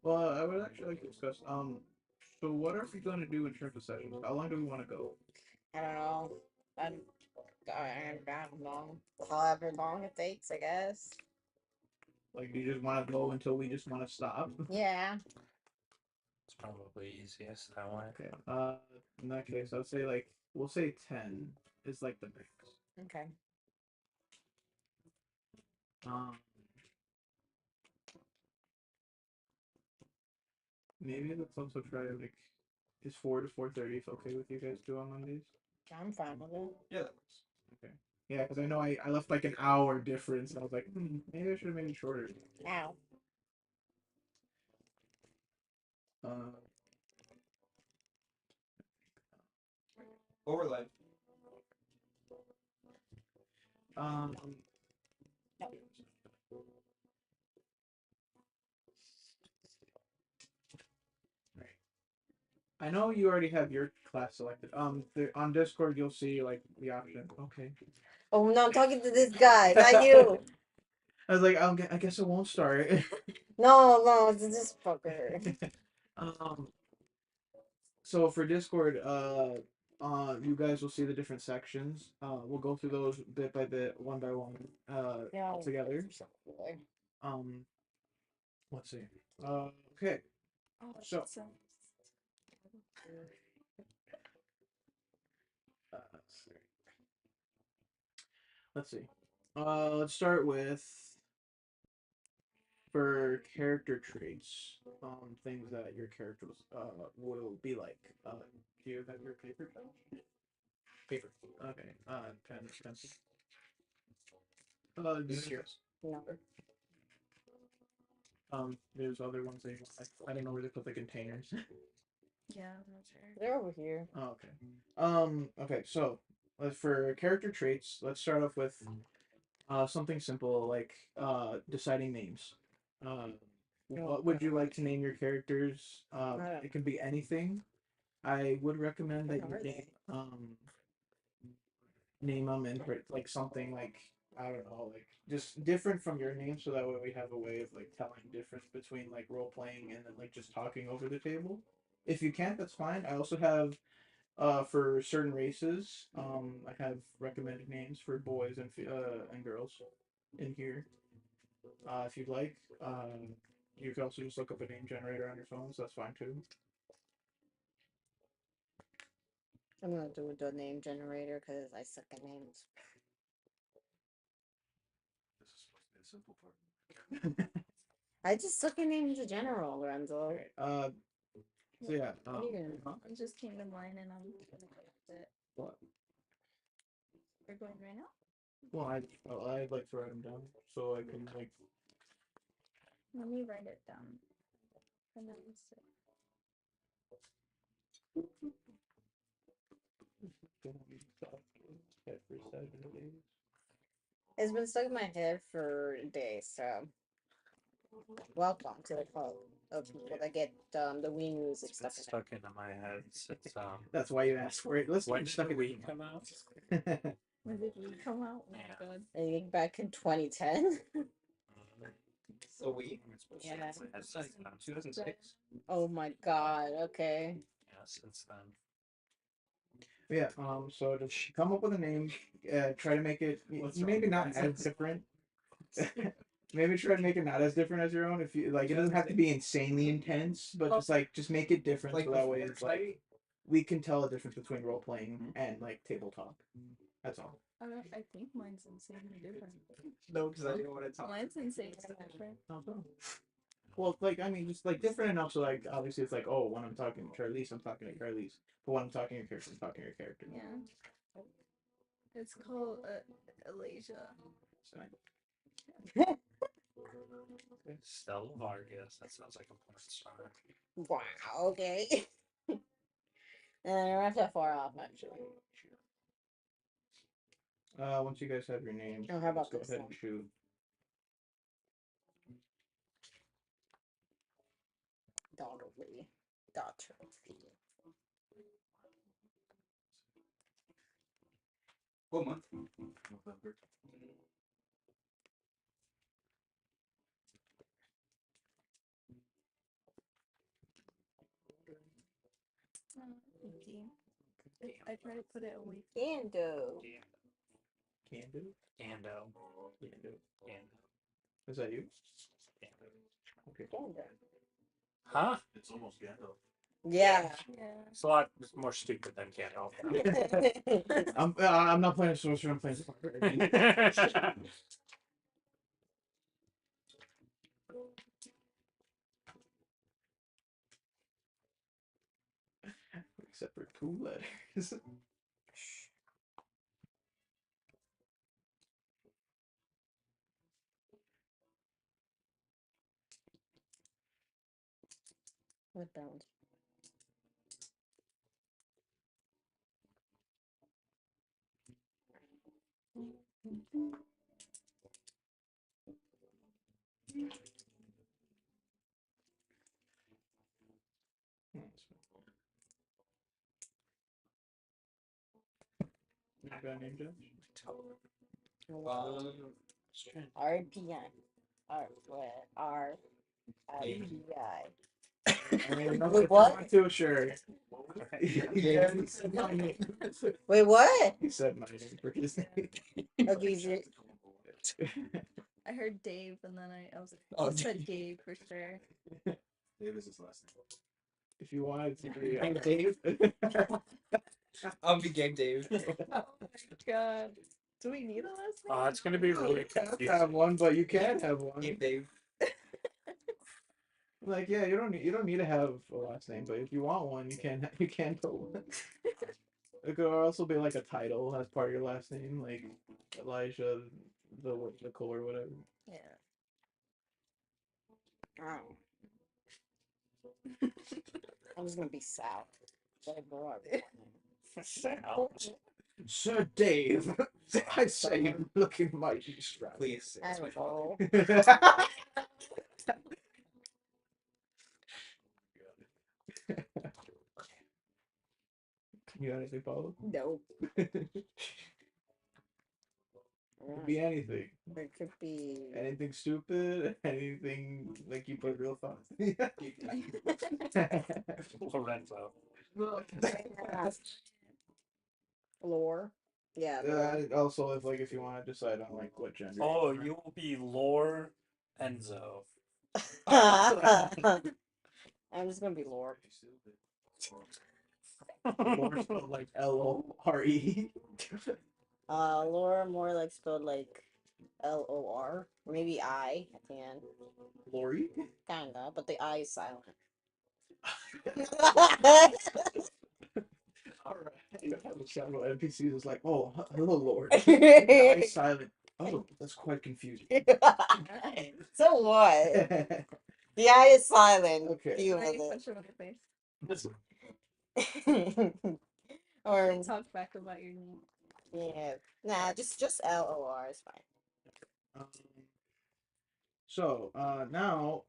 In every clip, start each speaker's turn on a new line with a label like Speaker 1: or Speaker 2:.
Speaker 1: Well, I would actually like to discuss. So what are we going to do in terms of sessions? How long do we want to go?
Speaker 2: I don't know. I don't know. However long it takes, I guess.
Speaker 1: Like, do you just want to go until we just want to stop?
Speaker 2: Yeah.
Speaker 3: It's probably easiest that way.
Speaker 1: Okay. In that case, I'd say like we'll say 10 is like the max.
Speaker 2: Okay.
Speaker 1: Um, maybe let's also try like is 4 to 4:30 if okay with you guys too on Mondays?
Speaker 2: I'm fine with it.
Speaker 1: Yeah, that works. Okay. Yeah, because I know I left like an hour difference. And I was like, maybe I should have made it shorter.
Speaker 2: Ow.
Speaker 1: Uh,
Speaker 4: Overlay.
Speaker 1: um,
Speaker 2: No.
Speaker 1: right. I know you already have your class selected. On Discord you'll see like the option. Okay.
Speaker 2: Oh no, I'm talking to this guy, not you.
Speaker 1: I was like, I guess it won't start.
Speaker 2: No, no, it's this fucker.
Speaker 1: um, so for Discord, you guys will see the different sections. We'll go through those bit by bit, one by one,
Speaker 2: Yeah.
Speaker 1: together. Um, let's see. Okay.
Speaker 5: Oh,
Speaker 1: So,
Speaker 5: so
Speaker 1: uh, let's see. Let's start with for character traits. Things that your characters will be like. Do you have your paper? Paper. Okay. Pen, pencil.
Speaker 4: This is yours.
Speaker 2: No.
Speaker 1: There's other ones they. I don't know where they put the containers.
Speaker 5: yeah, I'm not sure.
Speaker 2: They're over here.
Speaker 1: Oh, okay. Okay. So, for character traits, let's start off with something simple like deciding names. What would you like to name your characters? It can be anything. I would recommend that you name them and like something like I don't know, like just different from your name, so that way we have a way of like telling difference between like role playing and then like just talking over the table. If you can't, that's fine. I also have for certain races, I have recommended names for boys and girls in here. If you'd like, you can also just look up a name generator on your phones. That's fine too.
Speaker 2: I'm gonna do the name generator because I suck at names.
Speaker 1: This is supposed to be the simple part.
Speaker 2: I just suck at names in general, Lorenzo.
Speaker 1: Okay. So yeah.
Speaker 2: What are you gonna
Speaker 1: Huh?
Speaker 5: I just came in line and I'm gonna collect it.
Speaker 1: What?
Speaker 5: We're going right now?
Speaker 1: Well, I'd like to write them down so I can like.
Speaker 5: Let me write it down. And then
Speaker 2: It's been stuck in my head for days, so welcome to the club of people that get the Wii music
Speaker 3: It's been
Speaker 2: stuck in
Speaker 3: stuck into my head since
Speaker 1: That's why you asked for it. Let's
Speaker 3: when
Speaker 1: stuck
Speaker 3: did the
Speaker 1: in
Speaker 3: Wii come out?
Speaker 5: when did we come out? Oh my
Speaker 3: Yeah.
Speaker 5: god.
Speaker 2: it. I think back in 2010.
Speaker 4: So we.
Speaker 2: Yeah.
Speaker 3: It's like 2006.
Speaker 2: Oh my god. Okay.
Speaker 3: Yeah, since then.
Speaker 1: Yeah. So just come up with a name. Try to make it maybe not as different. Maybe try to make it not as different as your own. If you like, it doesn't have to be insanely intense, but just make it different
Speaker 4: Like
Speaker 1: so that way it's like we can tell a difference between role playing and like table talk. That's all.
Speaker 5: I think mine's insanely different.
Speaker 4: No, because I didn't want to talk.
Speaker 5: Mine's insanely different.
Speaker 1: Well, like I mean, just like different enough so like obviously it's like oh when I'm talking to Charlize, I'm talking to Charlize, but when I'm talking to your character, I'm talking to your character.
Speaker 5: Yeah. It's called Alasia.
Speaker 1: So,
Speaker 3: Stella Vargas. That sounds like a porn star.
Speaker 2: Wow. Okay. And you're not that far off, actually.
Speaker 1: once you guys have your names,
Speaker 2: Oh, how about
Speaker 1: go
Speaker 2: this
Speaker 1: ahead
Speaker 2: one?
Speaker 1: and shoot.
Speaker 2: Daughterly. Daughter.
Speaker 4: What month?
Speaker 1: November.
Speaker 5: T. I try to put it away.
Speaker 2: Gando.
Speaker 1: Can do.
Speaker 3: Gando.
Speaker 1: Can do.
Speaker 3: Gando.
Speaker 1: Is that you?
Speaker 3: Gando.
Speaker 1: Okay.
Speaker 2: Gando.
Speaker 3: Huh?
Speaker 6: It's almost Gandalf.
Speaker 2: Yeah.
Speaker 5: Yeah.
Speaker 3: It's a lot more stupid than Gandalf.
Speaker 1: I'm not playing a sorcerer. I'm playing a barbarian. Except for 2 letters.
Speaker 2: What bounds?
Speaker 1: You got a name, Josh?
Speaker 2: RPI. RPI.
Speaker 1: I mean, no,
Speaker 2: Wait,
Speaker 1: if
Speaker 2: what?
Speaker 1: you want to, sure.
Speaker 2: Yeah.
Speaker 1: He said my name.
Speaker 2: Wait, what?
Speaker 1: He said my name for his name.
Speaker 2: Okay, shit.
Speaker 5: I heard Dave, and then I was
Speaker 2: Oh,
Speaker 5: I said Gabe for sure.
Speaker 6: Dave is his last name.
Speaker 1: If you wanted to be
Speaker 4: Game Dave. I'll be Game Dave.
Speaker 5: Oh my god. Do we need a last name?
Speaker 3: It's gonna be really
Speaker 1: You have to
Speaker 3: confusing.
Speaker 1: have one, but you can have one.
Speaker 4: Game Dave.
Speaker 1: Like, yeah, you don't need to have a last name, but if you want one, you can put one. It could also be like a title as part of your last name, like Elijah, the Nicole or whatever.
Speaker 2: Yeah. Oh. I'm just gonna be Sal. Like, bro,
Speaker 3: Sal.
Speaker 1: Sir Dave, I say you're looking mighty strapped.
Speaker 4: Please.
Speaker 2: I
Speaker 4: It's my
Speaker 2: don't
Speaker 4: father.
Speaker 2: know.
Speaker 1: You got anything, Paulo?
Speaker 2: Nope.
Speaker 1: Could be anything.
Speaker 2: It could be.
Speaker 1: Anything stupid, anything like you put real thought.
Speaker 3: Lorenzo.
Speaker 2: Lore. Yeah. Lore.
Speaker 1: Also, if you want to decide on like what gender.
Speaker 3: Oh, you will be Lore Enzo.
Speaker 2: I'm just gonna be lore.
Speaker 1: Lore spelled like Lore.
Speaker 2: Lore more like spelled like LOR. Or maybe I at the end.
Speaker 1: Lori.
Speaker 2: Kinda, but the I is silent.
Speaker 1: All right. You have several NPCs. It's like, oh, hello, Lord. The eye's silent. Oh, that's quite confusing.
Speaker 2: So what? The eye is silent.
Speaker 1: Okay.
Speaker 2: Deal
Speaker 5: Why you
Speaker 2: with
Speaker 5: punch him in the face?
Speaker 2: it. Or
Speaker 5: And talk back about your name.
Speaker 2: yeah, nah, just LOR is fine.
Speaker 1: Um, so now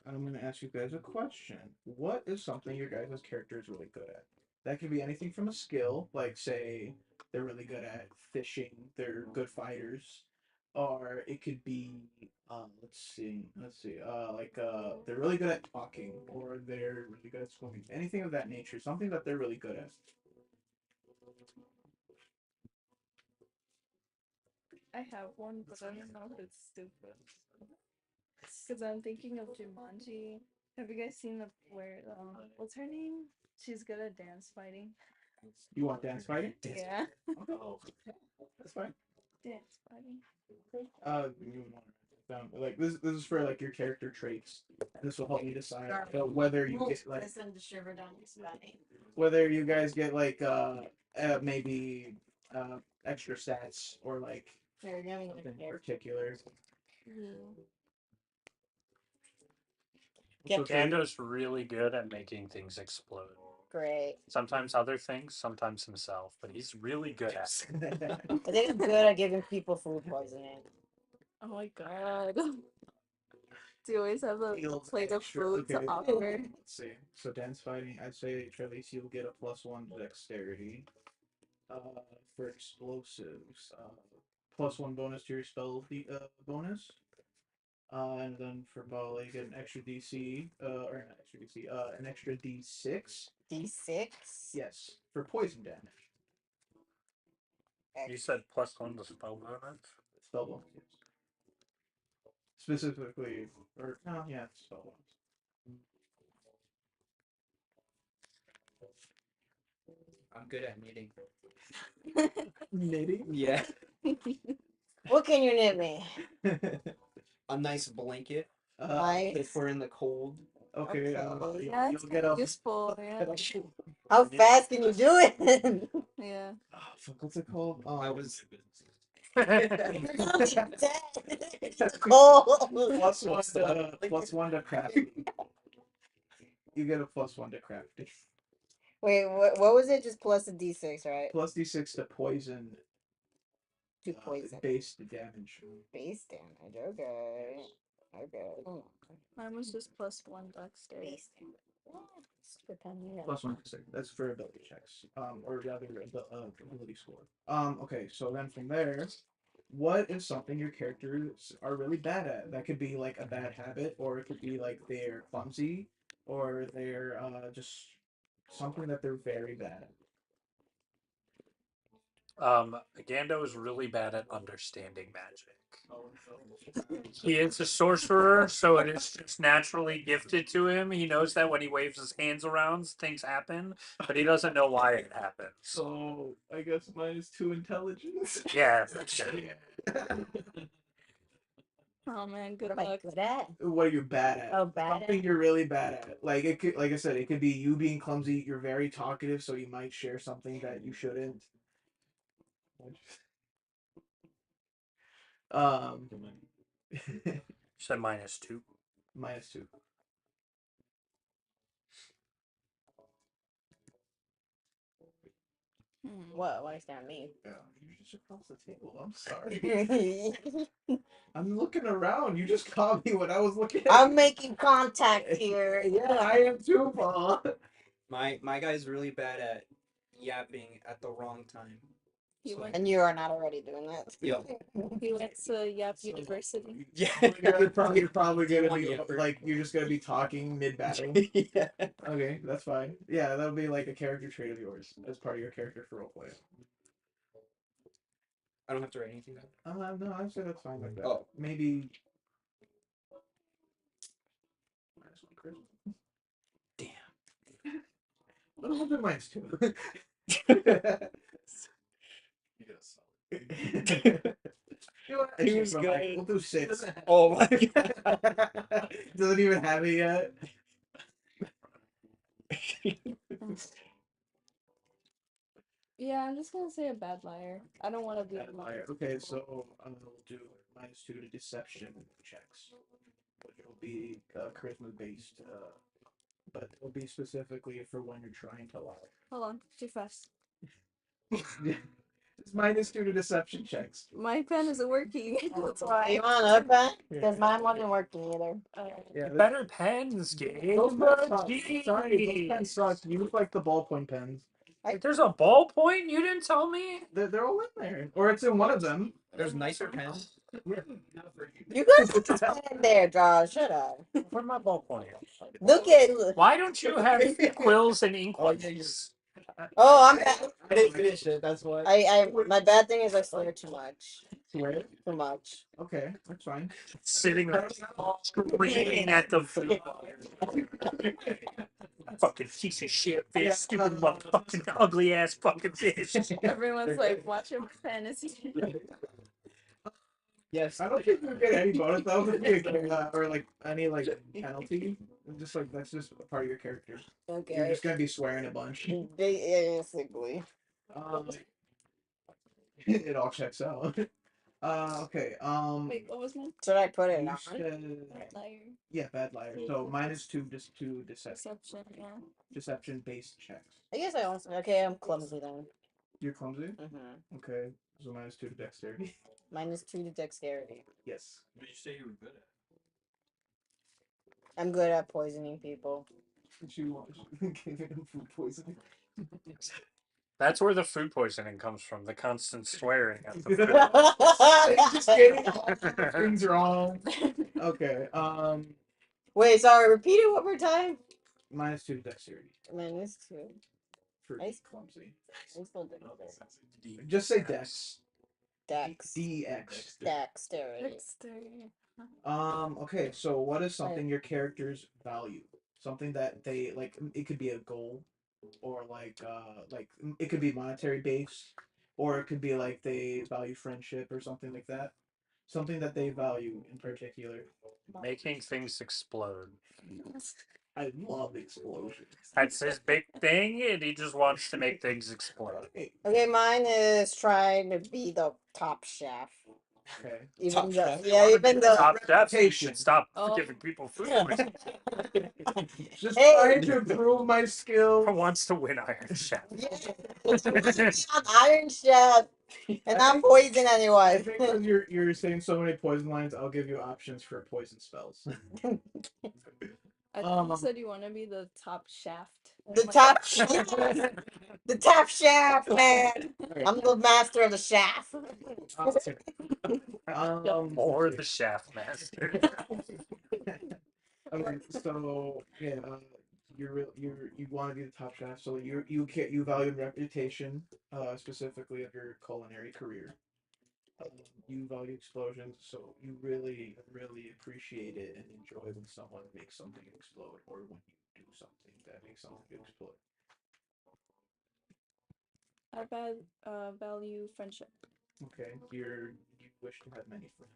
Speaker 1: I'm gonna ask you guys a question. What is something your guys' character is really good at? That could be anything from a skill, like say they're really good at fishing, they're good fighters, or it could be they're really good at talking, or they're really good at swimming. Anything of that nature, something that they're really good at.
Speaker 5: I have one, but I don't know if it's stupid. Because I'm thinking of Jumanji. Have you guys seen the where what's her name? She's good at dance fighting.
Speaker 1: You want dance fighting?
Speaker 5: Yeah.
Speaker 6: Oh,
Speaker 1: That's fine.
Speaker 5: Dance fighting.
Speaker 1: You want like this is for like your character traits. This will help you decide whether you get like
Speaker 2: Listen to shiver down your spine.
Speaker 1: whether you guys get like maybe extra stats or like
Speaker 2: You're giving
Speaker 1: something
Speaker 2: it here.
Speaker 1: particular.
Speaker 5: Yeah.
Speaker 1: So
Speaker 3: Gando's really good at making things explode.
Speaker 2: Great.
Speaker 3: Sometimes other things, sometimes himself, but he's really good at it.
Speaker 2: I think I'm good at giving people food poisoning.
Speaker 5: Oh my god. Do you always have a
Speaker 1: Feels
Speaker 5: plate of
Speaker 1: extra.
Speaker 5: food to
Speaker 1: Okay.
Speaker 5: offer?
Speaker 1: Let's see. So dance fighting, I'd say Travis, you'll get a +1 dexterity. For explosives, +1 bonus to your spell bonus. And then for Bala, you get an extra DC, or not extra DC, an extra D6.
Speaker 2: D6.
Speaker 1: Yes, for poison damage.
Speaker 3: You said +1 to spell bonus.
Speaker 1: Spell bonus, yes. Specifically, or no, yeah, it's spell bonus.
Speaker 4: I'm good at knitting.
Speaker 1: Knitting.
Speaker 4: Yeah.
Speaker 2: What can you knit me?
Speaker 4: A nice blanket
Speaker 2: Nice.
Speaker 4: if we're in the cold.
Speaker 1: Okay,
Speaker 2: Okay.
Speaker 5: Yeah,
Speaker 1: you'll
Speaker 5: it's
Speaker 1: get
Speaker 5: kinda
Speaker 1: a.
Speaker 5: useful. Yeah.
Speaker 2: How fast can you do it?
Speaker 5: Yeah.
Speaker 1: Oh, fuck, what's it called?
Speaker 4: I was
Speaker 2: It's cold.
Speaker 1: +1 to crafting. You get a +1 to crafting.
Speaker 2: Wait, what was it? Just plus a D6, right?
Speaker 1: Plus D6 to poison.
Speaker 2: To poison.
Speaker 1: Based damage.
Speaker 2: Base damage. Okay. Okay.
Speaker 5: Mine was just +1 dexterity.
Speaker 2: Base damage. Yeah.
Speaker 1: +1 to 6. That's for ability checks. Or rather, ability score. Okay, so then from there, what is something your characters are really bad at? That could be like a bad habit, or it could be like they're clumsy, or they're just something that they're very bad at.
Speaker 3: Gando is really bad at understanding magic. He is a sorcerer, so it is just naturally gifted to him. He knows that when he waves his hands around, things happen, but he doesn't know why it happens.
Speaker 1: So I guess -2 intelligence.
Speaker 3: Yeah.
Speaker 5: Oh man, good
Speaker 2: What am I
Speaker 5: luck.
Speaker 2: good at?
Speaker 1: What are you bad at?
Speaker 2: Oh, bad
Speaker 1: Something
Speaker 2: at?
Speaker 1: you're really bad at. Like it could, like I said, it could be you being clumsy. You're very talkative, so you might share something that you shouldn't. Um,
Speaker 3: You said -2.
Speaker 1: -2.
Speaker 2: What? Why is that me?
Speaker 1: Yeah, you're just across the table. I'm sorry. I'm looking around. You just caught me when I was looking at
Speaker 2: I'm making contact here.
Speaker 1: Yeah, I am too, Paul.
Speaker 4: my guy's really bad at yapping at the wrong time.
Speaker 5: He
Speaker 4: So-
Speaker 5: went.
Speaker 2: And you are not already doing that.
Speaker 4: Yep.
Speaker 5: He went to Yap University.
Speaker 4: Yeah.
Speaker 1: You're probably gonna
Speaker 4: One
Speaker 1: be
Speaker 4: yapper.
Speaker 1: like you're just gonna be talking mid battle.
Speaker 4: Yeah.
Speaker 1: Okay, that's fine. Yeah, that'll be like a character trait of yours as part of your character for roleplay.
Speaker 4: I don't have to write anything down.
Speaker 1: No, I'd say that's fine like that.
Speaker 4: Oh.
Speaker 1: Maybe. -1 charisma.
Speaker 4: Damn.
Speaker 1: A little bit -2.
Speaker 6: Yes.
Speaker 1: You know what?
Speaker 4: He
Speaker 1: Actually,
Speaker 4: was
Speaker 1: from,
Speaker 4: good.
Speaker 1: like, we'll do 6.
Speaker 4: Oh my god.
Speaker 1: Doesn't even have it yet.
Speaker 5: Yeah, I'm just gonna say a bad liar. I don't want to be a
Speaker 1: Bad
Speaker 5: liar.
Speaker 1: liar. Okay, so we'll do -2 to deception checks, which will be charisma based, but it'll be specifically for when you're trying to lie.
Speaker 5: Hold on, too fast.
Speaker 1: It's -2 to deception checks.
Speaker 5: My pen isn't working. That's why.
Speaker 2: You want another pen? Because mine wasn't working either.
Speaker 1: Yeah,
Speaker 3: Better pens, Gabe.
Speaker 1: those pens suck.
Speaker 3: Jeez.
Speaker 1: Sorry, those pens suck. Use like the ballpoint pens.
Speaker 3: Like, there's a ballpoint? You didn't tell me?
Speaker 1: They're all in there, or it's in one of them.
Speaker 4: There's nicer pens.
Speaker 2: You guys put this pen in there, Josh. Shut up.
Speaker 3: Where's my ballpoint?
Speaker 2: Look at.
Speaker 3: Why don't you have quills and ink
Speaker 4: Oh, yeah,
Speaker 3: wipes?
Speaker 2: Oh, I'm bad.
Speaker 4: I didn't finish it. That's why.
Speaker 2: My bad thing is I swear too much.
Speaker 1: Swear.
Speaker 2: Too much.
Speaker 1: Okay, that's fine.
Speaker 3: Sitting there screaming at the fucking piece of shit fish,
Speaker 1: Yeah.
Speaker 3: stupid motherfucking ugly ass fucking fish.
Speaker 5: Everyone's like watching fantasy.
Speaker 4: Yes.
Speaker 1: I don't think you get any bonus. That would be or like any like penalty. Just like that's just a part of your character. You're
Speaker 2: Okay.
Speaker 1: just gonna be swearing a bunch.
Speaker 2: Basically.
Speaker 1: It all checks out. Okay.
Speaker 5: Wait, what was mine?
Speaker 2: Should I put it
Speaker 1: You
Speaker 2: on?
Speaker 1: said-
Speaker 5: Bad liar.
Speaker 1: yeah, bad liar. So -2 just to deception.
Speaker 5: Deception, yeah.
Speaker 1: Deception based checks.
Speaker 2: I guess I also. Okay, I'm clumsy then.
Speaker 1: You're clumsy.
Speaker 2: Mm-hmm.
Speaker 1: Okay. So -2 to dexterity.
Speaker 2: -2 to dexterity.
Speaker 1: Yes.
Speaker 6: What did you say you were good at?
Speaker 2: I'm good at poisoning people.
Speaker 1: Did you want giving him food poisoning?
Speaker 3: That's where the food poisoning comes from. The constant swearing at the food.
Speaker 1: Just getting all the things wrong. Okay.
Speaker 2: Wait, sorry, repeat it one more time.
Speaker 1: -2 dexterity
Speaker 2: Man, this too.
Speaker 1: for
Speaker 2: Nice.
Speaker 1: clumsy.
Speaker 2: I still did it.
Speaker 1: Just say dex.
Speaker 2: Dex.
Speaker 1: DX.
Speaker 2: Dexterity.
Speaker 5: Dexterity.
Speaker 1: Okay, so what is something your characters value? Something that they like. It could be a goal, or like it could be monetary based, or it could be like they value friendship or something like that. Something that they value in particular.
Speaker 3: Making things explode.
Speaker 1: I love explosions.
Speaker 3: That's his big thing, and he just wants to make things explode.
Speaker 2: Okay, mine is trying to be the top chef.
Speaker 1: Okay.
Speaker 2: Even
Speaker 4: Top
Speaker 2: though,
Speaker 4: chef?
Speaker 2: yeah, even though.
Speaker 3: Top chefs, you
Speaker 1: reputation.
Speaker 3: should stop
Speaker 5: Oh.
Speaker 3: giving people food.
Speaker 1: Just
Speaker 2: Hey.
Speaker 1: trying to improve my
Speaker 3: Who
Speaker 1: skill.
Speaker 3: wants to win Iron Chef?
Speaker 2: Yeah. I'm Iron Chef, and not poison
Speaker 1: I
Speaker 2: anyone.
Speaker 1: think because you're saying so many poison lines, I'll give you options for poison spells.
Speaker 5: I think
Speaker 1: Um,
Speaker 5: you said you want to be the top shaft.
Speaker 2: The top chef. The top shaft, man. I'm the master of the shaft.
Speaker 3: Or the Shaft Master.
Speaker 1: Okay, so yeah, you want to be the top chef, so you value reputation, specifically of your culinary career. You value explosions, so you really appreciate it and enjoy when someone makes something explode, or when you do something that makes something explode.
Speaker 5: I value friendship.
Speaker 1: Okay, you wish to have many friends.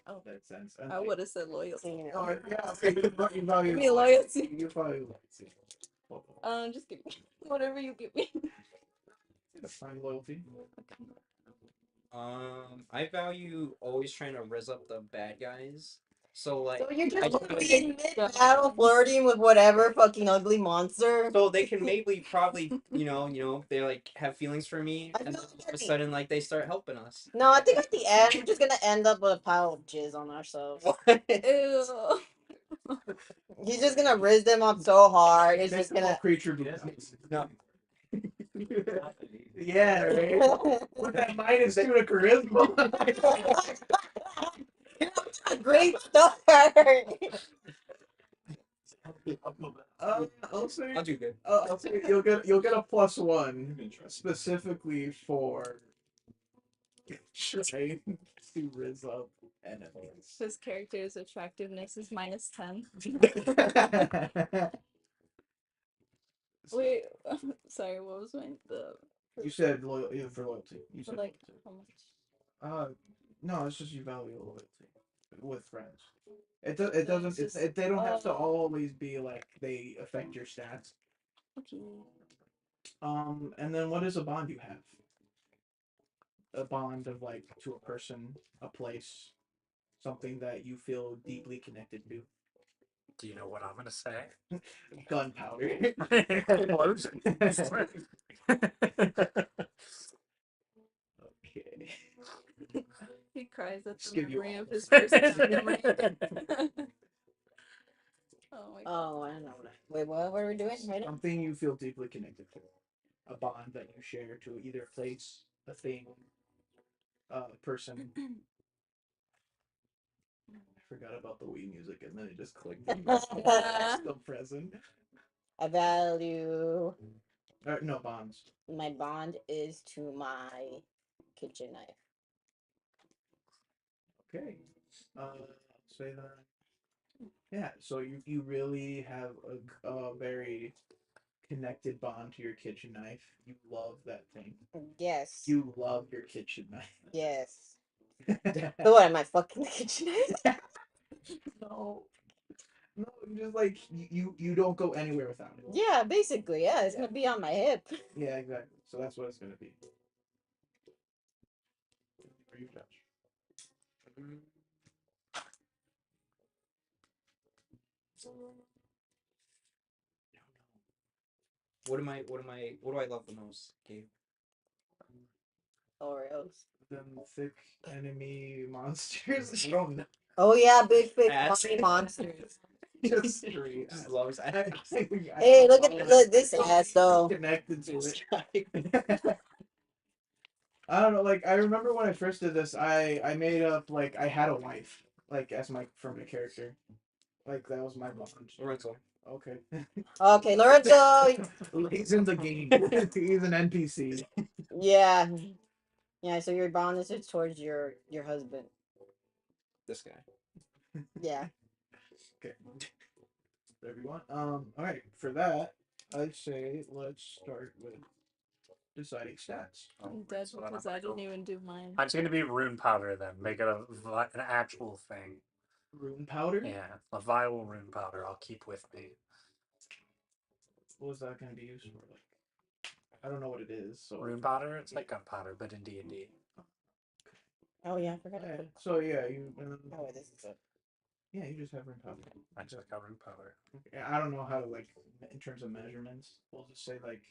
Speaker 5: Oh.
Speaker 1: That sense. And
Speaker 5: I
Speaker 1: like-
Speaker 5: would have said loyalty.
Speaker 1: Oh, yeah, okay, you value
Speaker 5: Give me loyalty.
Speaker 1: You value loyalty.
Speaker 5: Just give me whatever you give me.
Speaker 1: That's fine, loyalty.
Speaker 4: I value always trying to rizz up the bad guys. So like,
Speaker 2: So you're
Speaker 4: I
Speaker 2: just
Speaker 4: just-
Speaker 2: in mid-battle flirting with whatever fucking ugly monster.
Speaker 4: so they can maybe probably they like have feelings for me,
Speaker 2: I
Speaker 4: and
Speaker 2: feel
Speaker 4: then all of a
Speaker 2: like-
Speaker 4: sudden like they start helping us.
Speaker 2: No, I think at the end we're just gonna end up with a pile of jizz on ourselves.
Speaker 5: Ew.
Speaker 2: He's just gonna rizz them up so hard. It's just
Speaker 1: Mythical
Speaker 2: gonna.
Speaker 1: creature
Speaker 4: No.
Speaker 1: Yeah, right? With that -2 to charisma.
Speaker 2: A great start.
Speaker 1: I'll say
Speaker 4: I'll do good.
Speaker 1: I'll say you'll get a +1 specifically for trying to rizz up enemies.
Speaker 5: His character's attractiveness is -10. Wait, sorry, what was
Speaker 1: You said for loyalty. You said
Speaker 5: like
Speaker 1: loyalty.
Speaker 5: how much?
Speaker 1: No, it's just you value loyalty with friends. It
Speaker 5: No,
Speaker 1: doesn't.
Speaker 5: it's
Speaker 1: They don't have to
Speaker 5: oh.
Speaker 1: always be like they affect your stats.
Speaker 5: Okay.
Speaker 1: And then what is a bond you have? A bond of like to a person, a place, something that you feel deeply connected to.
Speaker 3: Do you know what I'm gonna say?
Speaker 1: Gunpowder.
Speaker 3: Explosion.
Speaker 1: Okay.
Speaker 5: He cries at
Speaker 1: Just
Speaker 5: the
Speaker 1: give you
Speaker 5: memory
Speaker 1: all
Speaker 5: of
Speaker 1: the
Speaker 5: his first memory. Oh my god.
Speaker 2: Oh, I don't know. Wait, what are we doing right now?
Speaker 1: Something you feel deeply connected to. A bond that you share to either a place, a thing, a person. I forgot about the Wii music and then it just clicked. It's still present.
Speaker 2: I value.
Speaker 1: No bonds.
Speaker 2: My bond is to my kitchen knife.
Speaker 1: Okay. Say that. Yeah. So you really have a very connected bond to your kitchen knife. You love that thing.
Speaker 2: Yes.
Speaker 1: You love your kitchen knife.
Speaker 2: Yes. So what am I fucking the kitchen knife?
Speaker 1: No. No, you just like you don't go anywhere without it.
Speaker 2: Yeah, basically, yeah. It's gonna be on my hip.
Speaker 1: Yeah, exactly. So that's what it's gonna be. Are you Josh?
Speaker 4: What do I love the most, Gabe?
Speaker 2: Oreos.
Speaker 1: Them thick enemy monsters. I don't know.
Speaker 2: Oh yeah, big fake
Speaker 4: Ass.
Speaker 2: funny monsters.
Speaker 1: Just straight.
Speaker 4: Just loves
Speaker 1: I-
Speaker 4: ass.
Speaker 2: Hey, look this ass though.
Speaker 1: Connected to it. I don't know. Like I remember when I first did this, I made up like I had a wife like as my for my character. Like that was my bond.
Speaker 4: Lorenzo.
Speaker 1: Okay.
Speaker 2: Okay, Lorenzo.
Speaker 1: He's in the game. He's an NPC.
Speaker 2: Yeah, yeah. So your bond is towards your husband.
Speaker 4: This guy.
Speaker 2: Yeah.
Speaker 1: Okay. Whatever you want. All right. For that, I'd say let's start with deciding stats.
Speaker 5: I'm dead
Speaker 3: So then
Speaker 5: because
Speaker 3: I'm
Speaker 5: I
Speaker 3: gonna
Speaker 5: didn't
Speaker 3: go-
Speaker 5: even do mine.
Speaker 3: It's gonna be rune powder then. Make it an actual thing.
Speaker 1: Rune powder.
Speaker 3: Yeah, a vial rune powder. I'll keep with me.
Speaker 1: What was that going to be used for? Like, I don't know what it is. So
Speaker 3: Rune powder. It's like gunpowder, but in D&D.
Speaker 2: Oh yeah, I forgot to
Speaker 1: Yeah,
Speaker 2: put.
Speaker 1: so yeah, you.
Speaker 2: Oh wait, this is it.
Speaker 1: Yeah, you just have rune powder.
Speaker 3: I just got rune powder.
Speaker 1: Okay, I don't know how to like in terms of measurements. We'll just say like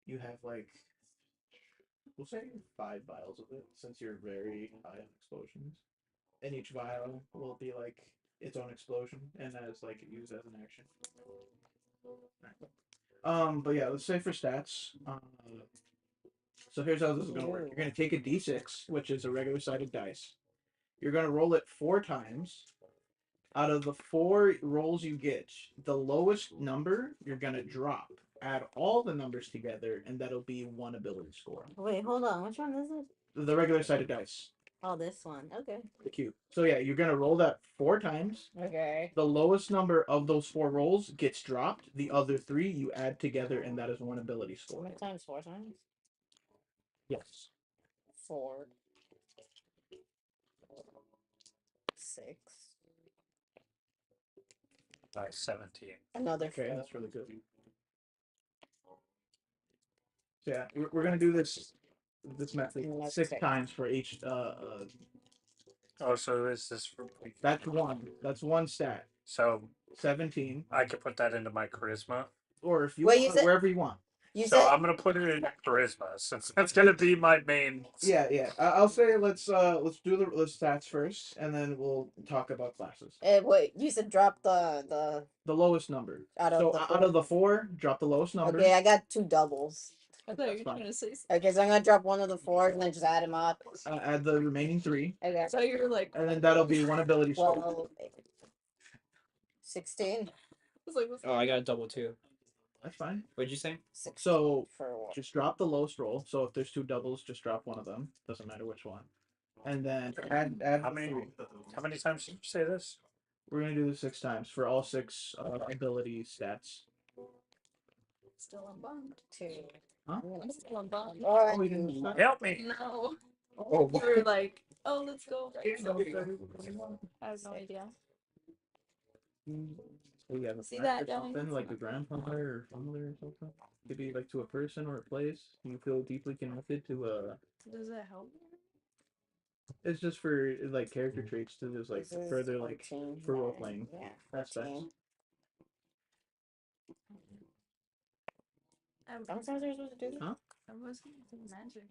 Speaker 1: you have like we'll say 5 vials of it since you're very high on explosions, and each vial will be like its own explosion and as like used as an action. But yeah, let's say for stats. So here's how this is gonna work. You're gonna take a d6, which is a regular sided dice. You're gonna roll it 4 times. Out of the 4 rolls you get, the lowest number you're gonna drop. Add all the numbers together, and that'll be 1 ability score.
Speaker 2: Wait, hold on. Which one is it?
Speaker 1: The regular sided dice,
Speaker 2: Oh, this one. Okay.
Speaker 1: the cube. So yeah, you're gonna roll that 4 times.
Speaker 2: Okay.
Speaker 1: The lowest number of those 4 rolls gets dropped. The other 3 you add together, and that is 1 ability
Speaker 2: How
Speaker 1: score.
Speaker 2: many times? 4 times.
Speaker 1: Yes.
Speaker 2: 4, 6.
Speaker 3: Nice, 17.
Speaker 2: Another
Speaker 1: Okay,
Speaker 2: 4.
Speaker 1: that's really good. So yeah, we're gonna do this method
Speaker 2: And that's
Speaker 1: 6
Speaker 2: 6.
Speaker 1: times for each.
Speaker 3: Oh, so is this for?
Speaker 1: That's one. That's one stat.
Speaker 3: So
Speaker 1: 17,
Speaker 3: I could put that into my charisma.
Speaker 1: or if you
Speaker 2: Wait, you
Speaker 1: want,
Speaker 2: said-
Speaker 1: wherever you want.
Speaker 2: You
Speaker 3: So
Speaker 2: said
Speaker 3: I'm gonna put it in charisma since that's gonna be my main.
Speaker 1: Yeah, yeah. I'll say let's do the stats first, and then we'll talk about classes.
Speaker 2: wait. You said drop the.
Speaker 1: The lowest number.
Speaker 2: Out of
Speaker 1: So
Speaker 2: the
Speaker 1: out of the 4, drop the lowest number.
Speaker 2: Okay, I got 2 doubles.
Speaker 5: I thought you
Speaker 1: That's
Speaker 5: were
Speaker 1: fine.
Speaker 5: trying to say.
Speaker 2: Okay, so I'm gonna drop one of the 4s and then just add them up.
Speaker 1: Add the remaining 3,
Speaker 2: Okay.
Speaker 5: So you're like.
Speaker 1: and then that'll be 1 ability score.
Speaker 2: 12, 16.
Speaker 5: I was like, what's
Speaker 4: Oh, I got a double too.
Speaker 1: That's fine.
Speaker 4: What'd you say?
Speaker 2: 16
Speaker 1: So
Speaker 2: for what?
Speaker 1: just drop the lowest roll. So if there's 2 doubles, just drop one of them. Doesn't matter which one. And then add
Speaker 3: How
Speaker 1: the
Speaker 3: many?
Speaker 1: 3.
Speaker 3: How many times did you say this?
Speaker 1: We're gonna do this 6 times for all 6 ability stats.
Speaker 5: still unbound?
Speaker 2: 2.
Speaker 1: Huh?
Speaker 5: I'm still unbound.
Speaker 1: Oh, we didn't decide?
Speaker 3: Help me!
Speaker 5: No.
Speaker 1: Oh,
Speaker 5: You were like, oh, let's go. Right.
Speaker 1: So,
Speaker 5: I have no idea.
Speaker 1: so you have a
Speaker 5: See
Speaker 1: friend
Speaker 5: that,
Speaker 1: or
Speaker 5: guys?
Speaker 1: something like a grandfather or father or something. Could be like to a person or a place you feel deeply connected to.
Speaker 5: Does that help?
Speaker 1: It's just for like character traits to just like
Speaker 2: This is
Speaker 1: further like
Speaker 2: 14,
Speaker 1: for role
Speaker 2: nine,
Speaker 1: playing
Speaker 2: Yeah.
Speaker 1: aspects.
Speaker 2: 14. How many times are you supposed to do this?
Speaker 1: Huh?
Speaker 5: I wasn't magic.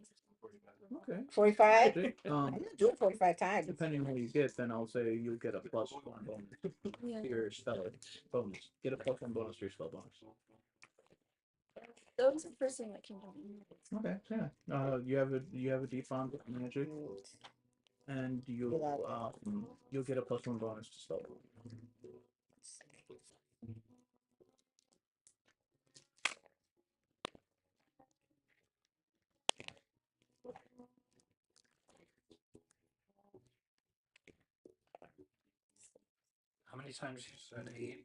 Speaker 1: Okay.
Speaker 2: 45?
Speaker 1: Magic,
Speaker 2: I'm gonna do it 45 times.
Speaker 1: depending on what you get, then I'll say you'll get a +1 bonus
Speaker 5: Yeah.
Speaker 1: to your spell bonus. Get a +1 bonus to your spell bonus.
Speaker 5: That was the first thing that came to me.
Speaker 1: Okay, so yeah. You have a deep bond with magic, and you'll get a +1 bonus to spell.
Speaker 3: How many times you said 8?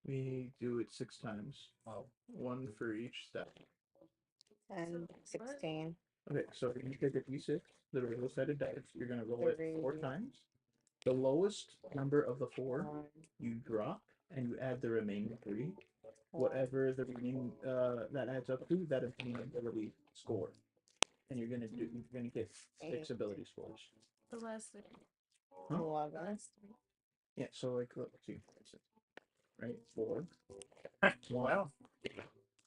Speaker 1: We do it 6 times.
Speaker 3: Oh,
Speaker 1: 1 for each step.
Speaker 2: And 16.
Speaker 1: Okay, so you take a d6, the regular sided dice. You're gonna roll it 4
Speaker 2: Three.
Speaker 1: times. The lowest number of the 4
Speaker 2: 1,
Speaker 1: you drop, and you add the remaining 3. Whatever the remaining that adds up to, that is the ability score. And you're gonna get 6 ability scores.
Speaker 5: The last thing.
Speaker 1: Huh?
Speaker 2: 11.
Speaker 5: Last three.
Speaker 1: Yeah, so like let's see. Right? 4,
Speaker 3: well,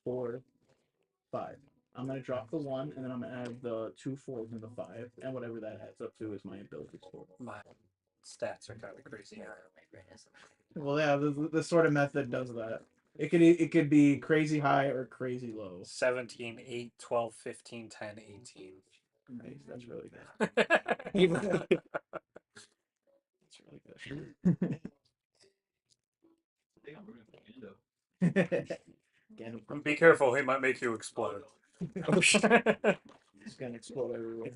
Speaker 1: 4, 5. I'm gonna drop the 1, and then I'm gonna add the 2 4s and the 5, and whatever that adds up to is my ability score.
Speaker 3: my stats are kind of crazy.
Speaker 1: Well, yeah, the sort of method does that. It could be crazy high or crazy low.
Speaker 3: 17, 8, 12, 15, 10, 18.
Speaker 1: Nice, that's really good.
Speaker 3: Even-
Speaker 1: That's really good.
Speaker 6: I think I'm rooting for Gando.
Speaker 1: Again,
Speaker 3: Be careful, he might make you explode.
Speaker 1: it's gonna explode everywhere.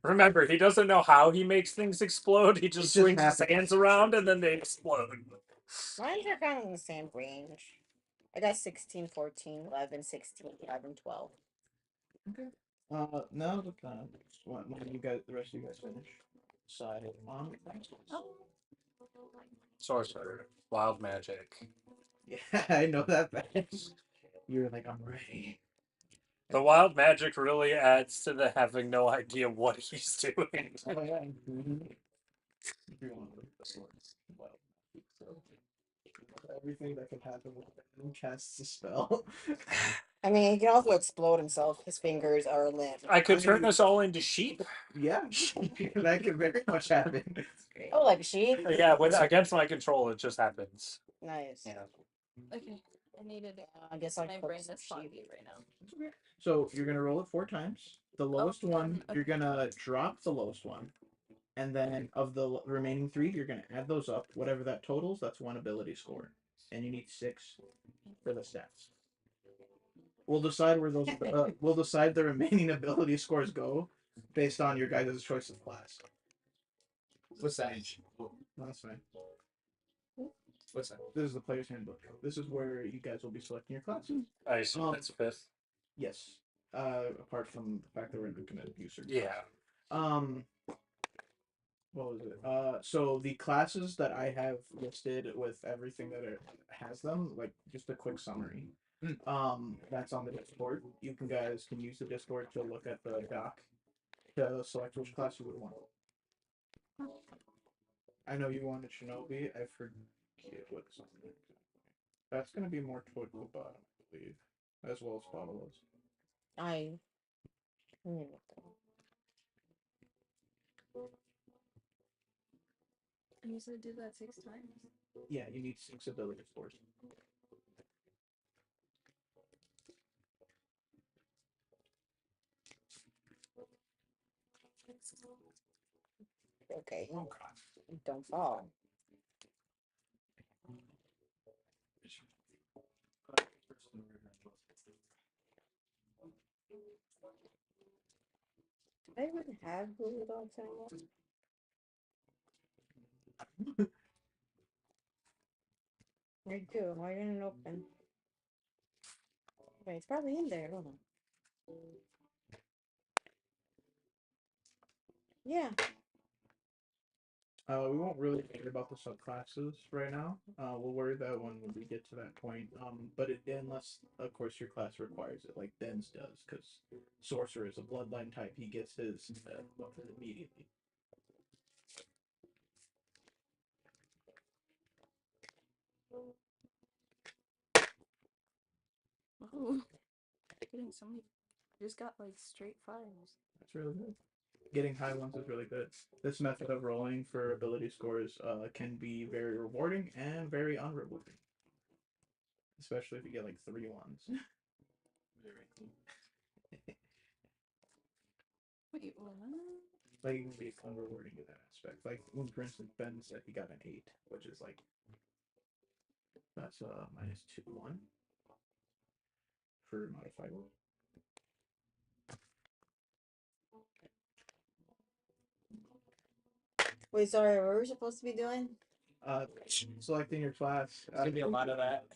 Speaker 3: Remember, he doesn't know how he makes things explode. He just
Speaker 1: just
Speaker 3: swings his
Speaker 1: happens.
Speaker 3: hands around and then they explode.
Speaker 2: Mine are kind of in the same range. I got 16, 14, 11, 16, 11, 12.
Speaker 1: Now the time. When you guys, the rest of you guys finish. Side on.
Speaker 3: Sorcerer, wild magic.
Speaker 1: Yeah, I know that fast. You're like, I'm ready.
Speaker 3: The wild magic really adds to the having no idea what he's doing.
Speaker 1: Oh yeah. You want to look at the words. Well, so everything that can happen when Ben casts a spell.
Speaker 2: I mean, he can also explode himself. His fingers are limb.
Speaker 3: I could turn us all into sheep.
Speaker 1: Yeah, that could very much happen.
Speaker 2: Oh, like a sheep?
Speaker 3: Yeah, with against my control, it just happens.
Speaker 2: Nice.
Speaker 3: Yeah.
Speaker 5: Okay. I needed
Speaker 2: I guess I
Speaker 5: my
Speaker 2: cook
Speaker 5: brain
Speaker 2: some
Speaker 5: is
Speaker 2: sheep.
Speaker 5: foggy right now.
Speaker 1: So you're gonna roll it 4 times. The lowest one,
Speaker 5: okay.
Speaker 1: you're gonna drop the lowest one, and then of the remaining 3, you're gonna add those up. Whatever that totals, that's 1 ability score, and you need 6 for the stats. We'll decide where those. We'll decide the remaining ability scores go, based on your guys' choice of class.
Speaker 4: What's that?
Speaker 1: No, that's fine.
Speaker 4: What's that?
Speaker 1: This is the player's handbook. This is where you guys will be selecting your classes.
Speaker 3: I assume that's fifth.
Speaker 1: Yes. Apart from the fact that we're not going to abuse her.
Speaker 3: Yeah.
Speaker 1: What was it? So the classes that I have listed with everything that it has them, like just a quick summary. That's on the Discord. You guys can use the Discord to look at the doc to select which class you would want. I know you wanted Shinobi. I forget what's on there. That's going to be more toward the bottom, I believe, as well as Bottle's.
Speaker 2: I.
Speaker 5: I usually do that 6 times.
Speaker 1: Yeah, you need 6 ability scores.
Speaker 2: Okay.
Speaker 1: Oh god.
Speaker 2: Don't fall. Do I even have Google Docs anymore? I do. Why didn't it open? Wait, it's probably in there. Hold on. Yeah.
Speaker 1: We won't really worry about the subclasses right now. We'll worry about when we get to that point. But unless, of course, your class requires it, like Den's does, because Sorcerer is a bloodline type. He gets his weapon immediately.
Speaker 5: Oh, getting so many. I just got like straight 5s.
Speaker 1: That's really good. Getting high ones is really good. This method of rolling for ability scores can be very rewarding and very unrewarding. Especially if you get like 3 ones.
Speaker 5: Wait, what?
Speaker 1: Like it can be unrewarding in that aspect. Like when, for instance, Ben said he got an 8, which is like that's -2, 1 for modified.
Speaker 2: Wait, sorry. What were we supposed to be doing?
Speaker 1: Selecting your class.
Speaker 4: There's gonna be a lot of that.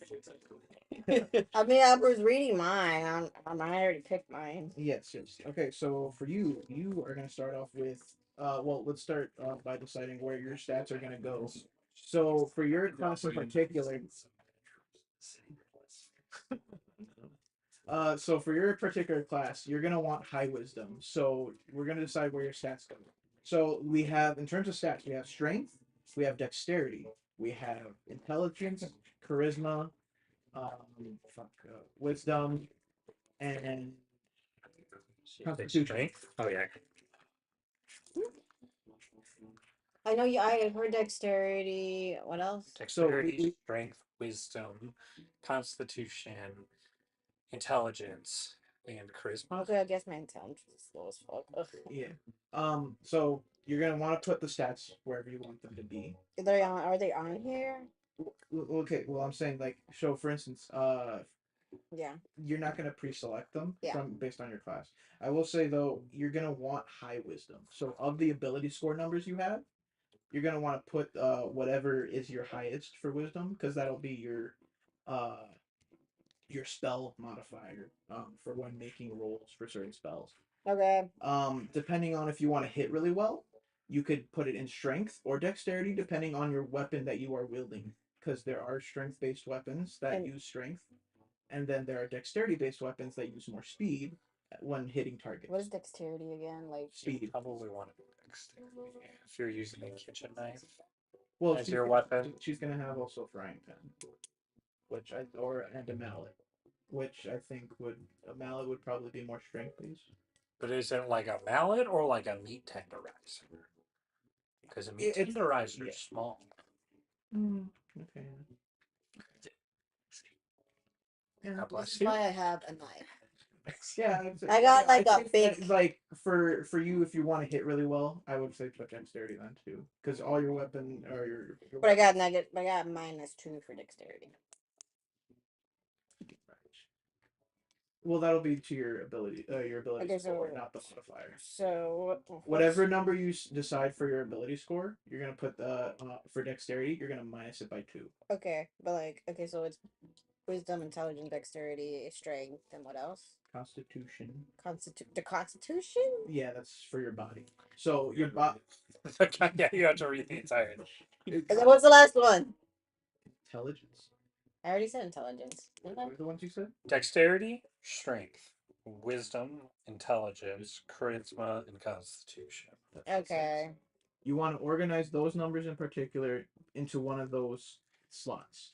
Speaker 2: I mean, I was reading mine. I already picked mine.
Speaker 1: Yes, yes. Okay, so for you, you are going to start off with. Well, let's start by deciding where your stats are going to go. So for your class in particular, so for your particular class, you're gonna want high wisdom. So we're gonna decide where your stats go. So we have, in terms of stats, we have strength, we have dexterity, we have intelligence, charisma, wisdom, and constitution.
Speaker 3: Strength? Oh yeah.
Speaker 2: I know you. I heard dexterity. What else?
Speaker 3: Dexterity, strength, wisdom, constitution, intelligence, and charisma.
Speaker 2: Okay, I guess my intelligence is slow as fuck. Ugh.
Speaker 1: Yeah. So you're gonna want to put the stats wherever you want them to be.
Speaker 2: Are they on here?
Speaker 1: Okay. Well, I'm saying like, so for instance,
Speaker 2: Yeah.
Speaker 1: you're not gonna pre-select them
Speaker 2: Yeah.
Speaker 1: from based on your class. I will say though, you're gonna want high wisdom. So of the ability score numbers you have, you're gonna want to put whatever is your highest for wisdom, because that'll be uh your spell modifier for when making rolls for certain spells.
Speaker 2: Okay.
Speaker 1: Depending on if you want to hit really well, you could put it in strength or dexterity, depending on your weapon that you are wielding. Because there are strength-based weapons that
Speaker 2: And-
Speaker 1: use strength, and then there are dexterity-based weapons that use more speed when hitting targets.
Speaker 2: What is dexterity again? Like
Speaker 1: Speed?
Speaker 3: Probably want to do dexterity if you're using a kitchen knife
Speaker 1: Well,
Speaker 3: as your weapon.
Speaker 1: she's gonna have also frying pan, which and a mallet, which I think a mallet would probably be more strength-based.
Speaker 3: But is it like a mallet or like a meat tenderizer? Because a meat tenderizer is small.
Speaker 1: Okay.
Speaker 3: God bless
Speaker 2: this is
Speaker 3: you.
Speaker 2: why I have a knife.
Speaker 1: Yeah,
Speaker 2: I got like a
Speaker 1: think that,
Speaker 2: big.
Speaker 1: like for you, if you want to hit really well, I would say put dexterity then too, because all your weapon or your
Speaker 2: But I got negative. I got -2 for dexterity.
Speaker 1: well, that'll be to your ability
Speaker 2: Okay,
Speaker 1: score,
Speaker 2: so
Speaker 1: not the modifier.
Speaker 2: so
Speaker 1: Whatever number you decide for your ability score, you're gonna put for dexterity, you're gonna minus it by 2.
Speaker 2: Okay, but like okay, so it's wisdom, intelligence, dexterity, strength, and what else?
Speaker 1: Constitution.
Speaker 2: The Constitution.
Speaker 1: Yeah, that's for your body. So your
Speaker 3: Yeah, you have to read the entire.
Speaker 2: And then what's the last one?
Speaker 1: intelligence.
Speaker 2: I already said intelligence. Didn't I?
Speaker 1: What are the ones you said?
Speaker 3: Dexterity, strength, wisdom, intelligence, charisma, and constitution.
Speaker 1: That's the
Speaker 2: Okay.
Speaker 1: six. You want to organize those numbers in particular into one of those slots.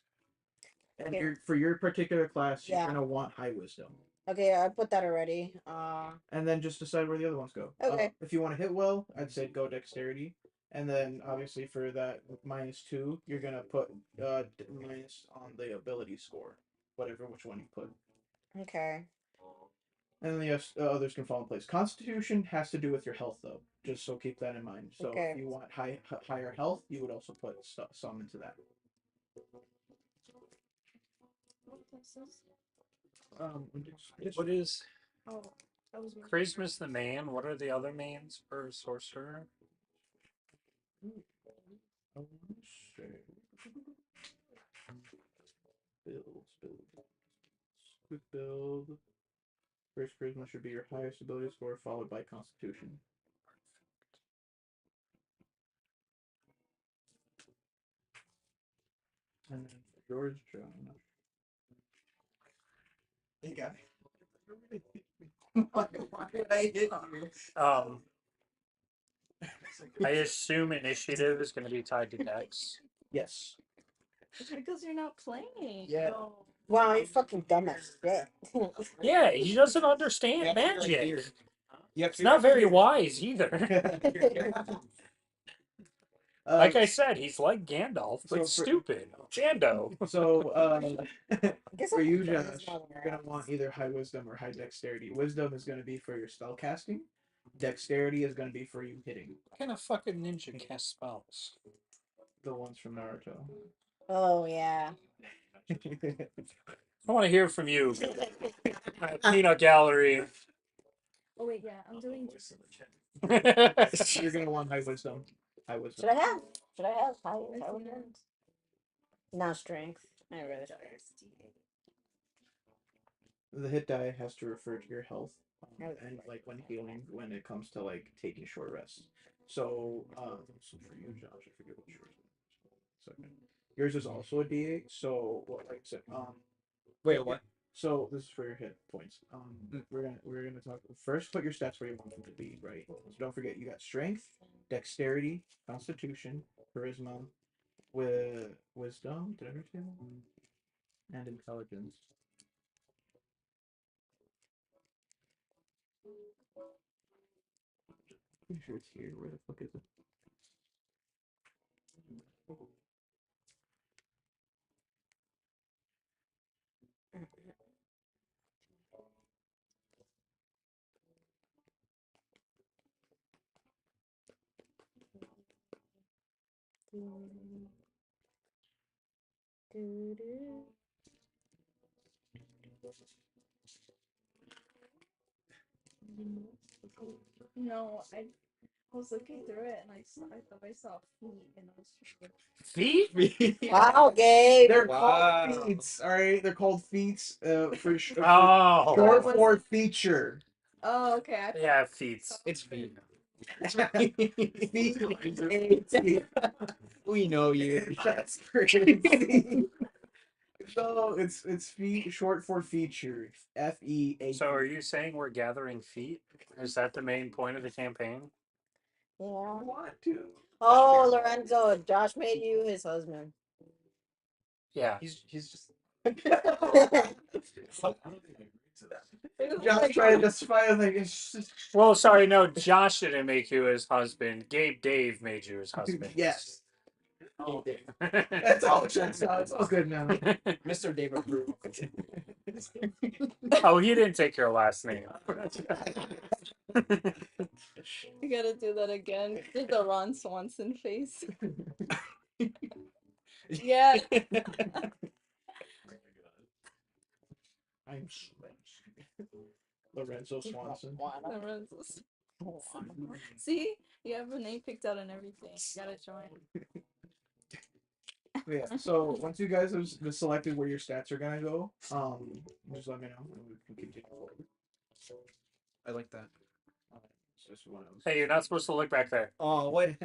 Speaker 1: And
Speaker 2: Okay.
Speaker 1: for your particular class,
Speaker 2: Yeah.
Speaker 1: you're gonna want high wisdom.
Speaker 2: Okay, I put that already.
Speaker 1: And then just decide where the other ones go.
Speaker 2: Okay.
Speaker 1: If you want to hit well, I'd say go dexterity. And then obviously for that -2, you're gonna put minus on the ability score, which one you put.
Speaker 2: Okay.
Speaker 1: And then the others can fall in place. Constitution has to do with your health, though. Just so keep that in mind. So
Speaker 2: Okay.
Speaker 1: if you want higher health, you would also put some into that.
Speaker 3: What is
Speaker 5: Oh, that was
Speaker 3: charisma's the man? What are the other names for a sorcerer?
Speaker 1: Quick build. First charisma should be your highest ability score, followed by constitution. And then yours, John. Hey, guy. Why did I hit you?
Speaker 3: I assume initiative is going to be tied to dex.
Speaker 1: Yes.
Speaker 5: It's because you're not playing.
Speaker 1: Yeah.
Speaker 5: Oh.
Speaker 2: Wow, you're fucking dumb as shit.
Speaker 3: Yeah, he doesn't understand
Speaker 1: Yeah, right
Speaker 3: magic.
Speaker 1: here. Yep,
Speaker 3: It's not very wise either. Like I said, he's like Gandalf, but
Speaker 1: so for-
Speaker 3: stupid. Jando.
Speaker 1: So,
Speaker 2: Guess
Speaker 1: for
Speaker 2: I'm
Speaker 1: you,
Speaker 2: gonna
Speaker 1: Josh,
Speaker 2: use my
Speaker 1: you're gonna want either high wisdom or high dexterity. Wisdom is gonna be for your spell casting. Dexterity is gonna be for you hitting.
Speaker 3: What kind of fucking ninja cast spells?
Speaker 1: The ones from Naruto.
Speaker 2: Oh yeah.
Speaker 3: I want to hear from you. Peanut Gallery.
Speaker 5: Oh wait, yeah, I'm doing.
Speaker 1: You're gonna want high wisdom. High wisdom.
Speaker 2: Should I have high intelligence? Not strength. I really
Speaker 1: The hit die has to refer to your health,
Speaker 2: Oh.
Speaker 1: and like when healing, when it comes to like taking short rests. So, so for you, Josh, I forget what yours is. Second. Yours is also a D8. So, like I said,
Speaker 4: Wait, what?
Speaker 1: So this is for your hit points. We're gonna talk first. Put your stats where you want them to be, right? So don't forget you got strength, dexterity, constitution, charisma, with wisdom. Did I understand that? And intelligence. Pretty sure it's here. Where the fuck is it?
Speaker 2: Doo-doo.
Speaker 5: No, I was looking through it and I thought I saw feet and I was just like,
Speaker 3: Feet?
Speaker 2: Wow, Gabe.
Speaker 1: They're
Speaker 4: Wow.
Speaker 1: called feats. All right, they're called feats. For
Speaker 3: Oh.
Speaker 1: short
Speaker 5: was
Speaker 1: for
Speaker 5: it?
Speaker 1: feature.
Speaker 5: oh, okay. I
Speaker 3: Yeah, feet.
Speaker 4: It's feet.
Speaker 1: Feet.
Speaker 4: We know you.
Speaker 1: That's crazy. No, it's feet short for feature. FEA.
Speaker 3: So are you saying we're gathering feet? Is that the main point of the campaign?
Speaker 2: Yeah.
Speaker 1: Want to?
Speaker 2: Oh, Lorenzo, Josh made you his husband.
Speaker 3: Yeah.
Speaker 4: He's just.
Speaker 1: Just trying to justify it, like it's just
Speaker 3: Well, sorry, no, Josh didn't make you his husband. Dave made you his husband.
Speaker 1: yes.
Speaker 3: Oh.
Speaker 1: That's all checks out. It's all good now.
Speaker 4: Mr. Dave approved.
Speaker 3: Oh, he didn't take your last name.
Speaker 5: You gotta do that again. Did the Ron Swanson face? Yeah.
Speaker 1: I'm Lorenzo Swanson.
Speaker 5: Lorenzo's- See, you have a name picked out and everything. You gotta join.
Speaker 1: Yeah. So once you guys have selected where your stats are gonna go, just let me know and we can continue forward.
Speaker 4: I like that.
Speaker 1: It's just one of those.
Speaker 3: Hey, you're not supposed to look back there.
Speaker 4: Oh, wait.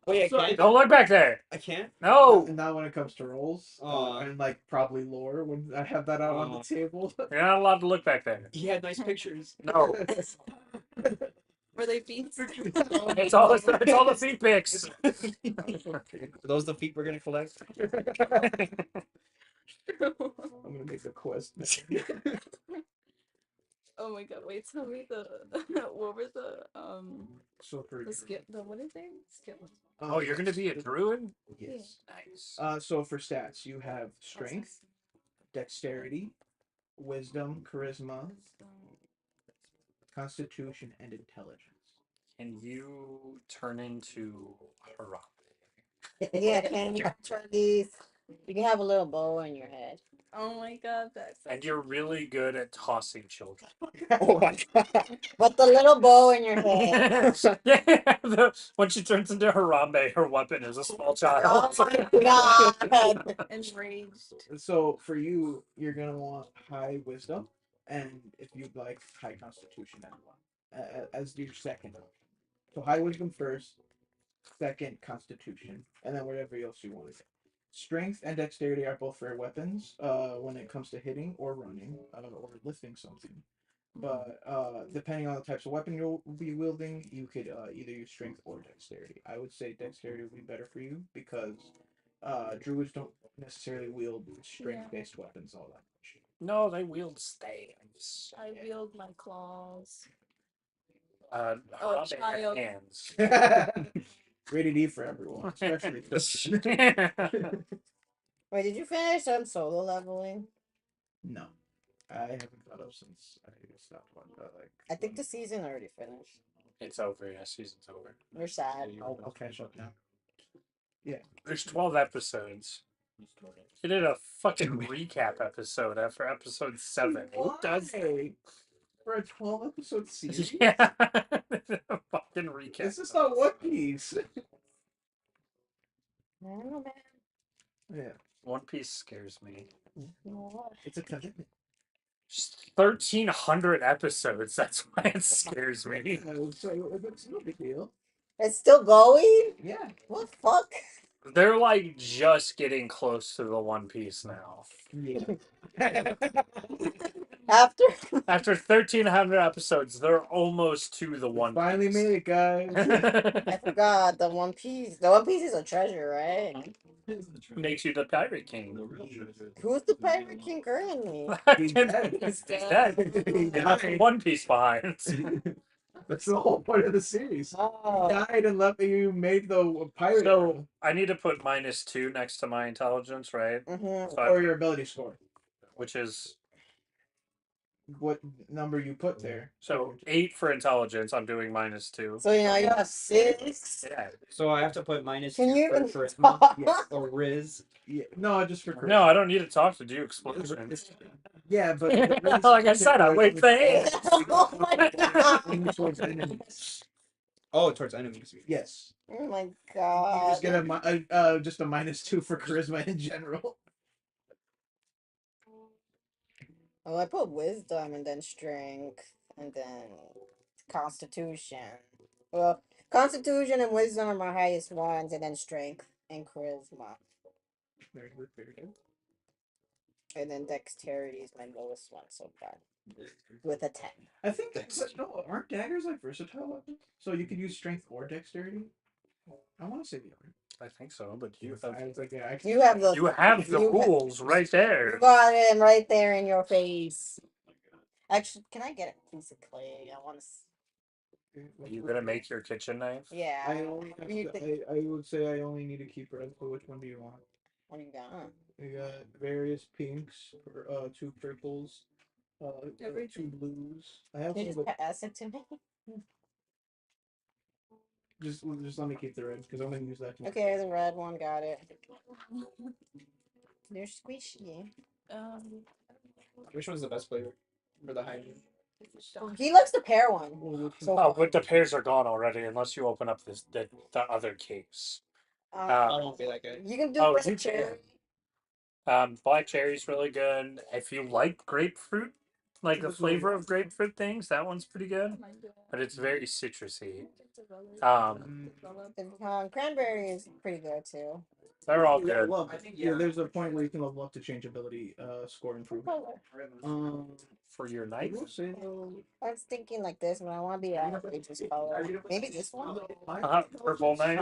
Speaker 4: Wait, I
Speaker 1: Sorry.
Speaker 4: can't?
Speaker 3: Don't look back there.
Speaker 4: I can't?
Speaker 3: No.
Speaker 1: Not when it comes to rolls,
Speaker 4: Aw.
Speaker 1: and like probably lore when I have that out on the
Speaker 4: Aw.
Speaker 1: table.
Speaker 3: You're not allowed to look back there.
Speaker 4: He had nice pictures.
Speaker 3: No.
Speaker 5: Were they beats?
Speaker 3: It's all the feet pics.
Speaker 4: Are those the feet we're gonna collect?
Speaker 1: I'm gonna make a quest.
Speaker 5: Oh my god! Wait, tell me the what were
Speaker 1: So for
Speaker 5: the skill the what is it skill?
Speaker 3: Oh, you're gonna be a druid?
Speaker 1: Yes.
Speaker 3: Nice.
Speaker 1: So for stats, you have strength, dexterity, wisdom, charisma, constitution, and intelligence.
Speaker 3: Can you turn into Harambe?
Speaker 2: Yeah, can you try these? You can have a little bow in your head.
Speaker 5: Oh my god, that's
Speaker 3: And you're really good at tossing children.
Speaker 4: Oh my god.
Speaker 2: But the little bow in your head.
Speaker 3: Yeah, when she turns into Harambe, her weapon is a small child.
Speaker 2: Oh my god.
Speaker 5: enraged.
Speaker 1: So for you, you're gonna want high wisdom, and if you'd like, high constitution as well, as your second. So high wisdom first, second constitution, and then whatever else you want to get. Strength and dexterity are both for weapons, when it comes to hitting or running, or lifting something. But depending on the types of weapon you'll be wielding, you could either use strength or dexterity. I would say dexterity would be better for you because druids don't necessarily wield strength-based weapons all that much.
Speaker 3: No, they wield staves.
Speaker 5: I wield my claws.
Speaker 3: Harambe
Speaker 5: Oh,
Speaker 3: had
Speaker 5: child.
Speaker 3: hands.
Speaker 1: Rated E for everyone, especially.
Speaker 2: Wait, did you finish solo leveling?
Speaker 1: No, I haven't caught up since I stopped watching.
Speaker 2: I think the season already finished.
Speaker 3: It's over. Yeah, season's over.
Speaker 2: We're sad.
Speaker 1: I'll catch up now.
Speaker 3: There's 12 episodes. They did a fucking recap episode after episode 7. Who does that?
Speaker 1: Why? For a 12-episode series?
Speaker 3: Yeah. They did a fucking recap.
Speaker 1: It's just not One Piece.
Speaker 2: I don't know, man.
Speaker 1: Yeah,
Speaker 3: One Piece scares me.
Speaker 2: You know what?
Speaker 1: it's a commitment.
Speaker 3: Just 1,300 episodes. That's why it scares me.
Speaker 1: So it's no big deal.
Speaker 2: It's still going?
Speaker 1: Yeah.
Speaker 2: What the fuck?
Speaker 3: They're like just getting close to the One Piece now.
Speaker 1: Yeah.
Speaker 2: After
Speaker 3: After 1,300 episodes, they're almost to the One Piece.
Speaker 1: Finally made it, guys.
Speaker 2: I forgot the One Piece. The One Piece is a treasure, right?
Speaker 3: Makes you the Pirate King.
Speaker 2: Who's the Pirate King currently?
Speaker 1: He's dead.
Speaker 3: He's
Speaker 5: dead.
Speaker 3: dead. He left One Piece behind.
Speaker 1: That's the whole point of the series.
Speaker 2: Oh,
Speaker 1: Died and left you made the pirate.
Speaker 3: So I need to put -2 next to my intelligence, right?
Speaker 2: mm-hmm.
Speaker 3: So I-
Speaker 1: or your ability score.
Speaker 3: which is
Speaker 1: what number you put there.
Speaker 3: So 8 for intelligence. I'm doing -2.
Speaker 2: So now you have 6.
Speaker 3: Yeah.
Speaker 4: So I have to put -2
Speaker 2: Can you
Speaker 4: for
Speaker 2: even
Speaker 4: charisma
Speaker 2: talk?
Speaker 4: or Riz.
Speaker 1: Yeah, no, just for
Speaker 3: No, I don't need to talk to do explosions.
Speaker 1: Yeah, but
Speaker 3: Like I said, I wait for hands.
Speaker 2: Oh my god.
Speaker 1: only towards enemies.
Speaker 4: Oh, towards enemies.
Speaker 1: Yes.
Speaker 2: Oh my
Speaker 1: You
Speaker 2: god.
Speaker 1: just get just a -2 for charisma in general.
Speaker 2: Oh, I put wisdom and then strength and then constitution. Well, constitution and wisdom are my highest ones, and then strength and charisma.
Speaker 1: Very good, very good.
Speaker 2: And then dexterity is my lowest one so far. With a 10.
Speaker 1: I think no, aren't daggers like versatile weapons? So you could use strength or dexterity. I want to say the other.
Speaker 3: I think so, but
Speaker 1: I was like, yeah, I
Speaker 2: You have the
Speaker 3: you have the
Speaker 2: you ha-
Speaker 3: rules right
Speaker 2: you
Speaker 3: there.
Speaker 2: got it right there in your face. Actually, can I get a piece of clay? I want to.
Speaker 3: Are you gonna make your kitchen knife?
Speaker 2: Yeah.
Speaker 1: I only have
Speaker 2: You
Speaker 1: to,
Speaker 2: think-
Speaker 1: I would say I only need to keep red. So which one do you want?
Speaker 2: What do you got?
Speaker 1: We got various pinks, 2 purples, 2
Speaker 5: Everything.
Speaker 1: blues. I have
Speaker 2: Can you
Speaker 1: some,
Speaker 2: just pass it to me?
Speaker 1: just let me keep the red because I'm gonna use that. Tomorrow.
Speaker 2: Okay, the red one, got it. They're squishy.
Speaker 4: Which one's the best flavor for the hygiene?
Speaker 2: He likes the pear one. So
Speaker 3: Oh,
Speaker 2: far.
Speaker 3: but the pears are gone already, unless you open up the other case.
Speaker 4: I won't be that good.
Speaker 2: You can do
Speaker 3: Oh,
Speaker 2: red
Speaker 3: you
Speaker 2: cherry.
Speaker 3: Black cherry's really good. If you like grapefruit, like the flavor of grapefruit things, that one's pretty good. But it's very citrusy.
Speaker 2: Cranberry is pretty good too.
Speaker 3: They're all
Speaker 1: Yeah,
Speaker 3: good.
Speaker 1: love. Yeah, there's a point where you can level up to change ability, score improvement.
Speaker 3: For your
Speaker 1: I
Speaker 3: knife.
Speaker 1: will say though,
Speaker 2: I was thinking like this, but I want to be outrageous color. Maybe this one.
Speaker 3: Purple knife.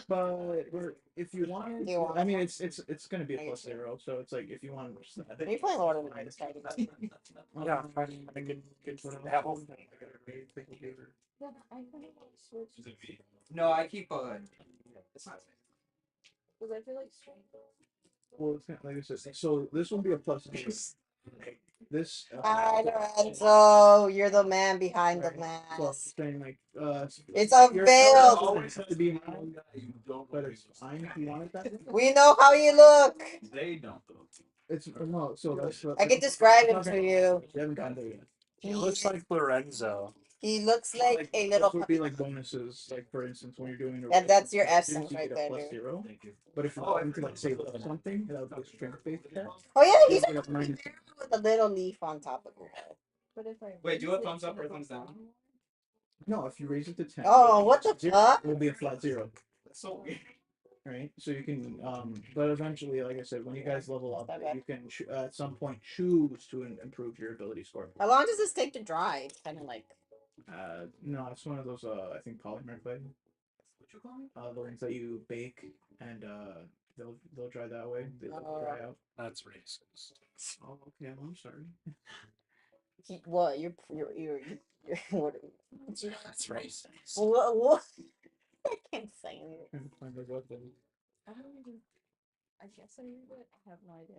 Speaker 1: But if you want,
Speaker 2: Do you want
Speaker 1: I mean, it's gonna be a +0, so it's like if you want.
Speaker 2: Are you playing Lord of the Rings?
Speaker 3: Yeah, I get apple.
Speaker 4: No, I keep it's not.
Speaker 5: Because I feel like strength.
Speaker 1: Well, it's kind of, like I said, so this will be a +2. This.
Speaker 2: So you're the man behind the
Speaker 1: So I'm
Speaker 2: mask.
Speaker 1: saying like
Speaker 2: It's
Speaker 1: your
Speaker 2: unveiled.
Speaker 1: always have to be mine, but it's fine if you want it that way.
Speaker 2: We know how you look.
Speaker 6: They don't though.
Speaker 1: It's no, so that's what
Speaker 2: I can describe him to you.
Speaker 1: you haven't gotten there yet.
Speaker 3: He looks like Lorenzo.
Speaker 2: He looks like a
Speaker 1: Those
Speaker 2: little.
Speaker 1: would be like bonuses, like for instance when you're doing a
Speaker 2: And that's your
Speaker 1: you
Speaker 2: essence right
Speaker 1: get a
Speaker 2: there, dude.
Speaker 1: +0.
Speaker 6: Thank you.
Speaker 1: But if you want to like say something, that would be a strength based attack.
Speaker 2: Oh yeah, he's
Speaker 1: You'll get a minus.
Speaker 2: with a little leaf on top of his head.
Speaker 5: But if I
Speaker 4: Wait, do a thumbs up or thumbs down?
Speaker 1: No, if you raise it to 10.
Speaker 2: Oh, what the fuck?
Speaker 1: It will be a flat 0.
Speaker 6: That's so weird.
Speaker 1: Right, so you can, but eventually, like I said, when you guys level up,
Speaker 2: Not bad.
Speaker 1: you can at some point choose to improve your ability score.
Speaker 2: How long does this take to dry? It's kind of like.
Speaker 1: No, it's one of those, I think polymer clay.
Speaker 6: What you call me?
Speaker 1: The ones that you bake and they'll dry that way. They'll dry out.
Speaker 3: That's racist.
Speaker 1: Oh, okay. I'm sorry.
Speaker 2: What? You're what?
Speaker 3: That's racist.
Speaker 2: What? I can't say anything.
Speaker 1: Trying to find the weapon.
Speaker 5: I don't even. I guess I use it. I have no idea.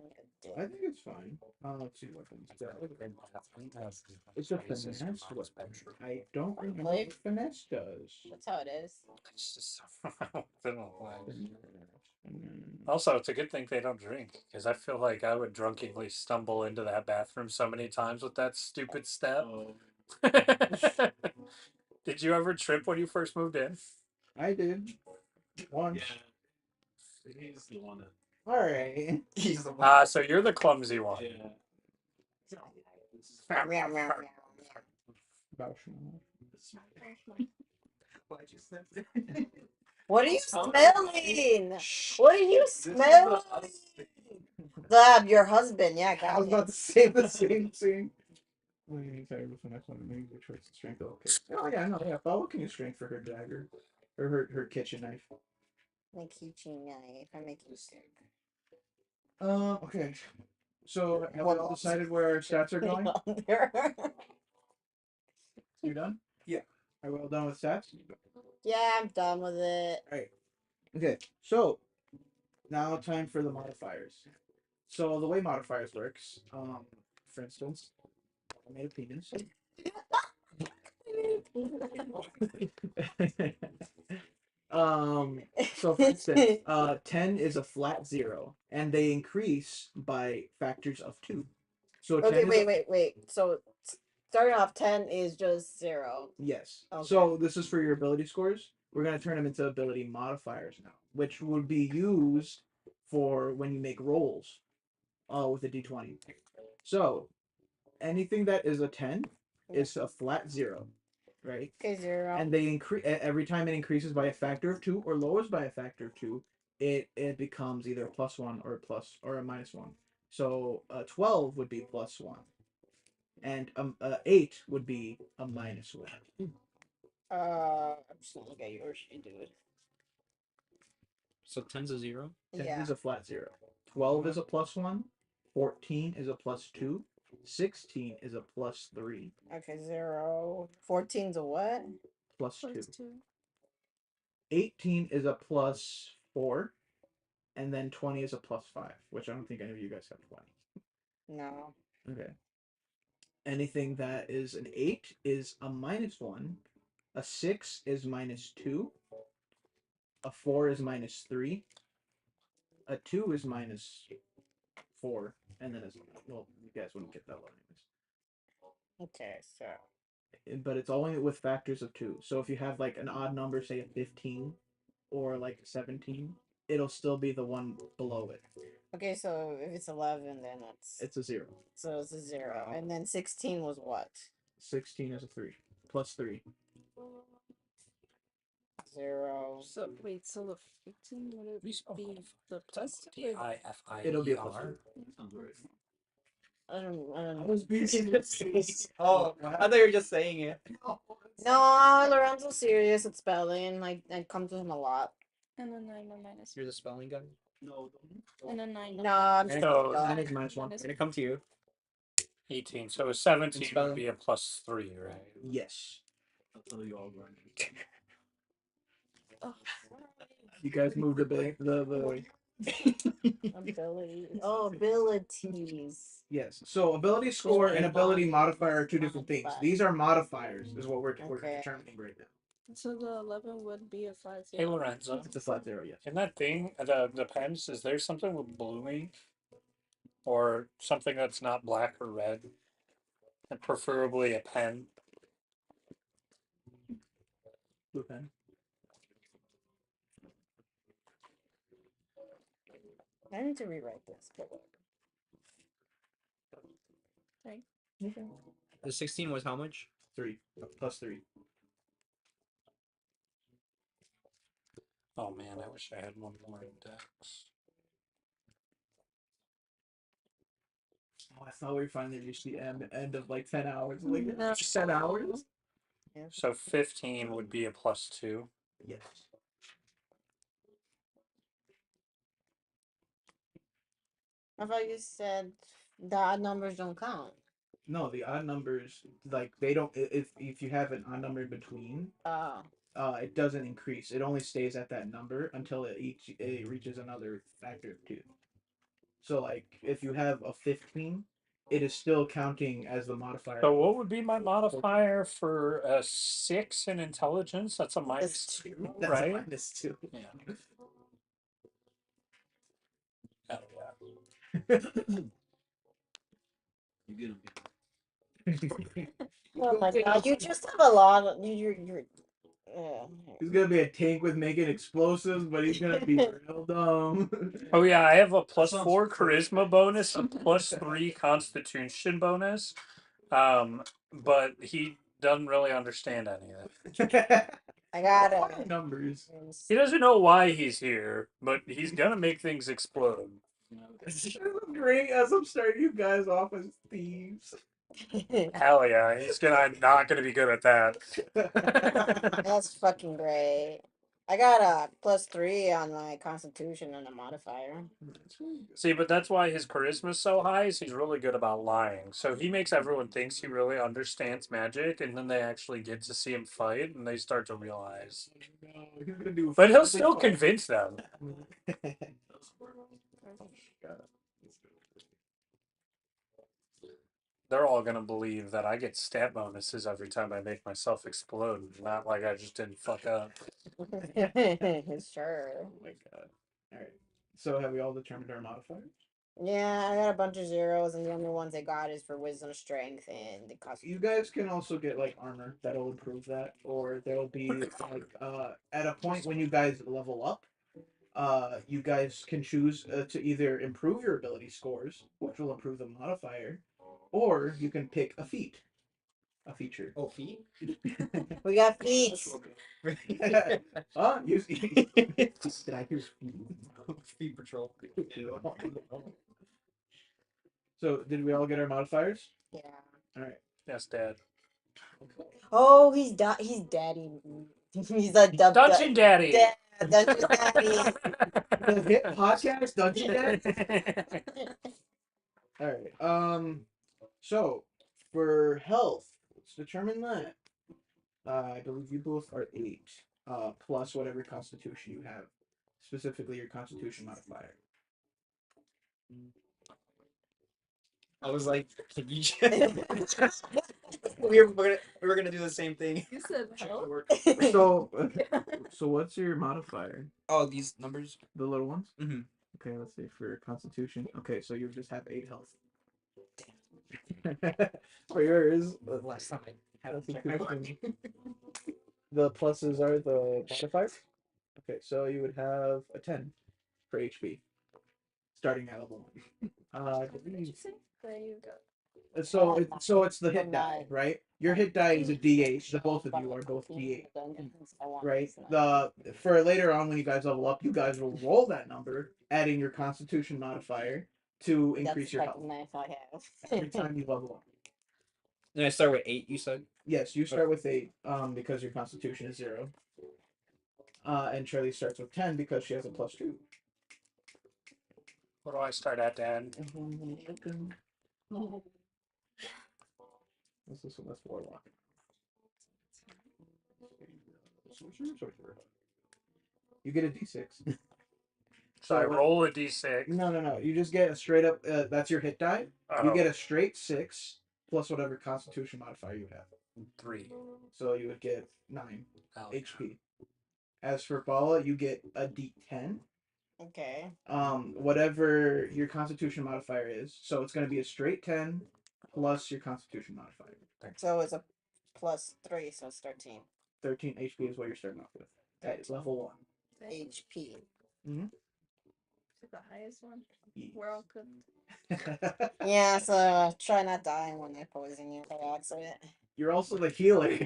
Speaker 1: I think it's fine. Let's see weapons. It's a finesse weapon. I don't remember what finesse does.
Speaker 2: That's how it is.
Speaker 3: It's just also, it's a good thing they don't drink because I feel like I would drunkenly stumble into that bathroom so many times with that stupid step.
Speaker 6: Oh.
Speaker 3: Did you ever trip when you first moved in?
Speaker 1: I did. Once.
Speaker 6: Yeah. He's the one that.
Speaker 1: Alright.
Speaker 4: He's the one.
Speaker 3: So you're the clumsy one.
Speaker 6: Yeah.
Speaker 2: Meow, meow, meow.
Speaker 4: Why'd you snap it?
Speaker 2: What are you smelling? What are you smelling? Your husband. Yeah,
Speaker 1: I
Speaker 2: got
Speaker 1: was
Speaker 2: it.
Speaker 1: about to say the same thing. What do you tell you the next one? Maybe the choice of strength. Okay. Oh yeah, no, yeah. But what can you strength for her dagger? Or her kitchen knife?
Speaker 2: My kitchen knife. I make you sick.
Speaker 1: Okay. So have we all decided where our stats are going? You done?
Speaker 4: Yeah.
Speaker 1: Are we all done with stats?
Speaker 2: Yeah, I'm done with it.
Speaker 1: Okay. So now time for the modifiers. So the way modifiers works, for instance, I made a penis. So for instance, 10 is a flat zero, and they increase by factors of 2. So 10
Speaker 2: Okay,
Speaker 1: is a,
Speaker 2: wait. So starting off 10 is just 0.
Speaker 1: yes.
Speaker 2: Okay.
Speaker 1: So this is for your ability scores. We're gonna turn them into ability modifiers now, which would be used for when you make rolls, with a d20. So anything that is a 10 is a flat zero, right?
Speaker 2: Okay, 0.
Speaker 1: And they increase every time it increases by a factor of 2 or lowers by a factor of 2. It becomes either a +1 or a plus or a -1. So 12 would be +1, and 8 would be a -1.
Speaker 2: I'm just gonna look at yours, dude.
Speaker 4: So 10's a 0.
Speaker 1: 10
Speaker 2: Yeah.
Speaker 1: is a flat zero. 12 is a +1. 14 is a +2. 16 is a +3.
Speaker 2: Okay, 0. 14's a what?
Speaker 1: +2.
Speaker 5: 2.
Speaker 1: 18 is a +4. And then 20 is a +5, which I don't think any of you guys have 20.
Speaker 2: No.
Speaker 1: Okay. Anything that is an 8 is a -1. A 6 is -2. A 4 is -3. A 2 is -4. And then well, you guys wouldn't get that one
Speaker 2: Okay, so.
Speaker 1: anyways. But it's only with factors of 2. So if you have like an odd number, say a 15 or like 17, it'll still be the one below it.
Speaker 2: Okay, so if it's 11, then
Speaker 1: It's a 0.
Speaker 2: so it's a 0. And then 16 was what?
Speaker 1: 16 is a 3. +3.
Speaker 2: 0.
Speaker 5: So wait, so the 15 would it be the plus?
Speaker 3: DIFIER.
Speaker 1: It'll be a +3.
Speaker 6: Sounds right.
Speaker 2: I don't know.
Speaker 1: was being
Speaker 4: Oh, I thought you were just saying it.
Speaker 2: No, Lorenzo's serious at spelling. I come to him a lot.
Speaker 5: And a 9 or minus.
Speaker 4: You're the spelling guy.
Speaker 1: No,
Speaker 5: And a 9.
Speaker 2: No, I'm
Speaker 4: And
Speaker 2: just
Speaker 3: So-
Speaker 1: I think -1.
Speaker 4: I'm gonna come to you.
Speaker 3: 18. So a 17
Speaker 4: spelling.
Speaker 3: would be a +3, right?
Speaker 1: Yes.
Speaker 6: I'll tell you all right.
Speaker 5: Oh,
Speaker 1: You guys moved the
Speaker 2: ability. Oh, abilities.
Speaker 1: yes. So ability score and ability modifier are two different things. These are modifiers, is what we're
Speaker 2: Okay.
Speaker 1: determining right now.
Speaker 5: so the 11 would be a 5.
Speaker 3: Hey, Lorenzo.
Speaker 1: It's a flat 0, yes.
Speaker 3: In that thing, the pens, is there something with blue ink? Or something that's not black or red? And preferably a pen.
Speaker 1: Blue pen.
Speaker 2: I need to rewrite this. But
Speaker 5: Okay.
Speaker 4: The 16 was how much?
Speaker 1: 3. +3.
Speaker 3: Oh man, I wish I had one more index.
Speaker 1: Oh, I thought we finally reached the end of like 10 hours. Like
Speaker 5: No.
Speaker 1: 10 hours?
Speaker 3: So 15 would be a +2.
Speaker 1: Yes.
Speaker 2: I thought you said the odd numbers don't count.
Speaker 1: No, the odd numbers, like they don't. If you have an odd number in between,
Speaker 2: Oh.
Speaker 1: it doesn't increase. It only stays at that number until it reaches another factor of 2. So like if you have a 15, it is still counting as the modifier.
Speaker 3: So what would be my modifier for a 6 in intelligence? That's a -2,
Speaker 1: That's
Speaker 3: right?
Speaker 1: a -2.
Speaker 3: Yeah. Hell yeah.
Speaker 6: You get him.
Speaker 2: Oh my god, you just have a lot of you're
Speaker 1: He's gonna be a tank with making explosives, but he's gonna be real dumb.
Speaker 3: Oh yeah, I have a
Speaker 6: sounds
Speaker 3: +4 charisma bonus, a +3 constitution bonus. But he doesn't really understand any of it.
Speaker 2: I got it.
Speaker 1: Numbers.
Speaker 3: He doesn't know why he's here, but he's gonna make things explode.
Speaker 1: Great as I'm starting you guys off as thieves.
Speaker 3: Hell yeah, he's not gonna be good at that.
Speaker 2: That's fucking great. I got a +3 on my constitution and a modifier.
Speaker 3: See, but that's why his charisma's so high. Is he's really good about lying. So he makes everyone thinks he really understands magic, and then they actually get to see him fight, and they start to realize.
Speaker 1: No, he's gonna do.
Speaker 3: But he'll still convince them. They're all gonna believe that I get stat bonuses every time I make myself explode, not like I just didn't fuck up.
Speaker 2: Sure.
Speaker 1: Oh my god. Alright. So have we all determined our modifiers?
Speaker 2: Yeah, I got a bunch of zeros, and the only ones I got is for wisdom, strength, and the cost.
Speaker 1: You guys can also get like armor that'll improve that, or there'll be like at a point when you guys level up, you guys can choose to either improve your ability scores, which will improve the modifier, or you can pick a feature.
Speaker 4: Oh, feet?
Speaker 2: We got feet.
Speaker 1: Huh? Did I hear feet?
Speaker 4: Feet patrol.
Speaker 1: So, did we all get our modifiers?
Speaker 2: Yeah.
Speaker 1: All right.
Speaker 3: Yes, Dad.
Speaker 2: Oh, he's daddy. He's a
Speaker 3: Dungeon Daddy.
Speaker 2: Dungeon daddy.
Speaker 1: The hit podcast Dungeon Dad. All right. So for health, let's determine that. I believe you both are 8, plus whatever constitution you have, specifically your constitution modifier.
Speaker 4: I was like, can you just... we were gonna do the same thing.
Speaker 5: You said help.
Speaker 1: So what's your modifier?
Speaker 4: Oh, these numbers?
Speaker 1: The little ones?
Speaker 4: Mm-hmm.
Speaker 1: Okay, let's see for constitution. Okay, so you just have 8 health. For yours,
Speaker 4: Last time I had to check my
Speaker 1: constitution.
Speaker 4: work.
Speaker 1: The pluses are the modifiers. Okay, so you would have a 10 for HP, starting at level 1.
Speaker 5: What did you say? There you go.
Speaker 1: So it's the hit die, right? Your hit die is a D8. The both of you are both D8, right? For later on when you guys level up, you guys will roll that number, adding your Constitution modifier to increase your health every time you level up.
Speaker 4: And I start with 8, you said?
Speaker 1: Yes, you start with 8, because your Constitution is 0. And Charlie starts with 10 because she has a +2.
Speaker 3: What do I start at, Dad?
Speaker 1: This one, that's Warlock. Sorcerer. You get a D6.
Speaker 3: So I roll a d6.
Speaker 1: No. You just get a straight up. That's your hit die. You
Speaker 3: Oh,
Speaker 1: get a straight 6 plus whatever Constitution modifier you have.
Speaker 3: 3.
Speaker 1: So you would get 9
Speaker 3: Oh,
Speaker 1: HP. As for Bala, you get a D10.
Speaker 2: Okay.
Speaker 1: Whatever your Constitution modifier is. So it's going to be a straight 10 plus your Constitution modifier.
Speaker 2: So it's a +3, so it's 13
Speaker 1: 13 HP is what you're starting off with at level 1.
Speaker 2: HP.
Speaker 5: The highest one.
Speaker 1: Yes.
Speaker 5: We're all cooked.
Speaker 2: Yeah, so try not dying when I poison you by accident.
Speaker 1: You're also the healer.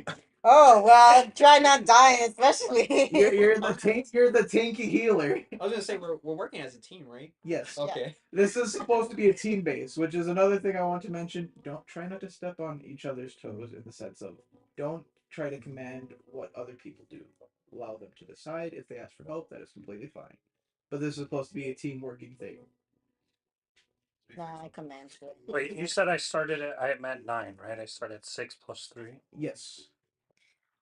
Speaker 2: Oh well, try not dying, especially.
Speaker 1: You're the tank. You're the tanky healer.
Speaker 4: I was gonna say, we're working as a team, right?
Speaker 1: Yes.
Speaker 4: Okay.
Speaker 1: This is supposed to be a team base, which is another thing I want to mention. Don't try not to step on each other's toes in the sense of don't try to command what other people do. Allow them to decide. If they ask for help, that is completely fine. But this is supposed to be a team working thing.
Speaker 2: Nah, I command it.
Speaker 3: wait, you said I started at, I meant 9, right? I started at 6 plus 3.
Speaker 1: Yes.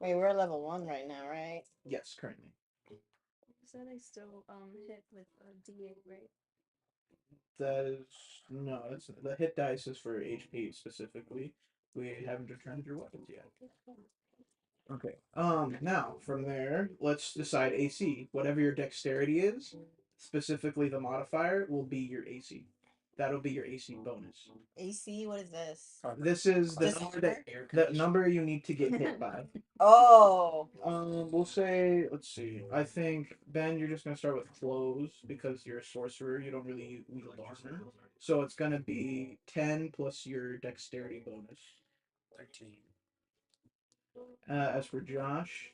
Speaker 2: Wait, we're level 1 right now, right?
Speaker 1: Yes, currently.
Speaker 5: You said I still hit with a D8, right?
Speaker 1: That is no. That's the hit dice is for HP specifically. We haven't determined your weapons yet. Okay. Now from there, let's decide AC. Whatever your dexterity is, specifically the modifier will be your AC. That'll be your AC bonus.
Speaker 2: AC, what is this?
Speaker 1: This is the
Speaker 2: Just
Speaker 1: number that number you need to get hit by.
Speaker 2: Oh,
Speaker 1: We'll say, let's see. I think Ben, you're just gonna start with clothes because you're a sorcerer. You don't really wield armor, so it's gonna be 10 plus your dexterity bonus.
Speaker 3: 13.
Speaker 1: As for Josh,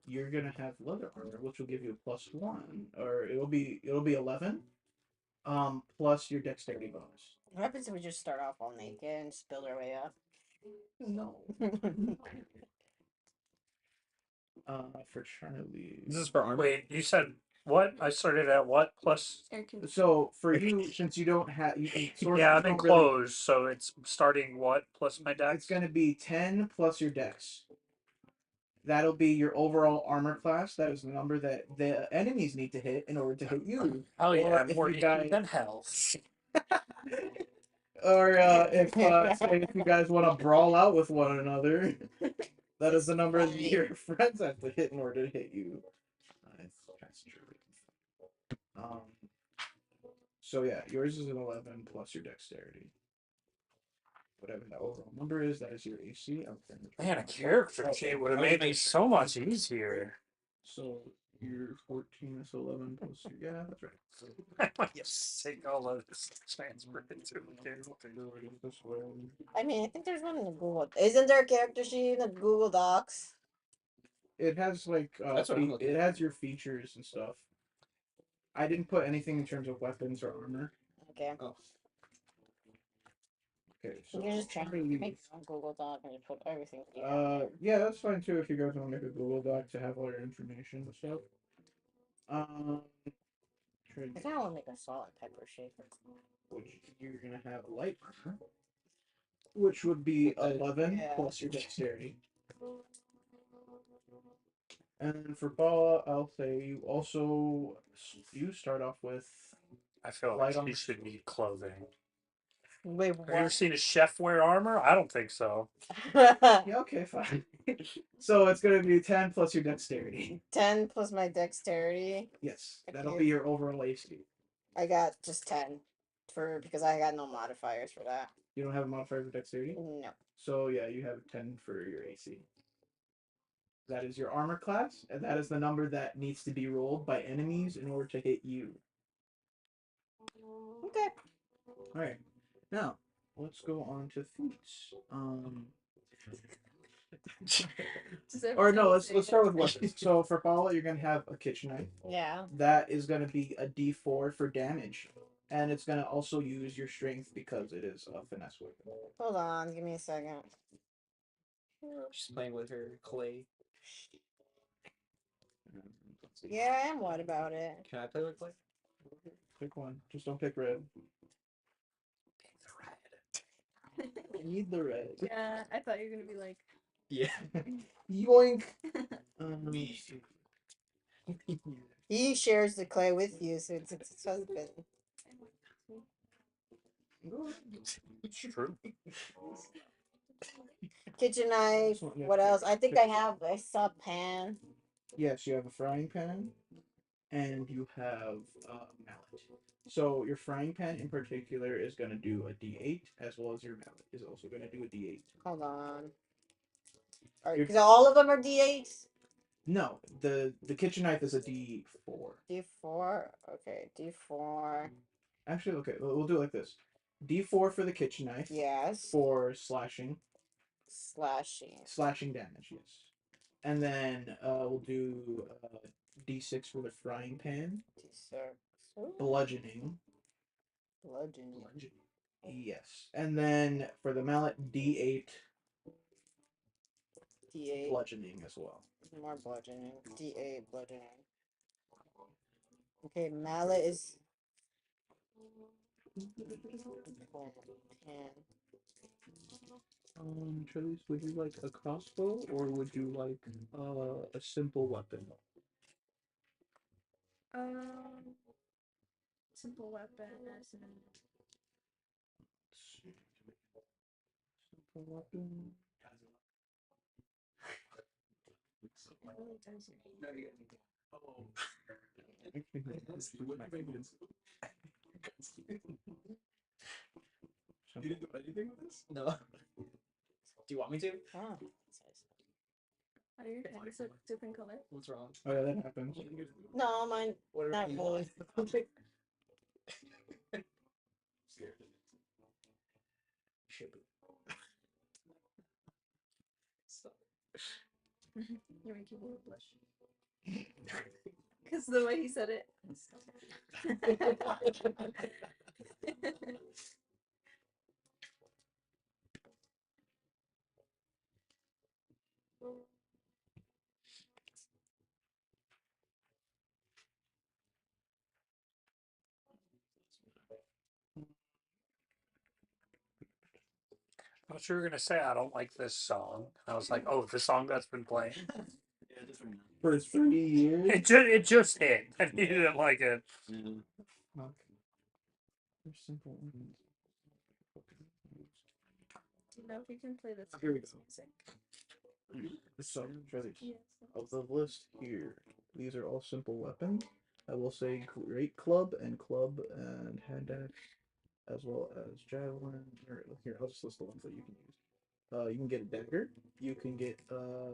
Speaker 1: you're gonna have leather armor, which will give you a +1, or it'll be 11. Plus your dexterity bonus.
Speaker 2: what happens if we just start off all naked and just build our way up?
Speaker 1: No. For Charlie.
Speaker 4: This is for armor.
Speaker 3: Wait, you said what? I started at what? Plus.
Speaker 1: So for you, since you don't have,
Speaker 3: Yeah, I'm in clothes, so it's starting what? Plus my dex?
Speaker 1: It's gonna be 10 plus your dex. That'll be your overall armor class. That is the number that the enemies need to hit in order to hit you.
Speaker 3: Oh, yeah,
Speaker 1: if
Speaker 3: more
Speaker 1: you
Speaker 3: EP
Speaker 1: die-
Speaker 3: than health.
Speaker 1: Or say if you guys want to brawl out with one another, that is the number that your friends have to hit in order to hit you. That's true. So yeah, yours is an 11 plus your dexterity. Whatever that overall number is, that is your AC.
Speaker 3: Man, a character sheet would have made me so much easier.
Speaker 1: So you're 14 is 11 plus your, yeah, that's right.
Speaker 3: I might just take all of this, transfer it to a character.
Speaker 1: This way.
Speaker 2: I mean, I think there's one in the Google. Isn't there a character sheet in the Google Docs?
Speaker 1: It has like
Speaker 4: That's what I'm looking
Speaker 1: it
Speaker 4: at.
Speaker 1: has your features and stuff. I didn't put anything in terms of weapons or armor.
Speaker 2: Okay.
Speaker 4: Oh.
Speaker 1: Okay, so
Speaker 2: You can just try to
Speaker 1: Charlie-
Speaker 2: make your own Google Doc and just put everything.
Speaker 1: yeah, that's fine too if you guys want to make a Google Doc to have all your information and stuff. Trade,
Speaker 2: I kind of want to make a salt and pepper shake.
Speaker 1: which you're gonna have light armor, which would be 11
Speaker 2: Yeah.
Speaker 1: plus your dexterity. And for Bala, I'll say you start off with
Speaker 3: I feel
Speaker 1: light
Speaker 3: like
Speaker 1: armor.
Speaker 3: he should need clothing.
Speaker 2: Wait,
Speaker 3: Have you ever
Speaker 2: what?
Speaker 3: seen a chef wear armor? I don't think so.
Speaker 1: Yeah, okay, fine. So it's gonna be 10 plus your dexterity.
Speaker 2: 10 plus my dexterity.
Speaker 1: Yes, that'll
Speaker 2: Okay.
Speaker 1: be your overall AC.
Speaker 2: I got just 10 because I got no modifiers for that.
Speaker 1: You don't have a modifier for dexterity?
Speaker 2: No.
Speaker 1: So yeah, you have 10 for your AC. That is your armor class, and that is the number that needs to be rolled by enemies in order to hit you.
Speaker 2: Okay.
Speaker 1: Alright. Now, let's go on to feats. Or no, let's start with weapons. So for Paula, you're gonna have a kitchen knife.
Speaker 2: Yeah.
Speaker 1: That is gonna be a D4 for damage. And it's gonna also use your strength because it is a finesse weapon.
Speaker 2: Hold on. Give me a second.
Speaker 4: She's playing with her clay.
Speaker 1: Let's see.
Speaker 2: Yeah, I am. What about it?
Speaker 4: Can I play with clay?
Speaker 1: Pick one. Just don't pick red. I need the red.
Speaker 5: Yeah, I thought you were gonna be like.
Speaker 4: Yeah.
Speaker 1: Yoink.
Speaker 2: He shares the clay with you, so it's his husband.
Speaker 3: It's true.
Speaker 2: Kitchen knife. What else? I think I saw pan.
Speaker 1: Yes, you have a frying pan, and you have a mallet. So your frying pan in particular is going to do a D8, as well as your mallet is also going to do a D8.
Speaker 2: Hold on. Because all of them are D8s?
Speaker 1: No, the kitchen knife is a D4.
Speaker 2: D4? Okay, D4.
Speaker 1: Actually, okay, we'll do it like this. D4 for the kitchen knife.
Speaker 2: Yes.
Speaker 1: For slashing.
Speaker 2: Slashing.
Speaker 1: Slashing damage, yes. And then we'll do D6 for the frying pan.
Speaker 2: D6.
Speaker 1: Bludgeoning.
Speaker 2: Bludgeoning.
Speaker 1: Yes. And then for the mallet, D8.
Speaker 2: D8.
Speaker 1: Bludgeoning as well.
Speaker 2: More bludgeoning. D8 bludgeoning. Okay, mallet is.
Speaker 1: Charlize, would you like a crossbow or would you like a simple weapon?
Speaker 5: Simple weapon as in.
Speaker 1: Simple weapon.
Speaker 4: You didn't do anything with this? No. Do you want me to?
Speaker 2: Oh.
Speaker 5: Are your hands a different color?
Speaker 4: What's wrong?
Speaker 1: Oh yeah, that happens.
Speaker 2: No, mine.
Speaker 4: What
Speaker 2: Not
Speaker 4: you
Speaker 2: really.
Speaker 4: want? Scared. Shit. Stop.
Speaker 5: You're making me blush. Because the way he said it.
Speaker 3: I thought you were gonna say I don't like this song. I was like, oh, the song that's been playing.
Speaker 6: Yeah, just right now.
Speaker 1: For 3 years.
Speaker 3: It just hit, and you didn't like it.
Speaker 6: Yeah.
Speaker 1: Okay. For simple weapons.
Speaker 5: Do you know if you can play this
Speaker 1: Here we go.
Speaker 5: music?
Speaker 1: So try these.
Speaker 5: Yes.
Speaker 1: Of the list here, these are all simple weapons. I will say great club and hand axe, as well as javelin. Or here, I'll just list the ones that you can use. You can get a dagger. You can get a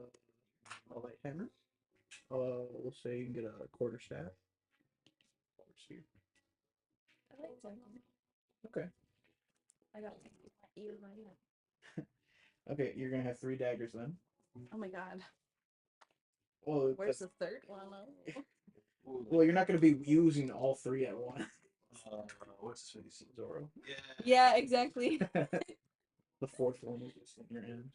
Speaker 1: light hammer. We'll say you can get a quarter staff.
Speaker 5: I like them.
Speaker 1: Okay.
Speaker 5: I got my ear right now.
Speaker 1: Okay, you're gonna have 3 daggers then.
Speaker 5: Oh my god.
Speaker 1: Well,
Speaker 5: Where's the third one?
Speaker 1: well, you're not gonna be using all 3 at once. What's his face? Zoro.
Speaker 5: Yeah, exactly.
Speaker 1: The 4th one is just in your hands.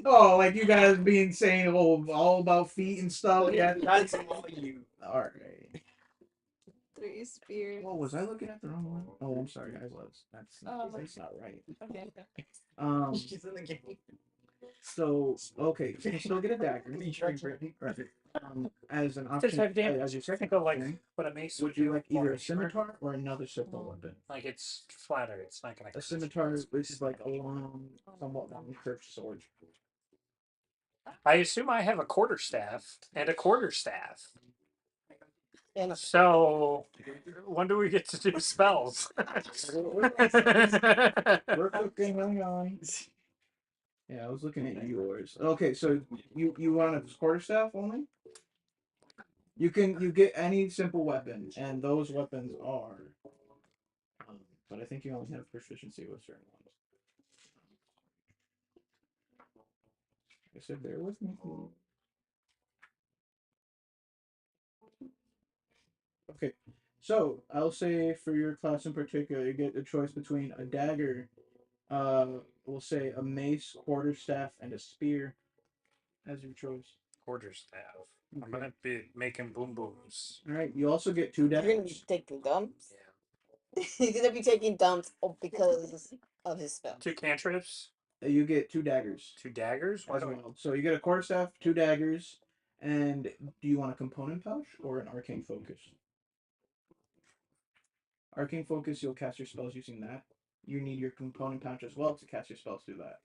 Speaker 1: Oh, like you guys being saying all about feet and stuff. Yeah,
Speaker 4: That's all you.
Speaker 1: all right.
Speaker 5: 3 spears.
Speaker 1: Oh, was I looking at the wrong one? Oh, I'm sorry, guys. That's not right.
Speaker 5: Okay.
Speaker 4: She's in the game.
Speaker 1: So okay, so you still get a dagger. Right. As an option, as your second
Speaker 3: Think of like
Speaker 1: option,
Speaker 3: what a mace
Speaker 1: would you like either
Speaker 3: or
Speaker 1: a scimitar or another simple weapon?
Speaker 3: like it's flatter. It's not gonna.
Speaker 1: A scimitar is like a long, somewhat long curved sword.
Speaker 3: I assume I have a quarterstaff and a quarterstaff.
Speaker 2: And a
Speaker 3: So when do we get to do spells?
Speaker 1: We're cooking, hang on. Yeah, I was looking at yours. Okay, so you want a quarterstaff only? You get any simple weapon, and those weapons are. But I think you only have proficiency with certain ones. I said, bear with me. Okay, so I'll say for your class in particular, you get a choice between a dagger, we'll say a mace, quarterstaff, and a spear as your choice.
Speaker 3: Quarterstaff. I'm
Speaker 1: Okay.
Speaker 3: gonna be making boom booms.
Speaker 1: All right, you also get 2
Speaker 2: you're gonna be
Speaker 1: daggers.
Speaker 2: taking dumps.
Speaker 3: Yeah.
Speaker 2: He's gonna be taking dumps because of his spell.
Speaker 3: 2 cantrips,
Speaker 1: You get 2 daggers
Speaker 3: 2 daggers. Why
Speaker 1: as
Speaker 3: do I?
Speaker 1: well. So you get a quarterstaff, 2 daggers, and do you want a component pouch or an arcane focus? Arcane focus, you'll cast your spells using that. You need your component pouch as well to cast your spells through that.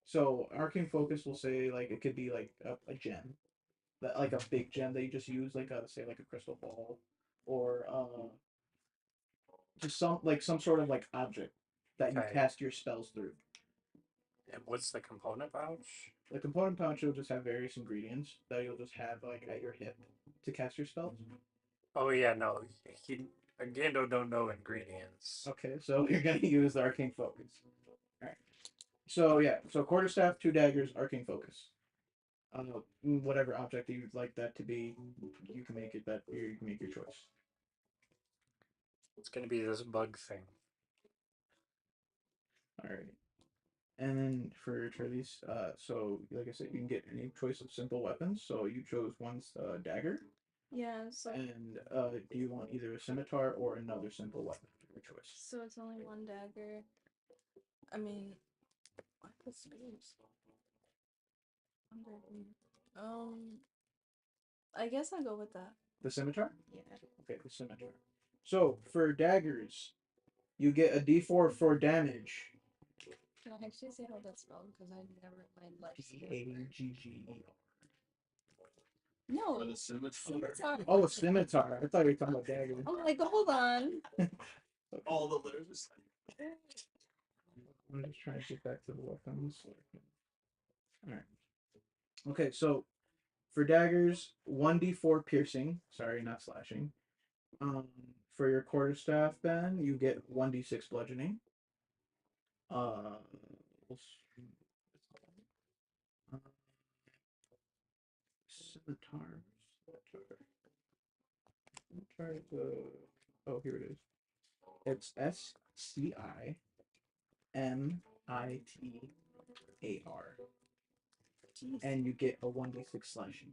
Speaker 1: So arcane focus will say like it could be like a gem, that like a big gem that you just use, like a say like a crystal ball, or just some sort of like object that you
Speaker 3: Okay.
Speaker 1: cast your spells through.
Speaker 3: And what's the component pouch?
Speaker 1: The component pouch will just have various ingredients that you'll just have like at your hip to cast your spells.
Speaker 3: Oh yeah, no. Gando don't know ingredients.
Speaker 1: Okay, so you're gonna use the arcane focus. All right. So yeah, so quarterstaff, 2 daggers, arcane focus. Whatever object you'd like that to be, you can make it that you can make your choice.
Speaker 3: It's gonna be this bug thing.
Speaker 1: All right. And then for Charlie's, so like I said, you can get any choice of simple weapons. So you chose one dagger,
Speaker 5: Yeah, so
Speaker 1: and do you want either a scimitar or another simple weapon? Your choice.
Speaker 5: so it's only 1 dagger. I mean, why put spears? I guess I'll go with that.
Speaker 1: The scimitar?
Speaker 5: Yeah.
Speaker 1: Okay, the scimitar. So for daggers, you get a D4 for damage.
Speaker 5: Can I actually say how that's spelled? Because I never in my life.
Speaker 1: Dagger.
Speaker 5: No.
Speaker 6: the scimitar.
Speaker 5: Scimitar.
Speaker 1: Oh, a scimitar. I thought you were talking about dagger.
Speaker 5: I'm like, hold on.
Speaker 6: All the letters.
Speaker 1: I'm just trying to get back to the weapons. Alright. Okay, so for daggers, 1d4 piercing. Sorry, not slashing. For your quarterstaff, Ben, you get 1d6 bludgeoning. Uh, scimitar. Oh, here it is. It's SCIMITAR.
Speaker 5: Jeez.
Speaker 1: And you get a 1d6 slashing.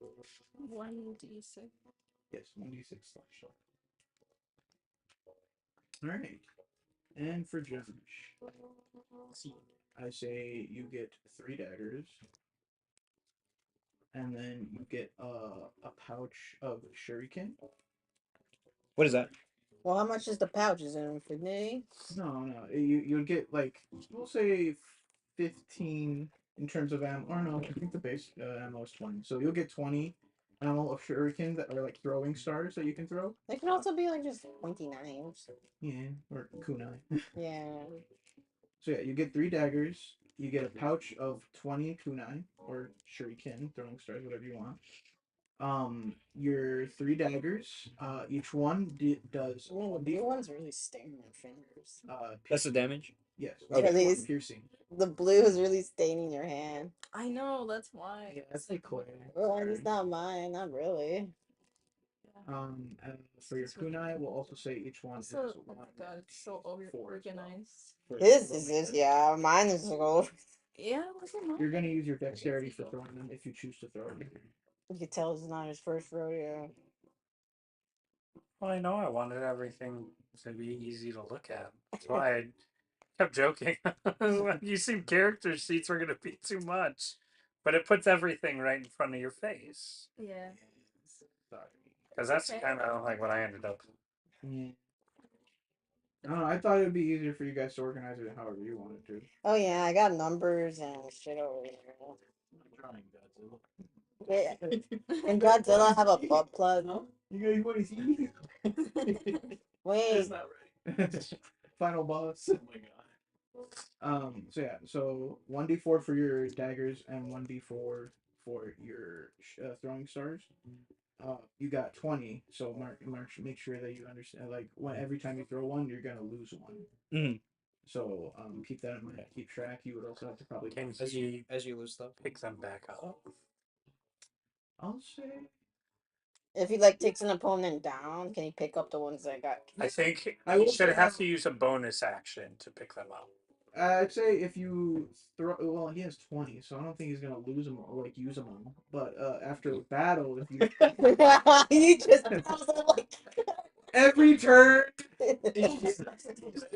Speaker 5: 1d6.
Speaker 1: Yes, 1d6 slashing. Alright. And for Josh, I say you get 3 daggers. And then you get a pouch of shuriken.
Speaker 4: What is that?
Speaker 2: Well, how much is the pouch? Is it infinity?
Speaker 1: No. You'd get like we'll say 15 in terms of ammo. Or no, I think the base ammo is 20. So you'll get 20 ammo of shuriken that are like throwing stars that you can throw.
Speaker 2: They can also be like just pointy knives.
Speaker 1: Yeah, or kunai.
Speaker 2: Yeah.
Speaker 1: So yeah, you get 3 daggers. You get a pouch of 20 kunai or shuriken, throwing stars, whatever you want. Your 3 daggers. Each one does
Speaker 2: I mean, the blue one's really staining my fingers.
Speaker 4: That's the damage.
Speaker 1: Yes.
Speaker 2: Okay.
Speaker 1: D4 piercing.
Speaker 2: The blue is really staining your hand.
Speaker 5: I know, that's why.
Speaker 1: Yeah, that's like clay.
Speaker 2: Well, it's not mine. Not really.
Speaker 1: And for your kunai, we'll also say each one
Speaker 5: So,
Speaker 1: is
Speaker 5: oh
Speaker 1: one.
Speaker 5: my god, it's so
Speaker 1: four as well.
Speaker 5: organized.
Speaker 2: His is this? Yeah, mine is gold.
Speaker 5: Yeah, look at mine.
Speaker 1: You're gonna use your dexterity for throwing them if you choose to throw them.
Speaker 2: You can tell it's not his first rodeo.
Speaker 3: Well, I know I wanted everything to be easy to look at. That's why I kept joking. You seem character sheets are gonna be too much, but it puts everything right in front of your face.
Speaker 5: Yeah.
Speaker 1: Sorry.
Speaker 3: Because that's
Speaker 5: Okay.
Speaker 3: kind of like what I ended up.
Speaker 1: Yeah. I don't know. I thought it'd be easier for you guys to organize it however you wanted to.
Speaker 2: Oh yeah, I got numbers and shit over here.
Speaker 6: Drawing Godzilla.
Speaker 2: Yeah. And Godzilla have a butt plug.
Speaker 1: You guys want to see?
Speaker 2: Wait.
Speaker 6: It's not ready.
Speaker 1: Final boss.
Speaker 6: Oh my god.
Speaker 1: So yeah. So 1d4 for your daggers and 1d4 for your throwing stars. You got 20. So mark. Make sure that you understand. Like every time you throw one, you're gonna lose one.
Speaker 4: Mhm.
Speaker 1: So keep that in mind. Keep track. You would also have to probably.
Speaker 3: Can
Speaker 4: As
Speaker 3: he
Speaker 4: you lose stuff.
Speaker 3: pick them back up?
Speaker 1: I'll say.
Speaker 2: If he like takes an opponent down, can he pick up the ones that got?
Speaker 3: I think
Speaker 1: I
Speaker 3: he
Speaker 1: will
Speaker 3: should
Speaker 1: say
Speaker 3: have
Speaker 1: that-
Speaker 3: to use a bonus action to pick them up.
Speaker 1: I'd say if you throw, well, he has 20, so I don't think he's gonna lose them or like use them all. But after battle, if you
Speaker 2: You just like
Speaker 1: every turn,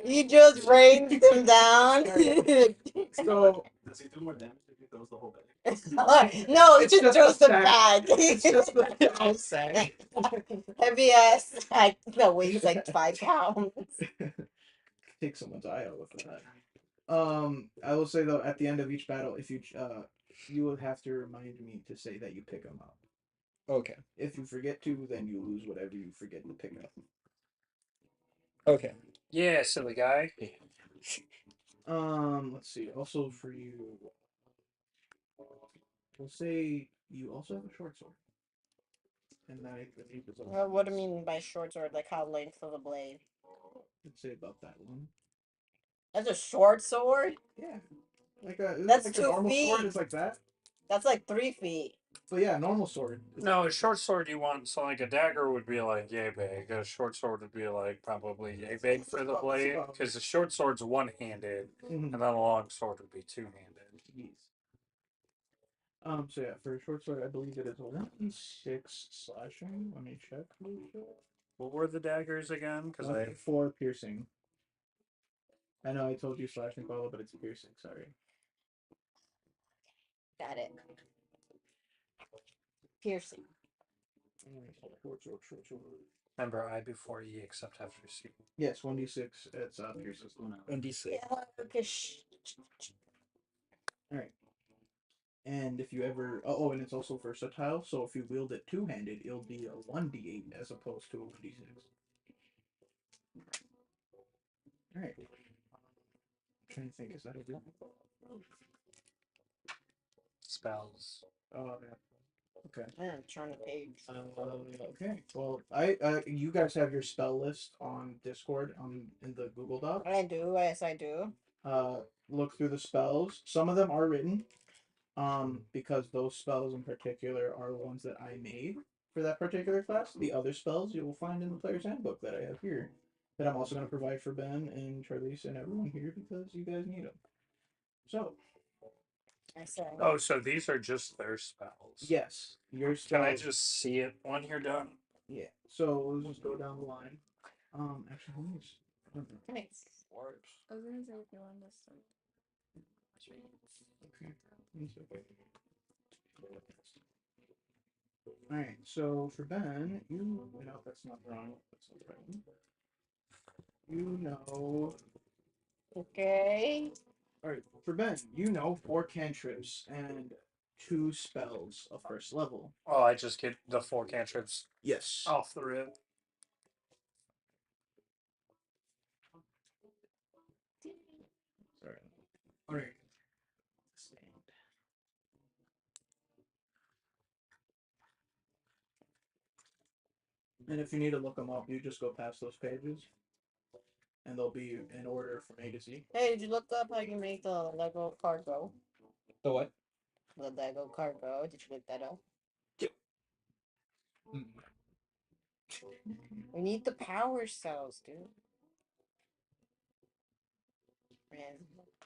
Speaker 2: you just rained him down.
Speaker 1: so
Speaker 6: Does he do more damage if he throws the whole bag?
Speaker 2: No,
Speaker 1: It's
Speaker 2: it's
Speaker 1: just
Speaker 2: just
Speaker 1: a
Speaker 2: the
Speaker 1: sack.
Speaker 2: bag.
Speaker 1: It's just the whole sack.
Speaker 2: Heavy ass sack that weighs like 5 pounds.
Speaker 1: Take someone's eye out with that. I will say though, at the end of each battle, if you will have to remind me to say that you pick them up.
Speaker 4: Okay.
Speaker 1: If you forget to, then you lose whatever you forget to pick up.
Speaker 4: Okay.
Speaker 3: Yeah, silly guy.
Speaker 1: Let's see. Also for you, we'll say you also have a short sword, and that I believe is also.
Speaker 2: What do you mean by short sword? Like how length of the blade?
Speaker 1: Let's say about that one.
Speaker 2: That's a short sword?
Speaker 1: Yeah, like a.
Speaker 2: That's
Speaker 1: like
Speaker 2: 2
Speaker 1: a normal sword
Speaker 2: feet.
Speaker 1: is like that.
Speaker 2: That's like 3 feet.
Speaker 1: But yeah, normal sword.
Speaker 3: No, a short sword you want, so like a dagger would be like yay big. A short sword would be like probably yay big for the blade. Because the short sword's one handed,
Speaker 1: Mhm.
Speaker 3: and then a long sword would be two handed.
Speaker 1: Yes. So yeah, for a short sword, I believe it is a 1d6 slashing. Let me check.
Speaker 3: What were the daggers again? Because I
Speaker 1: 4 piercing. I know I told you slashing follow, but it's piercing. Sorry.
Speaker 2: Got it. Piercing.
Speaker 1: Short sword.
Speaker 3: remember I before E except after C.
Speaker 1: Yes, 1d6. It's piercing.
Speaker 4: 1d6.
Speaker 2: Yeah, okay.
Speaker 1: All right. And if you ever, and it's also versatile. So if you wield it two-handed, it'll be a 1d8 as opposed to a 1d6. All right. I'm trying to think, is that a real?
Speaker 3: Spells.
Speaker 1: Oh yeah. Okay.
Speaker 2: I'm turn the page.
Speaker 1: Okay. Well, you guys have your spell list on Discord in the Google Doc.
Speaker 2: I do. Yes, I do.
Speaker 1: Look through the spells. Some of them are written, because those spells in particular are ones that I made for that particular class. The other spells you will find in the player's handbook that I have here, that I'm also going to provide for Ben and Charlize and everyone here because you guys need them. So.
Speaker 2: I said.
Speaker 3: Oh, so these are just their spells.
Speaker 1: Yes, your
Speaker 3: Can
Speaker 1: spells.
Speaker 3: I just see it when you're done?
Speaker 1: Yeah. So let's just go down the line. Actually, let me just.
Speaker 2: Thanks.
Speaker 5: I was gonna say if you want to start.
Speaker 1: Okay. Alright, so for Ben, you. No, that's not wrong. That's not right. You know.
Speaker 2: Okay.
Speaker 1: Alright, for Ben, you know 4 cantrips and 2 spells of first level.
Speaker 3: Oh, I just get the 4 cantrips
Speaker 1: Yes.
Speaker 3: off the rip.
Speaker 1: Sorry. Alright. And if you need to look them up, you just go past those pages. And they'll be in order from A to Z.
Speaker 2: Hey, did you look up how you make the Lego cargo?
Speaker 4: The what?
Speaker 2: The Lego cargo. Did you look that up?
Speaker 4: Mm.
Speaker 2: We need the power cells, dude. Man,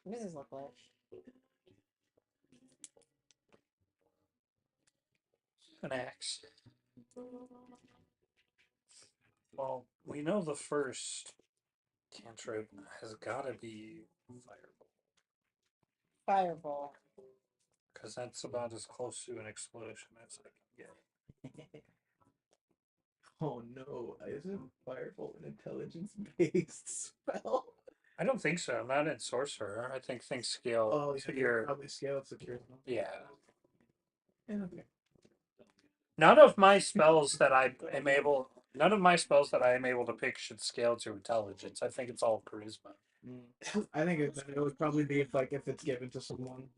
Speaker 2: what does this look like?
Speaker 3: An axe. Well, we know the first cantrip has got to be fireball,
Speaker 2: Fireball.
Speaker 3: because that's about as close to an explosion as I can get.
Speaker 1: Oh no, isn't Firebolt an intelligence based spell?
Speaker 3: I don't think so. Not in sorcerer. I think things scale
Speaker 1: Oh,
Speaker 3: to
Speaker 1: yeah,
Speaker 3: your
Speaker 1: probably scale to charisma.
Speaker 3: yeah.
Speaker 1: Yeah, okay.
Speaker 3: None of my spells that I am able. None of my spells that I am able to pick should scale to intelligence. I think it's all charisma.
Speaker 1: I think it would probably be if it's given to someone.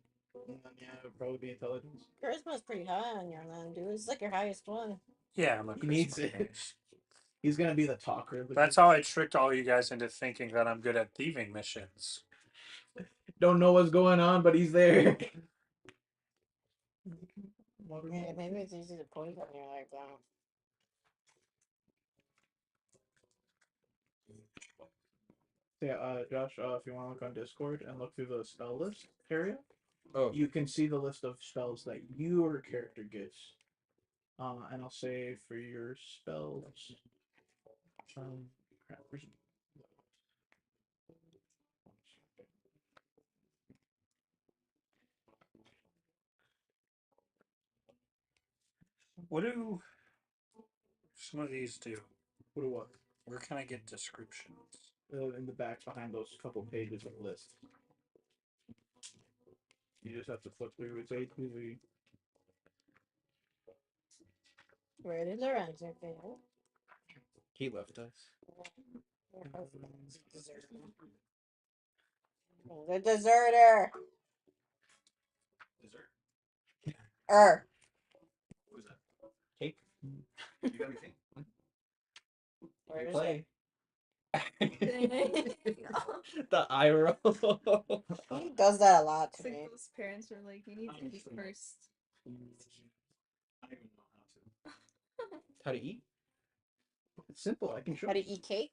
Speaker 1: And then, yeah, it would probably be intelligence.
Speaker 2: Charisma's pretty high on your land, dude. It's like your highest one.
Speaker 3: Yeah, I'm a
Speaker 1: He needs
Speaker 3: charisma
Speaker 1: it.
Speaker 3: base.
Speaker 1: He's gonna be the talker. Of the
Speaker 3: That's
Speaker 1: group.
Speaker 3: how I tricked all you guys into thinking that I'm good at thieving missions.
Speaker 1: Don't know what's going on, but he's there.
Speaker 2: Yeah, maybe it's easy to point on you like that.
Speaker 1: Yeah, Josh, if you want to look on Discord and look through the spell list area,
Speaker 4: Oh.
Speaker 1: you can see the list of spells that your character gets. And I'll say for your spells. Crap, where's
Speaker 3: What do some of these do?
Speaker 1: what do what?
Speaker 3: Where can I get descriptions?
Speaker 1: In the back behind those couple pages of list. You just have to flip through. It's A to Z.
Speaker 2: Where did Lorenzo go?
Speaker 4: He left us.
Speaker 2: The deserter.
Speaker 6: Dessert. Who's that?
Speaker 4: Cake.
Speaker 6: You got anything?
Speaker 2: Where
Speaker 4: You
Speaker 2: is
Speaker 4: play.
Speaker 2: it?
Speaker 4: The eye roll.
Speaker 2: He does that a lot
Speaker 5: It's
Speaker 2: to
Speaker 5: like
Speaker 2: me.
Speaker 5: those parents are like, you need to eat first.
Speaker 6: I don't even know how to.
Speaker 4: How to eat?
Speaker 1: It's simple. I can show
Speaker 2: How to
Speaker 1: you.
Speaker 2: eat cake?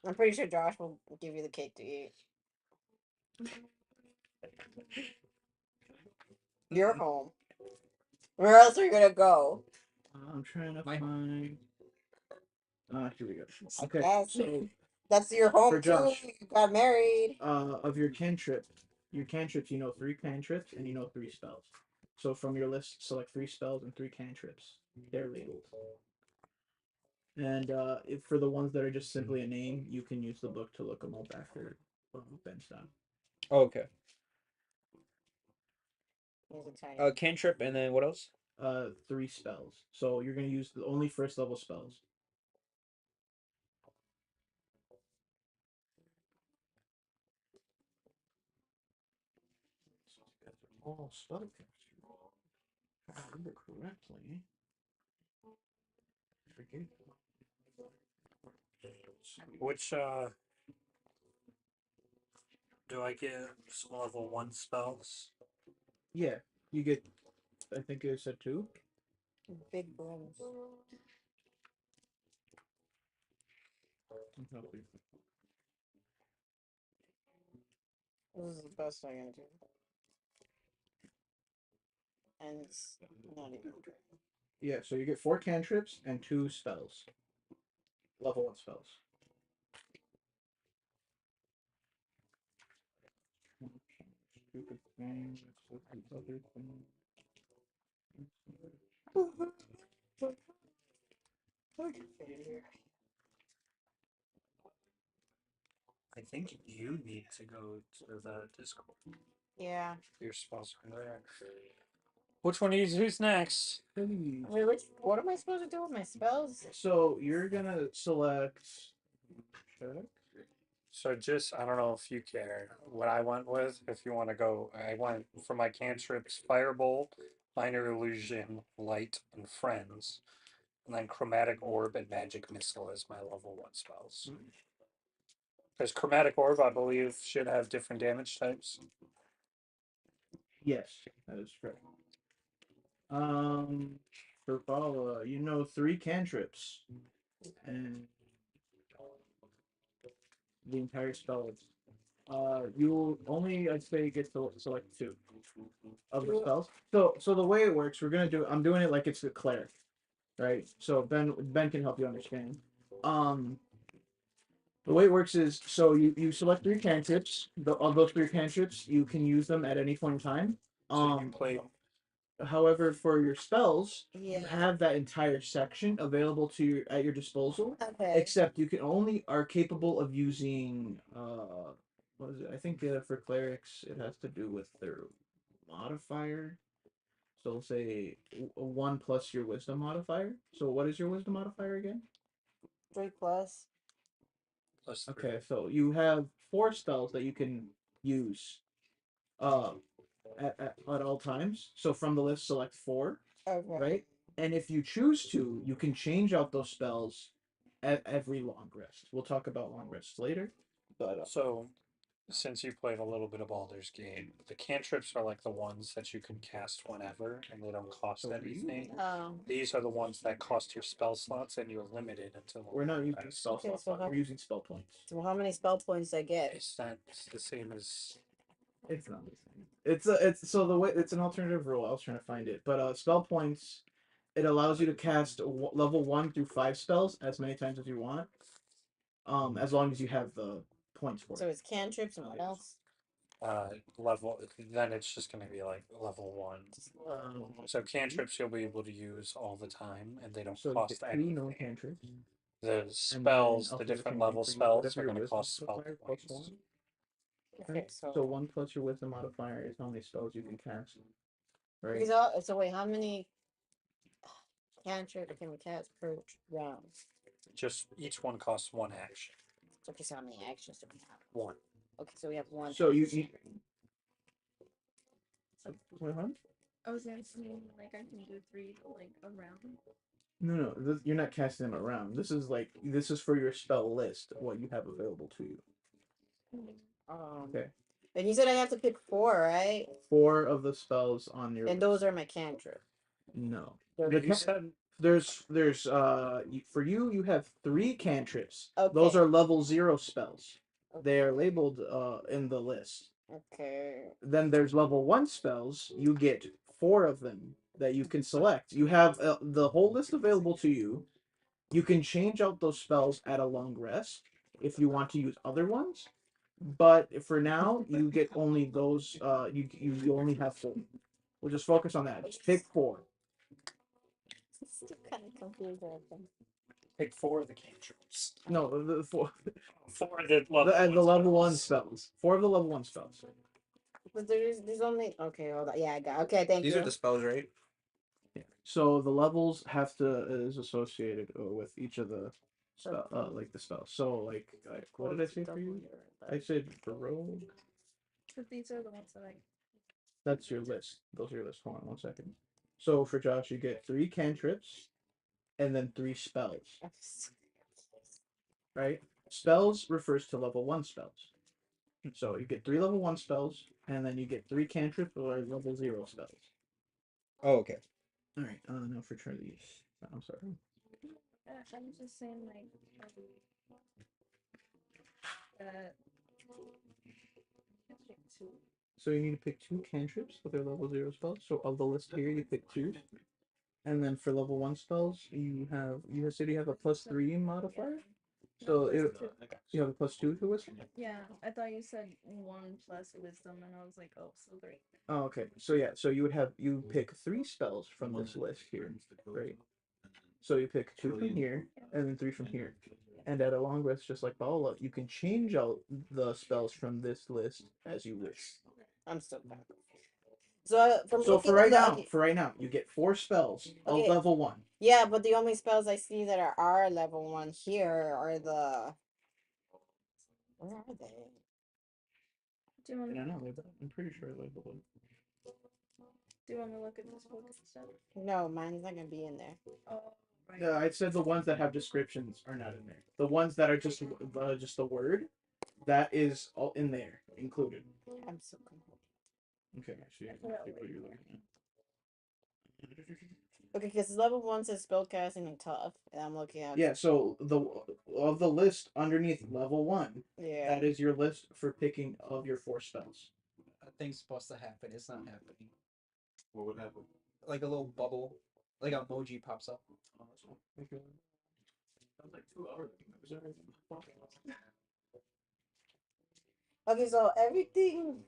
Speaker 2: I'm pretty sure Josh will give you the cake to eat. You're home. Where else are you gonna go?
Speaker 1: I'm trying to
Speaker 4: My
Speaker 1: find. Here we go. Okay,
Speaker 2: Yes.
Speaker 1: so
Speaker 2: That's your home
Speaker 1: For
Speaker 2: too.
Speaker 1: Josh.
Speaker 2: You got married.
Speaker 1: of your cantrips, you know 3 cantrips and you know 3 spells. So from your list, select 3 spells and 3 cantrips. They're labeled. And if for the ones that are just simply a name, you can use the book to look them up after Ben's done.
Speaker 4: Oh, okay.
Speaker 2: He's a tiny.
Speaker 4: Cantrip, and then what else?
Speaker 1: 3 spells. So you're gonna use the only first level spells. All spellcasters. If I remember correctly. I forget.
Speaker 3: Which do I get some level 1 spells?
Speaker 1: Yeah, you get. I think it said 2.
Speaker 2: Big brooms. This is the best I can do. And it's not even good.
Speaker 1: Yeah, so you get 4 cantrips and 2 spells. Level 1 spells. Stupid thing. Other thing.
Speaker 3: think you need to go to the Discord.
Speaker 2: Yeah.
Speaker 3: Your spells are there. Which one of you who's next?
Speaker 2: Wait, what am I supposed to do with my spells?
Speaker 1: So you're gonna select. Check.
Speaker 3: So just I don't know if you care what I went with. If you want to go, I went for my cantrips: Firebolt, Minor Illusion, Light, and Friends, and then Chromatic Orb and Magic Missile as my level 1 spells. Because Chromatic Orb, I believe, should have different damage types.
Speaker 1: Yes, that is correct. For Bala, you know 3 cantrips, and the entire spell. You only, I'd say, get to select 2 of the spells. So the way it works, I'm doing it like it's a cleric, right? So Ben can help you understand. Um, the way it works is, so you select 3 cantrips. Of those 3 cantrips, you can use them at any point in time.
Speaker 3: So you play.
Speaker 1: However, for your spells,
Speaker 2: Yeah.
Speaker 1: you have that entire section available to you at your disposal.
Speaker 2: Okay.
Speaker 1: Except you can only are capable of using what is it? I think for clerics it has to do with their modifier. So we'll say a 1 plus your wisdom modifier. So what is your wisdom modifier again?
Speaker 2: 3 plus.
Speaker 3: Plus 3.
Speaker 1: Okay, so you have 4 spells that you can use uh at all times. So from the list select 4.
Speaker 2: Okay.
Speaker 1: Right? And if you choose to, you can change out those spells at every long rest. We'll talk about long rests later. But
Speaker 3: So, since you played a little bit of Baldur's Gate, the cantrips are like the ones that you can cast whenever and they don't cost
Speaker 1: So for you-
Speaker 3: anything.
Speaker 2: Oh.
Speaker 3: These are the ones that cost your spell slots and you're limited until.
Speaker 1: we're not using spell
Speaker 2: Okay,
Speaker 1: slots.
Speaker 2: so how-
Speaker 1: We're using spell points.
Speaker 2: So how many spell points I get?
Speaker 3: Is that the same as.
Speaker 1: It's not the same. It's so the way it's an alternative rule. I was trying to find it, but spell points. It allows you to cast level 1 through 5 spells as many times as you want. As long as you have the points for
Speaker 2: So
Speaker 1: it.
Speaker 2: it's cantrips and what else?
Speaker 3: Level, then it's just going to be like level 1. So cantrips you'll be able to use all the time and they don't
Speaker 1: So you
Speaker 3: cost
Speaker 1: get 2
Speaker 3: anything.
Speaker 1: known cantrips.
Speaker 3: The spells,
Speaker 1: I'll
Speaker 3: the
Speaker 1: do the
Speaker 3: different
Speaker 1: same thing
Speaker 3: level
Speaker 1: for you.
Speaker 3: spells
Speaker 1: Whatever
Speaker 3: are
Speaker 1: your
Speaker 3: going to
Speaker 1: wisdom
Speaker 3: cost spell
Speaker 1: modifier
Speaker 3: points.
Speaker 1: plus 1.
Speaker 2: Okay,
Speaker 1: So 1 plus your wisdom modifier is how many spells you can cast. Right.
Speaker 2: Because so wait, how many cantrips can we cast per round?
Speaker 3: Just each one costs 1 action.
Speaker 2: So okay, so how many actions do we have?
Speaker 3: 1.
Speaker 2: Okay, so we have 1.
Speaker 1: So you wait, huh?
Speaker 5: I was gonna say like I can do 3 like around.
Speaker 1: No, you're not casting them around. This is for your spell list, what you have available to you. Okay.
Speaker 2: And you said I have to pick 4, right?
Speaker 1: 4 of the spells on your
Speaker 2: And
Speaker 1: list.
Speaker 2: those are my cantrips.
Speaker 1: No.
Speaker 3: You said
Speaker 1: There's for you have 3 cantrips.
Speaker 2: Okay.
Speaker 1: Those are level 0 spells.
Speaker 2: Okay.
Speaker 1: They are labeled in the list.
Speaker 2: Okay.
Speaker 1: Then there's level 1 spells. You get 4 of them that you can select. You have the whole list available to you. You can change out those spells at a long rest if you want to use other ones. But for now, you get only those. You only have 4. We'll just focus on that. Just pick 4.
Speaker 2: Still kind of confused.
Speaker 3: pick 4 of the cantrips.
Speaker 1: No, the 4.
Speaker 3: 4 of the level,
Speaker 1: The level 1
Speaker 3: spells.
Speaker 1: spells. 4 of the level 1 spells.
Speaker 2: But there's only okay. Hold on. Yeah, I got. Okay, thank
Speaker 4: These
Speaker 2: you.
Speaker 4: are the spells, right?
Speaker 1: Yeah. So the levels is associated with each of the spell, like the spells. So like what did I say for you? I said for rogue.
Speaker 5: But these are the ones that I.
Speaker 1: That's your list. Those are your list. Hold on 1 second. So for Josh, you get 3 cantrips, and then 3 spells. Right? Spells refers to level 1 spells. So you get 3 level 1 spells, and then you get 3 cantrips or level 0 spells.
Speaker 4: Oh, okay.
Speaker 1: All right. Now for Charlie. I'm sorry.
Speaker 5: I'm just saying like. I pick 2.
Speaker 1: So you need to pick 2 cantrips with their level 0 spells. So of the list here, you pick 2. And then for level 1 spells, you said you have a +3 modifier. So you have a +2 to wisdom.
Speaker 5: Yeah, I thought you said 1 plus wisdom, and I was like, oh, so 3.
Speaker 1: Oh, okay. So yeah, so you pick 3 spells from this list here, right? So you pick 2 from here, and then 3 from here. And at a long rest, just like Paola, you can change out the spells from this list as you wish.
Speaker 2: I'm still kind of confused. So from
Speaker 1: So
Speaker 2: looking at the, okay,
Speaker 1: for right now, you get 4 spells of
Speaker 2: Okay.
Speaker 1: level 1.
Speaker 2: yeah, but the only spells I see that are level 1 here are the. Where are they?
Speaker 5: Do you want?
Speaker 1: I don't know. I'm pretty sure level 1.
Speaker 5: Do you want to look at this book instead?
Speaker 2: No, mine's not gonna be in there.
Speaker 5: Oh, right.
Speaker 1: Yeah, I said the ones that have descriptions are not in there. The ones that are just the word, that is all in there included.
Speaker 2: I'm so confused.
Speaker 1: Okay, actually, I see what you're looking at.
Speaker 2: Okay, because level 1 says spellcasting and tough, and I'm looking at.
Speaker 1: Yeah, so the list underneath level 1,
Speaker 2: Yeah.
Speaker 1: that is your list for picking of your 4 spells.
Speaker 4: A thing's supposed to happen. It's not happening.
Speaker 6: What would happen?
Speaker 4: Like a little bubble, like an emoji pops up.
Speaker 1: Oh, that's all. Thank you. That was like 2 hours. It was
Speaker 2: Okay, so everything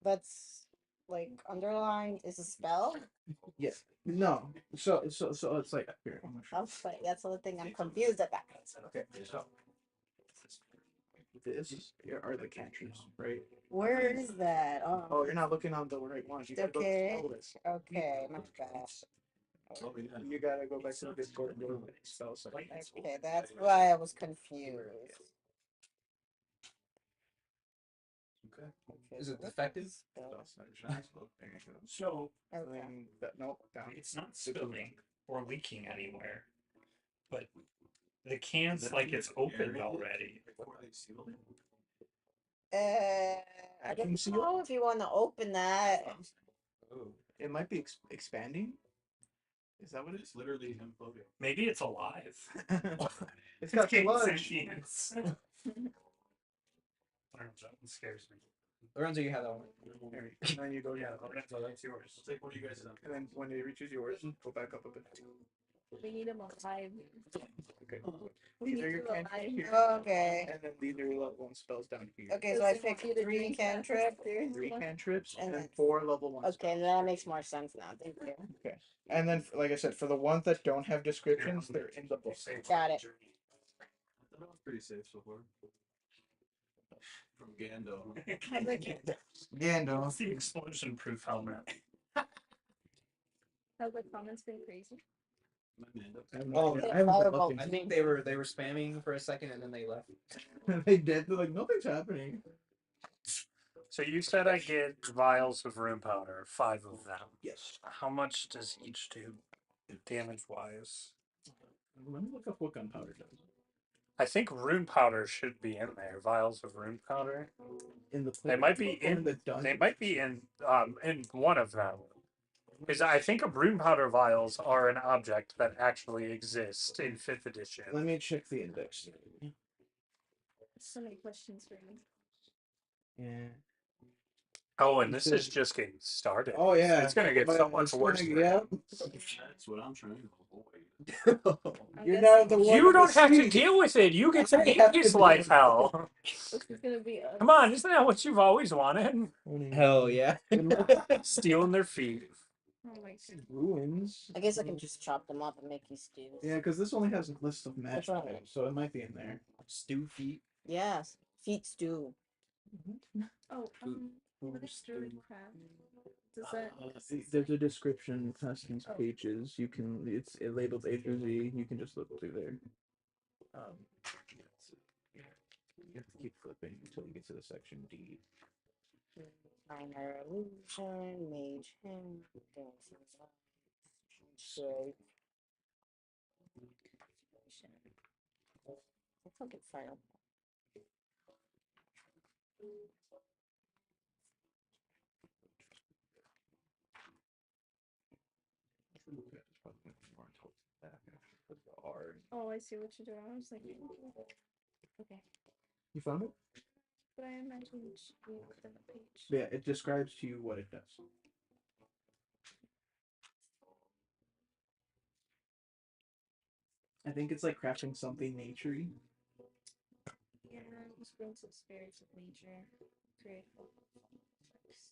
Speaker 2: that's like underlined is a spell.
Speaker 1: Yes. No. So it's like here. I'm gonna show
Speaker 2: I'm sorry, that's the only thing I'm confused about.
Speaker 1: Okay, so this here are the cantrips, right?
Speaker 2: Where is that?
Speaker 1: Oh, you're not looking on the right ones. You gotta go to
Speaker 2: Okay.
Speaker 1: the spell list.
Speaker 2: Okay, my bad.
Speaker 6: Oh, yeah.
Speaker 1: You gotta go back to the Discord and go to the spell section.
Speaker 2: Okay, that's why I was confused.
Speaker 1: Okay.
Speaker 2: Okay,
Speaker 4: Is it
Speaker 2: what
Speaker 4: defective?
Speaker 2: spell?
Speaker 1: There you go.
Speaker 3: So
Speaker 1: And
Speaker 2: Okay.
Speaker 1: then nope, down.
Speaker 3: it's not spilling or leaking anywhere, but the can's like it's opened already.
Speaker 6: Before they sealed it?
Speaker 2: I
Speaker 1: Vacuum
Speaker 2: don't
Speaker 1: seal?
Speaker 2: know if you want to open that.
Speaker 1: Oh, it might be expanding. Is that what it
Speaker 6: It's literally him floating.
Speaker 3: Maybe it's alive.
Speaker 1: is? It's got
Speaker 3: Gain
Speaker 1: sludge.
Speaker 3: sentience. That one scares me.
Speaker 4: Lorenzo, you have that one.
Speaker 1: There, and then you go
Speaker 3: Yeah,
Speaker 1: down.
Speaker 3: Lorenzo, that's yours.
Speaker 6: I'll take one of you guys.
Speaker 1: And then when it reaches yours, go back up a bit.
Speaker 5: We need him alive.
Speaker 1: Okay.
Speaker 5: We
Speaker 1: These
Speaker 5: need
Speaker 1: are your
Speaker 5: you
Speaker 1: cantrips
Speaker 5: alive.
Speaker 1: here.
Speaker 2: Okay.
Speaker 1: And then these are your level 1 spells down here.
Speaker 2: Okay, so
Speaker 5: Does
Speaker 2: I
Speaker 5: he want
Speaker 2: picked
Speaker 5: you to
Speaker 2: 3
Speaker 5: drink that
Speaker 2: cantrips.
Speaker 1: Three cantrips
Speaker 2: And
Speaker 1: and
Speaker 2: then-
Speaker 1: 4 level 1
Speaker 2: Okay,
Speaker 1: spells.
Speaker 2: that makes more sense now. Thank you.
Speaker 1: Okay. And then, like I said, for the ones that don't have descriptions, they're in the book.
Speaker 2: Got it.
Speaker 6: I thought it was pretty safe so far. From Gando.
Speaker 1: Gandalf.
Speaker 3: What's the explosion proof helmet?
Speaker 5: Have the comments been crazy?
Speaker 4: Oh,
Speaker 1: I haven't been
Speaker 2: Fireball.
Speaker 1: looking.
Speaker 4: I think they were spamming for a second and then they left.
Speaker 1: They did. They're like, nothing's happening.
Speaker 3: So you said I get vials of room powder, 5 of them.
Speaker 1: Yes.
Speaker 3: How much does each do, damage wise?
Speaker 1: Let me look up what gunpowder does.
Speaker 3: I think rune powder should be in there. Vials of rune powder.
Speaker 1: In the
Speaker 3: They might be
Speaker 1: playbook or
Speaker 3: in.
Speaker 1: the dungeon.
Speaker 3: They might be in one of them. Because I think rune powder vials are an object that actually exists in 5th edition.
Speaker 1: Let me check the index.
Speaker 5: So many questions for me.
Speaker 1: Yeah.
Speaker 3: Oh, and this is just getting started.
Speaker 1: Oh yeah.
Speaker 3: It's gonna get so much worse.
Speaker 1: Yeah.
Speaker 6: That's what I'm trying to avoid.
Speaker 1: You're not the one.
Speaker 3: You don't
Speaker 1: with the
Speaker 3: have to
Speaker 1: seed.
Speaker 3: deal with it. You get to
Speaker 1: I
Speaker 3: make
Speaker 1: have to
Speaker 3: his
Speaker 1: deal
Speaker 3: life
Speaker 1: with
Speaker 3: hell.
Speaker 5: This is gonna be us.
Speaker 3: Come on, isn't that what you've always wanted?
Speaker 4: Hell yeah.
Speaker 3: Stealing their feet.
Speaker 5: Oh my god.
Speaker 1: Ruins.
Speaker 2: I guess I can just chop them up and make you stews.
Speaker 1: Yeah, because this only has a list of match
Speaker 2: That's right.
Speaker 1: items, so it might be in there.
Speaker 4: Stew feet.
Speaker 2: Yes. Feet stew.
Speaker 5: Oh, what is druid craft? Does that?
Speaker 1: There's a description past these
Speaker 5: Oh.
Speaker 1: pages. You can it's labeled A through Z. You can just look through there. You have to keep flipping until you get to the section D.
Speaker 2: Minor illusion, mage hand, dancing light, shape. Let's look at fire.
Speaker 5: Oh, I see what you're doing. I was like, okay,
Speaker 1: You found it?
Speaker 5: but I imagine it should be within the page.
Speaker 1: Yeah, it describes to you what it does. I think it's like crafting something naturey.
Speaker 5: Yeah, just brings up spirits of nature. Create text.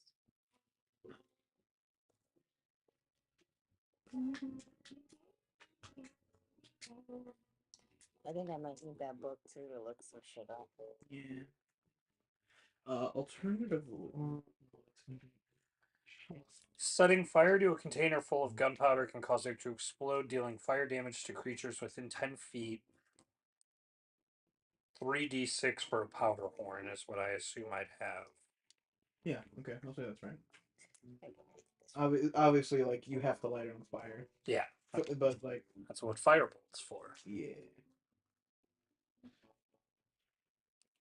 Speaker 2: I think I might need that book too to look some shit up.
Speaker 1: Yeah. Alternative.
Speaker 3: Setting fire to a container full of gunpowder can cause it to explode, dealing fire damage to creatures within 10 feet. 3d6 for a powder horn is what I assume I'd have.
Speaker 1: Yeah. Okay. I'll say that's right. Obviously, like you have to light it on fire.
Speaker 3: Yeah,
Speaker 1: But like,
Speaker 3: that's what firebolt's for.
Speaker 1: yeah.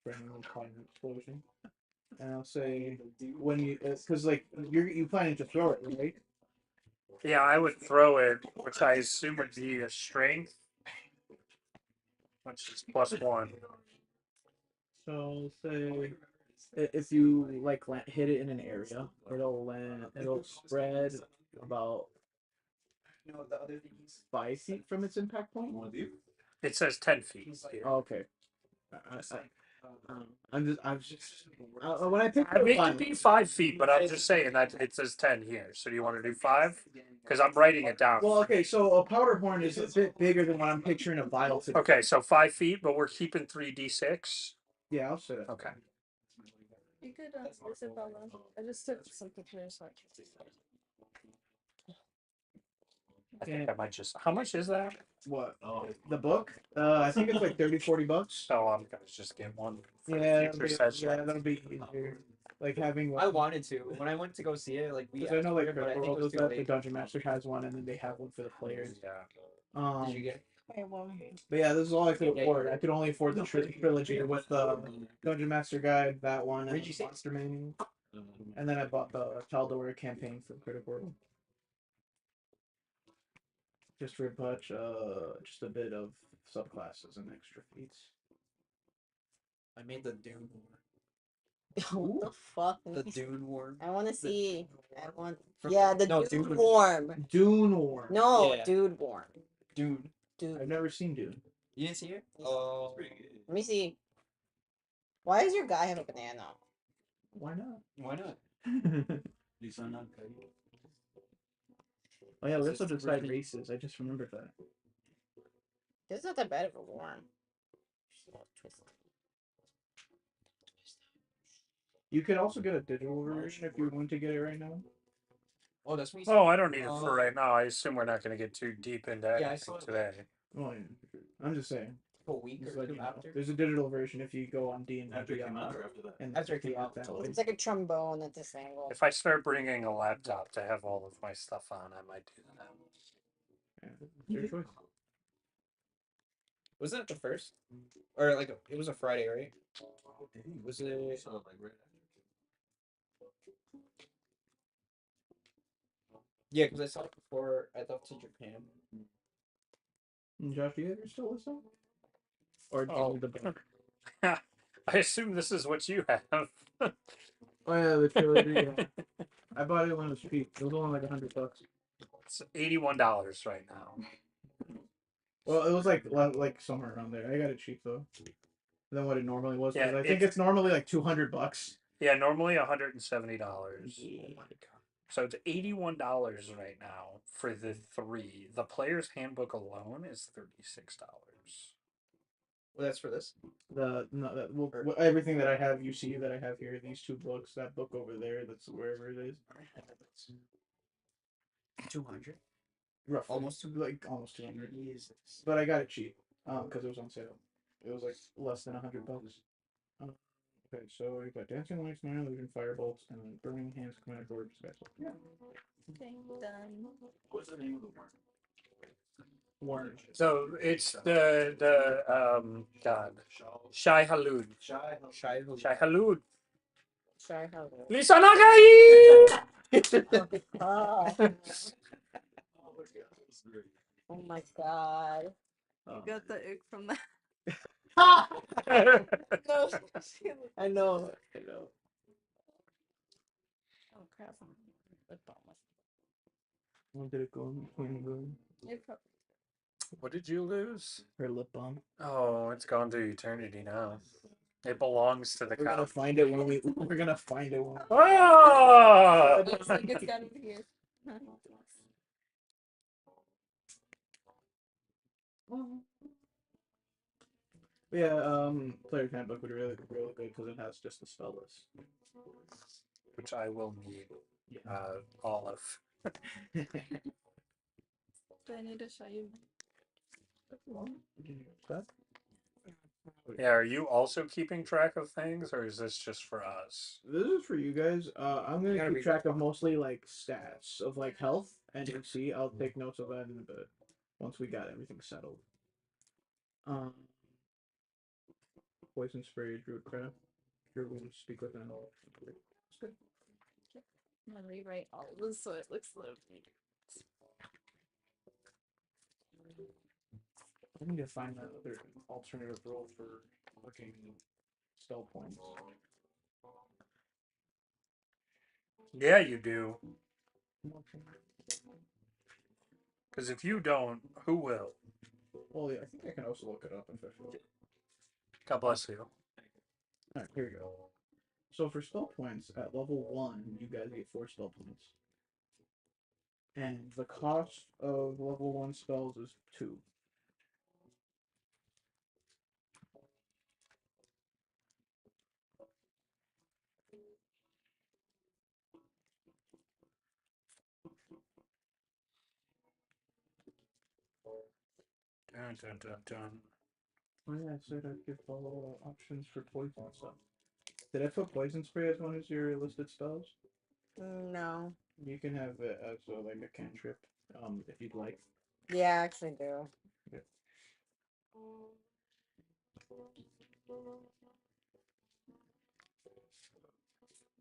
Speaker 1: Bring a little explosion. And I'll say when you, because like you planning to throw it, right?
Speaker 3: Yeah, I would throw it, which I assume would be a strength, which is +1.
Speaker 1: So I'll say if you like hit it in an area, it'll land, it'll spread about
Speaker 4: No, the other things.
Speaker 1: 5 feet from its impact point.
Speaker 3: It says 10 feet. Here.
Speaker 1: Oh, okay. I'm just when I picked
Speaker 3: I mean, it
Speaker 1: up
Speaker 3: could be 5 feet, but I'm just saying that it says 10 here. So do you want to do 5? Because I'm writing it down.
Speaker 1: well, okay, so a powder horn is a bit bigger than what I'm picturing a vial to be.
Speaker 3: Okay, so 5 feet, but we're keeping 3d6.
Speaker 1: Yeah, I'll say that.
Speaker 3: Okay.
Speaker 5: You could Isabella. I just took something from your side.
Speaker 3: I think I might just. How much is that?
Speaker 1: What? The book? I think it's like $30-40.
Speaker 3: So I'm gonna just get one for
Speaker 1: Yeah,
Speaker 3: future session.
Speaker 1: yeah, that'll be easier. Like having
Speaker 4: I wanted to. When I went to go see it, like we.
Speaker 1: I know like
Speaker 4: asked for it, but I think it
Speaker 1: World
Speaker 4: was
Speaker 1: is
Speaker 4: too
Speaker 1: that the
Speaker 4: late.
Speaker 1: Dungeon Master has one, and then they have one for the players.
Speaker 3: Yeah.
Speaker 4: Did you get?
Speaker 1: But yeah, this is all I could
Speaker 4: Yeah,
Speaker 1: afford. I could only afford the trilogy with the Dungeon Master Guide, that one,
Speaker 4: Where'd
Speaker 1: and
Speaker 4: you say?
Speaker 1: Monster Manual. And then I bought the Taldor campaign for Critical Role. Just for a bunch, just a bit of subclasses and extra feats.
Speaker 4: I made the Dune
Speaker 2: What the fuck?
Speaker 4: War. The Dune War.
Speaker 2: I want to see. I want.
Speaker 4: From-
Speaker 2: Yeah, the
Speaker 4: no,
Speaker 2: dude
Speaker 4: Dune.
Speaker 2: warm.
Speaker 1: Dune War.
Speaker 2: No,
Speaker 4: Yeah.
Speaker 2: dude warm.
Speaker 4: Dune.
Speaker 2: Dude.
Speaker 1: I've never seen Dune.
Speaker 4: You didn't see it? Oh.
Speaker 2: Let me see. Why does your guy have a banana?
Speaker 1: Why not?
Speaker 4: Why not?
Speaker 1: Oh yeah, we also
Speaker 4: This is
Speaker 1: decide
Speaker 4: really-
Speaker 1: races. I just remembered that.
Speaker 2: This is not that bad of a warm.
Speaker 1: You could also get a digital version if you want to get it right now.
Speaker 4: Oh, that's me.
Speaker 3: Oh, I don't need it for right now. I assume we're not going to get too deep into
Speaker 4: Yeah, I
Speaker 3: anything
Speaker 4: saw
Speaker 3: today.
Speaker 1: Oh yeah, I'm just saying.
Speaker 4: A week
Speaker 1: Just
Speaker 4: or
Speaker 1: let
Speaker 4: two
Speaker 1: you know.
Speaker 4: after.
Speaker 1: There's a digital version if you go on D&D
Speaker 6: After it came out or after that?
Speaker 1: and
Speaker 4: After it came
Speaker 1: see
Speaker 4: out.
Speaker 1: that way.
Speaker 2: It's like a trombone at this angle.
Speaker 3: If I start bringing a laptop to have all of my stuff on, I might do that.
Speaker 1: Yeah, it's your choice.
Speaker 4: Wasn't it the first? Or like it was a Friday, right? Was it? Yeah, because I saw it before I left to Japan.
Speaker 1: And Josh, do you ever still listen? Or do you
Speaker 3: Oh.
Speaker 1: need the book?
Speaker 3: I assume this is what you have.
Speaker 1: Oh yeah, the trilogy. Yeah. I bought it when it was cheap. It was only like $100.
Speaker 3: It's $81 right now.
Speaker 1: Well, it was like somewhere around there. I got it cheap though, than what it normally was. 'Cause
Speaker 3: Yeah,
Speaker 1: I think it's normally like $200.
Speaker 3: Yeah, normally $170.
Speaker 1: Yeah.
Speaker 3: Oh my god! So it's $81 right now for the 3. The player's handbook alone is $36.
Speaker 4: Well, that's for this.
Speaker 1: Everything that I have, you see that I have here. These 2 books, that book over there, that's wherever it is.
Speaker 4: 200.
Speaker 1: Roughly,
Speaker 4: Almost 200.
Speaker 1: like almost 200. But I got it cheap, because it was on sale. It was like less than $100. Okay, so we got Dancing Lights, Night Illusion, Firebolts, and then Burning Hands, Commander Gorge, Skyfall. Yeah.
Speaker 5: Okay, done.
Speaker 6: What's the name of the mark?
Speaker 1: Warren.
Speaker 3: So it's the God Shai Halud.
Speaker 4: Shy.
Speaker 3: Shai Halud.
Speaker 2: Sorry, how
Speaker 3: Lisa Nagai.
Speaker 2: Oh my god.
Speaker 5: You got the ick from that.
Speaker 2: No.
Speaker 1: I know.
Speaker 2: Oh crap. Lip balm.
Speaker 1: When did it go in between
Speaker 5: It prob-
Speaker 3: What did you lose?
Speaker 1: her lip balm?
Speaker 3: Oh, it's gone to eternity now. It belongs to the
Speaker 1: We're gonna
Speaker 3: couch.
Speaker 1: find it when we. We're gonna find it when.
Speaker 3: Ah!
Speaker 5: It's like it's gotta be here.
Speaker 1: Yeah, Player's Handbook would be really good because it has just the spell list.
Speaker 3: Which I will need
Speaker 1: Yeah.
Speaker 3: all of.
Speaker 5: Do I need to show you?
Speaker 1: That?
Speaker 3: Yeah, are you also keeping track of things, or is this just for us?
Speaker 1: This is for you guys. I'm gonna
Speaker 4: Gotta
Speaker 1: keep
Speaker 4: be-
Speaker 1: track of mostly like stats of like health and AC. I'll take notes of that in a bit once we got everything settled. Um, poison spray, druid craft, cure wounds, speak with animals. That's good.
Speaker 5: I'm gonna rewrite all of this so it looks lovely.
Speaker 1: I need to find that other alternative role for looking spell points.
Speaker 3: Yeah, you do. Because if you don't, who will?
Speaker 1: Well, yeah, I think I can also look it up if I feel.
Speaker 3: God bless you.
Speaker 1: Alright, here we go. So for spell points, at level 1, you guys get 4 spell points. And the cost of level 1 spells is 2.
Speaker 3: Dun, dun, dun, dun.
Speaker 1: Oh yeah, I said I'd give all options for poison stuff. Did I put poison spray as one of your listed spells?
Speaker 2: No.
Speaker 1: You can have it as like a cantrip, if you'd like.
Speaker 2: Yeah, I actually do.
Speaker 1: Yeah.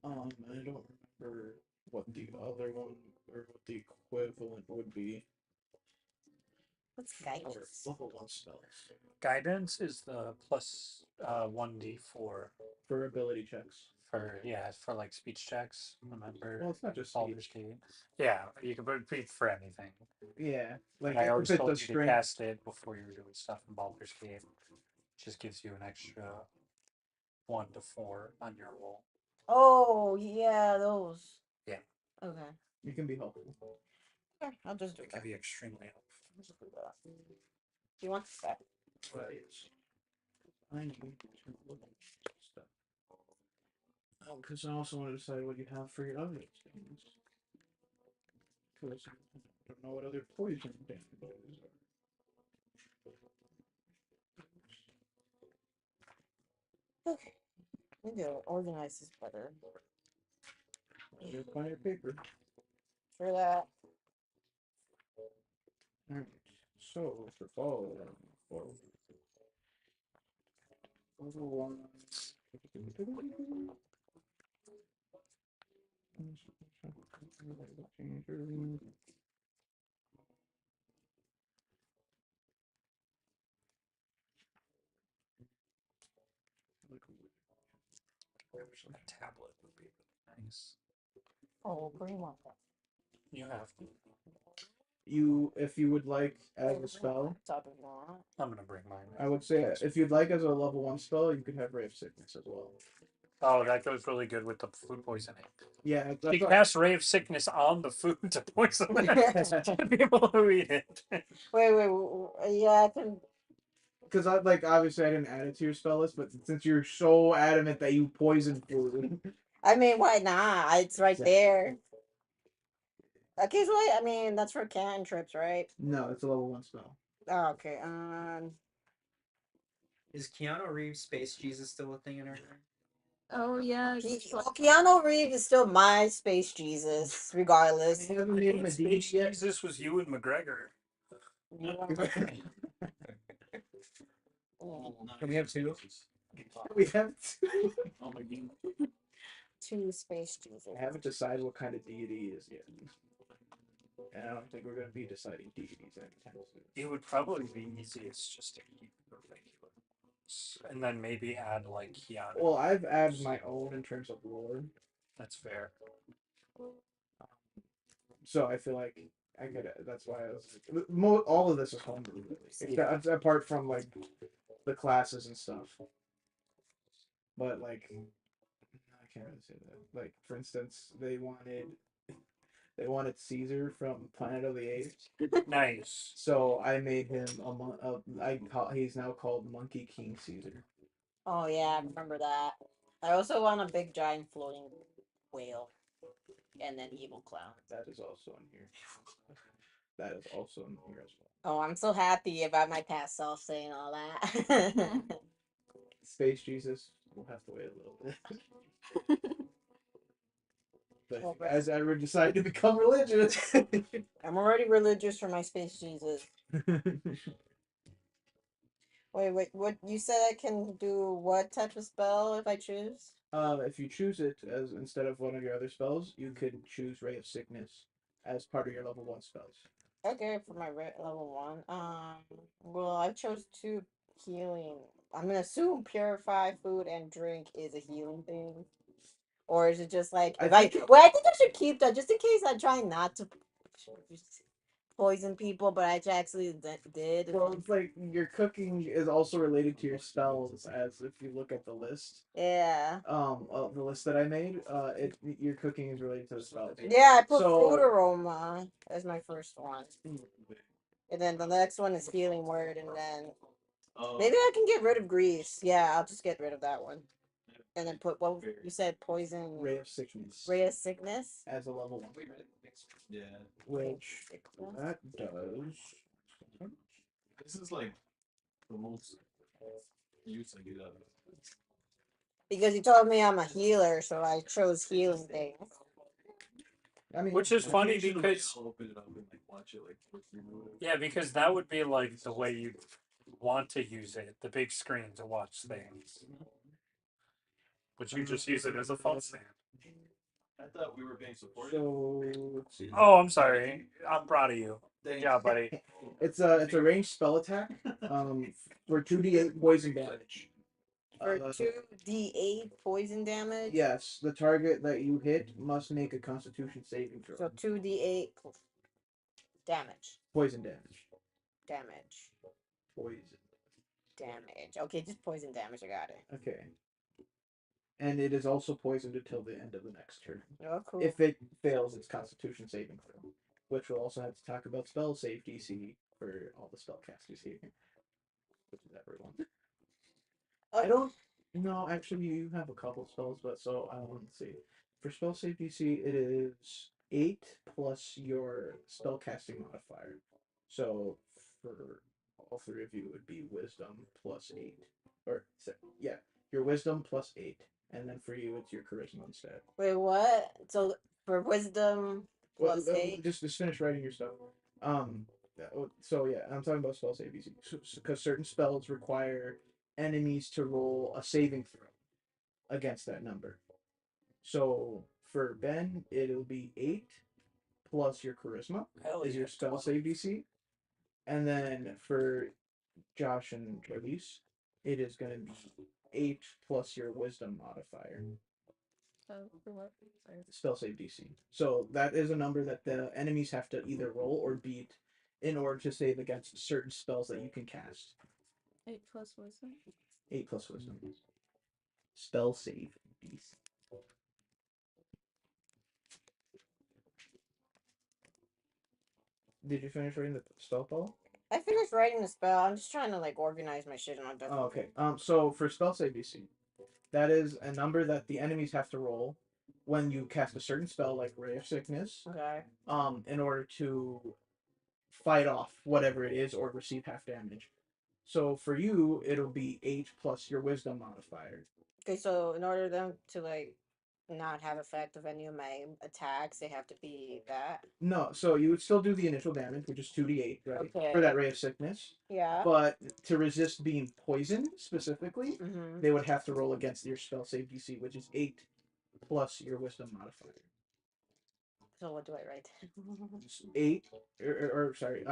Speaker 1: I don't remember what the other one or what the equivalent would be
Speaker 2: What's
Speaker 1: for
Speaker 2: guidance?
Speaker 1: level 1 spells.
Speaker 3: Guidance is the plus 1d4
Speaker 1: For ability checks.
Speaker 3: for, yeah, for like speech checks. Remember?
Speaker 1: Well, it's not just
Speaker 3: Baldur's
Speaker 1: speech.
Speaker 3: Gate. Yeah, you can put it for anything.
Speaker 1: Yeah, like
Speaker 3: I
Speaker 1: if
Speaker 3: always
Speaker 1: it's
Speaker 3: told
Speaker 1: a
Speaker 3: you to
Speaker 1: strength.
Speaker 3: cast it before you were doing stuff in Baldur's Gate. Just gives you an extra 1 to 4 on your roll.
Speaker 2: Oh, yeah, those.
Speaker 3: Yeah.
Speaker 2: Okay.
Speaker 1: You can be helpful.
Speaker 2: Okay, I'll just do
Speaker 3: It
Speaker 2: that.
Speaker 3: can be extremely helpful.
Speaker 2: I'll just do that. Do you want that?
Speaker 1: Right. I need to look at stuff. Oh, because I also want to decide what you have for your other things. Because I don't know what other poison damages are.
Speaker 2: Okay. Maybe I'll organize this better.
Speaker 1: There's plenty of paper.
Speaker 2: For that.
Speaker 1: Alright. So for fall, level 1.
Speaker 3: A tablet would be really nice.
Speaker 2: Oh, where do you want that?
Speaker 3: You have to.
Speaker 1: If you would like as a spell,
Speaker 2: Top if you want.
Speaker 3: I'm gonna bring mine.
Speaker 1: I would say if you'd like as a level 1 spell, you could have Ray of Sickness as well.
Speaker 3: Oh, that goes really good with the food poisoning.
Speaker 1: Yeah,
Speaker 3: You
Speaker 1: that's what,
Speaker 3: cast Ray of Sickness on the food to poison the people who eat it.
Speaker 2: Yeah, I can.
Speaker 1: because I like obviously I didn't add it to your spell list, but since you're so adamant that you poison food,
Speaker 2: I mean, why not? It's right
Speaker 1: Exactly.
Speaker 2: there. Occasionally, I mean, that's for cantrips, right?
Speaker 1: no, it's a level 1 spell.
Speaker 2: Oh, okay.
Speaker 4: Is Keanu Reeves Space Jesus still a thing in our time?
Speaker 5: Oh yeah.
Speaker 2: Keanu Reeves is still my space Jesus, regardless.
Speaker 1: I haven't made him a
Speaker 3: Space
Speaker 1: deity yet.
Speaker 3: Jesus was you and McGregor.
Speaker 4: Can we have two?
Speaker 1: We have
Speaker 3: Oh my god.
Speaker 2: Two space Jesus.
Speaker 1: I haven't decided what kind of deity is yet. And I don't think we're going to be deciding deities anytime soon.
Speaker 3: It would probably be easiest just to keep the regular ones. And then maybe add like Keanu.
Speaker 1: Well, I've added my own in terms of lore,
Speaker 3: That's fair.
Speaker 1: so I feel like I could. That's why I was like, all of this is homebrew, really. Except, apart from like the classes and stuff. But like, I can't really say that. Like, for instance, they wanted They wanted Caesar from Planet of the Apes,
Speaker 3: Nice.
Speaker 1: so I made him he's now called Monkey King Caesar.
Speaker 2: Oh yeah, I remember that. I also want a big giant floating whale, and then evil clown.
Speaker 1: That is also in here. That is also in here as well.
Speaker 2: Oh, I'm so happy about my past self saying all that.
Speaker 1: Space Jesus will have to wait a little bit. But if
Speaker 2: Well,
Speaker 1: you guys ever decide to become religious,
Speaker 2: I'm already religious for my space Jesus. Wait, what you said I can do what type of spell if I choose?
Speaker 1: if you choose it as instead of one of your other spells, you can choose Ray of Sickness as part of your level 1 spells.
Speaker 2: Okay, for my level 1. Well, I chose two healing. I'm gonna assume purify food and drink is a healing thing. Or is it just like
Speaker 1: I
Speaker 2: if I
Speaker 1: think-
Speaker 2: well I think I should keep that just in case I try not to poison people, but I actually did.
Speaker 1: Well, it's like your cooking is also related to your spells, as if you look at the list.
Speaker 2: Yeah.
Speaker 1: The list that I made, your cooking is related to the spells.
Speaker 2: Yeah, I put
Speaker 1: So-
Speaker 2: food aroma as my first one. And then the next one is healing word, and then maybe I can get rid of grease. Yeah, I'll just get rid of that one. And then put what you said, poison
Speaker 1: Ray of Sickness
Speaker 2: ray of sickness.
Speaker 1: as a level 1,
Speaker 6: Yeah.
Speaker 1: which
Speaker 2: Sickness.
Speaker 1: that does.
Speaker 6: This is like the most use I get out of it.
Speaker 2: Because you told me I'm a healer, so I chose healing things.
Speaker 1: I mean,
Speaker 3: Which is funny
Speaker 6: Occasionally,
Speaker 3: because
Speaker 6: I'll open it up and like watch it like quick review or whatever.
Speaker 3: yeah, because that would be like the way you want to use it, the big screen to watch things. But you just use it as a fun stand.
Speaker 6: I thought we were being supported.
Speaker 1: so let's see.
Speaker 3: Oh, I'm sorry. I'm proud of you. Yeah, buddy.
Speaker 1: It's a ranged spell attack. For 2d8 poison damage.
Speaker 2: For 2d8 poison damage.
Speaker 1: Yes, the target that you hit must make a Constitution saving throw.
Speaker 2: So 2d8 damage.
Speaker 1: Poison damage.
Speaker 2: Damage.
Speaker 1: Poison.
Speaker 2: Damage. Okay, just poison damage. I got it.
Speaker 1: Okay. And it is also poisoned until the end of the next turn.
Speaker 2: Oh, cool.
Speaker 1: If it fails its Constitution saving throw, which we'll also have to talk about spell save DC for all the spellcasters here, which is everyone. I don't. No, actually, you have a couple spells, but so let's see. For spell save DC, it is 8 plus your spellcasting modifier. So for all three of you, it would be Wisdom plus 8, or yeah, your Wisdom plus 8, and then for you, it's your Charisma instead.
Speaker 2: Wait, what? So for wisdom plus 8?
Speaker 1: Just finish writing your stuff. So yeah, I'm talking about spell save DC because certain spells require enemies to roll a saving throw against that number. So for Ben, it'll be 8 plus your charisma is your spell save DC, and then for Josh and Elise, it is going to be 8 plus your wisdom modifier.
Speaker 5: For what? Sorry.
Speaker 1: Spell save DC. So that is a number that the enemies have to either roll or beat in order to save against certain spells that you can cast.
Speaker 5: 8 plus wisdom.
Speaker 1: 8 plus wisdom. Spell save DC. Did you finish reading the spell, Paul?
Speaker 2: I finished writing the spell. I'm just trying to like organize my shit on
Speaker 1: Oh, okay. So for spell save DC, that is a number that the enemies have to roll when you cast a certain spell like Ray of Sickness,
Speaker 2: Okay.
Speaker 1: in order to fight off whatever it is or receive half damage. So for you, it'll be 8 plus your wisdom modifier.
Speaker 2: Okay, so in order them to like not have effect of any of my attacks, they have to be that.
Speaker 1: No, so you would still do the initial damage, which is 2d8, right?
Speaker 2: Okay.
Speaker 1: For that Ray of Sickness.
Speaker 2: Yeah.
Speaker 1: But to resist being poisoned specifically,
Speaker 2: Mm-hmm.
Speaker 1: they would have to roll against your spell save DC, which is 8 plus your wisdom modifier.
Speaker 2: So what do I write?
Speaker 1: 8 or sorry,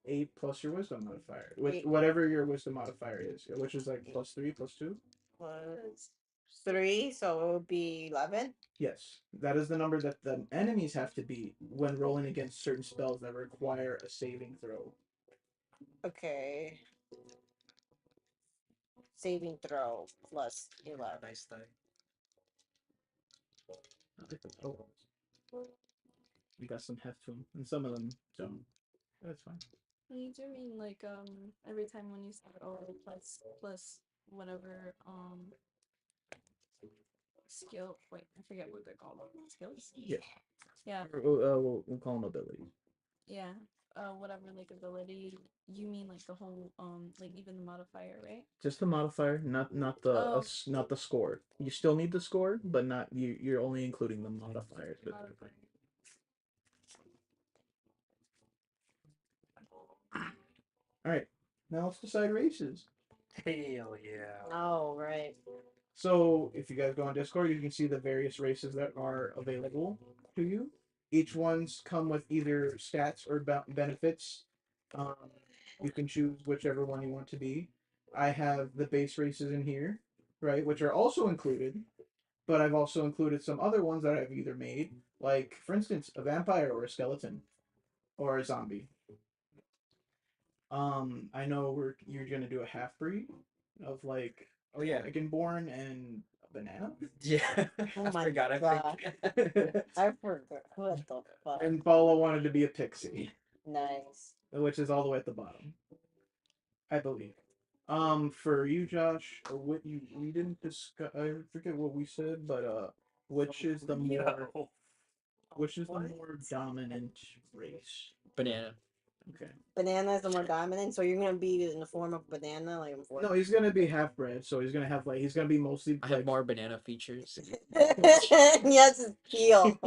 Speaker 1: 8 plus your wisdom modifier, which
Speaker 2: 8.
Speaker 1: whatever your wisdom modifier is, which is like plus 3 plus 2.
Speaker 2: Plus 3, so it would be 11.
Speaker 1: Yes, that is the number that the enemies have to beat when rolling against certain spells that require a saving throw.
Speaker 2: Okay. Saving throw plus 11.
Speaker 4: Nice thing.
Speaker 1: Oh. You got some heft to them, and some of them don't. That's fine.
Speaker 5: You do mean like every time when you say plus whatever skill. Wait, I forget what they're called. Skills.
Speaker 1: Yeah.
Speaker 5: Yeah.
Speaker 1: We'll call them abilities.
Speaker 5: Yeah. Whatever like ability. You mean like the whole like even the modifier, right?
Speaker 1: Just the modifier, not the
Speaker 5: Oh.
Speaker 1: not the score. You still need the score, but not you. You're only including the modifier specifically. All right. Now let's decide races.
Speaker 3: Hell yeah.
Speaker 2: Oh, right.
Speaker 1: So if you guys go on Discord, you can see the various races that are available to you. Each one's come with either stats or benefits. Um, you can choose whichever one you want to be. I have the base races in here, right, which are also included, but I've also included some other ones that I've either made, like for instance, a vampire or a skeleton or a zombie. I know you're gonna do a half breed of like
Speaker 4: Oh yeah.
Speaker 1: dragonborn and a banana.
Speaker 4: Yeah.
Speaker 2: Oh
Speaker 4: I
Speaker 2: my
Speaker 4: forgot. I
Speaker 2: God.
Speaker 4: forgot.
Speaker 2: I forgot. What the fuck?
Speaker 1: And Paula wanted to be a pixie,
Speaker 2: Nice.
Speaker 1: which is all the way at the bottom, I believe. For you, Josh, what we didn't discuss. I forget what we said, but which is the more
Speaker 3: Yo.
Speaker 1: which is the more dominant race?
Speaker 4: Banana.
Speaker 1: Okay.
Speaker 2: Banana is the more dominant, so you're gonna be in the form of banana, like
Speaker 1: No, he's gonna be half bred, so he's gonna have like he's gonna be mostly.
Speaker 4: I have more banana features.
Speaker 2: yes, it's peel.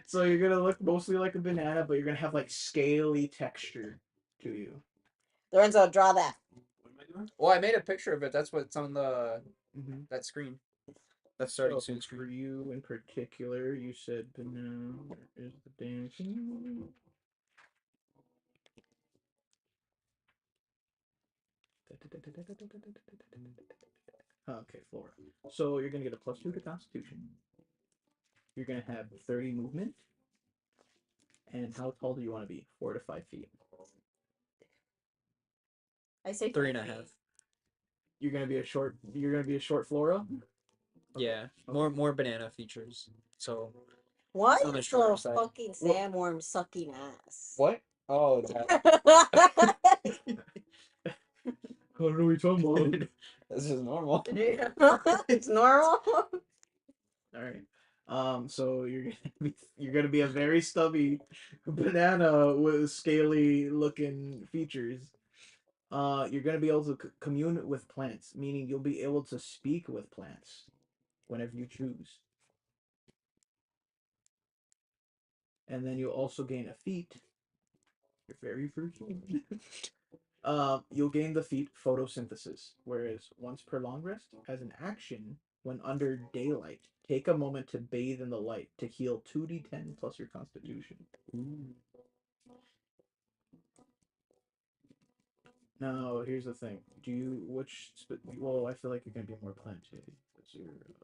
Speaker 1: So you're gonna look mostly like a banana, but you're gonna have like scaly texture to you.
Speaker 2: Lorenzo, draw that.
Speaker 6: What am I doing?
Speaker 4: Well, I made a picture of it. That's what's on the
Speaker 1: Mm-hmm.
Speaker 4: that screen. That's starting
Speaker 1: So
Speaker 4: soon
Speaker 1: for
Speaker 4: screen.
Speaker 1: you in particular, you said banana. Where is the dancing? Okay, Flora. So you're gonna get a +2 to Constitution. You're gonna have 30 movement. And how tall do you want to be? 4 to 5 feet.
Speaker 2: I say
Speaker 4: 3.5.
Speaker 1: You're gonna be a short. You're gonna be a short Flora.
Speaker 4: Yeah.
Speaker 1: Okay.
Speaker 4: More banana features. So
Speaker 2: Why
Speaker 4: on the
Speaker 2: is the
Speaker 4: shorter side.
Speaker 2: fucking sandworm sucking ass?
Speaker 4: What? Oh, that.
Speaker 1: I don't know what you're talking about.
Speaker 4: This is normal.
Speaker 2: It's normal.
Speaker 1: All right. So you're gonna be a very stubby banana with scaly looking features. You're gonna be able to commune with plants, meaning you'll be able to speak with plants whenever you choose. And then you'll also gain a feat. Your very first one. You'll gain the feat photosynthesis, whereas once per long rest, as an action, when under daylight, take a moment to bathe in the light to heal 2d10 plus your constitution.
Speaker 4: Ooh.
Speaker 1: Now, here's the thing. Do you, well, I feel like you're going to be more planted. Because you're a banana.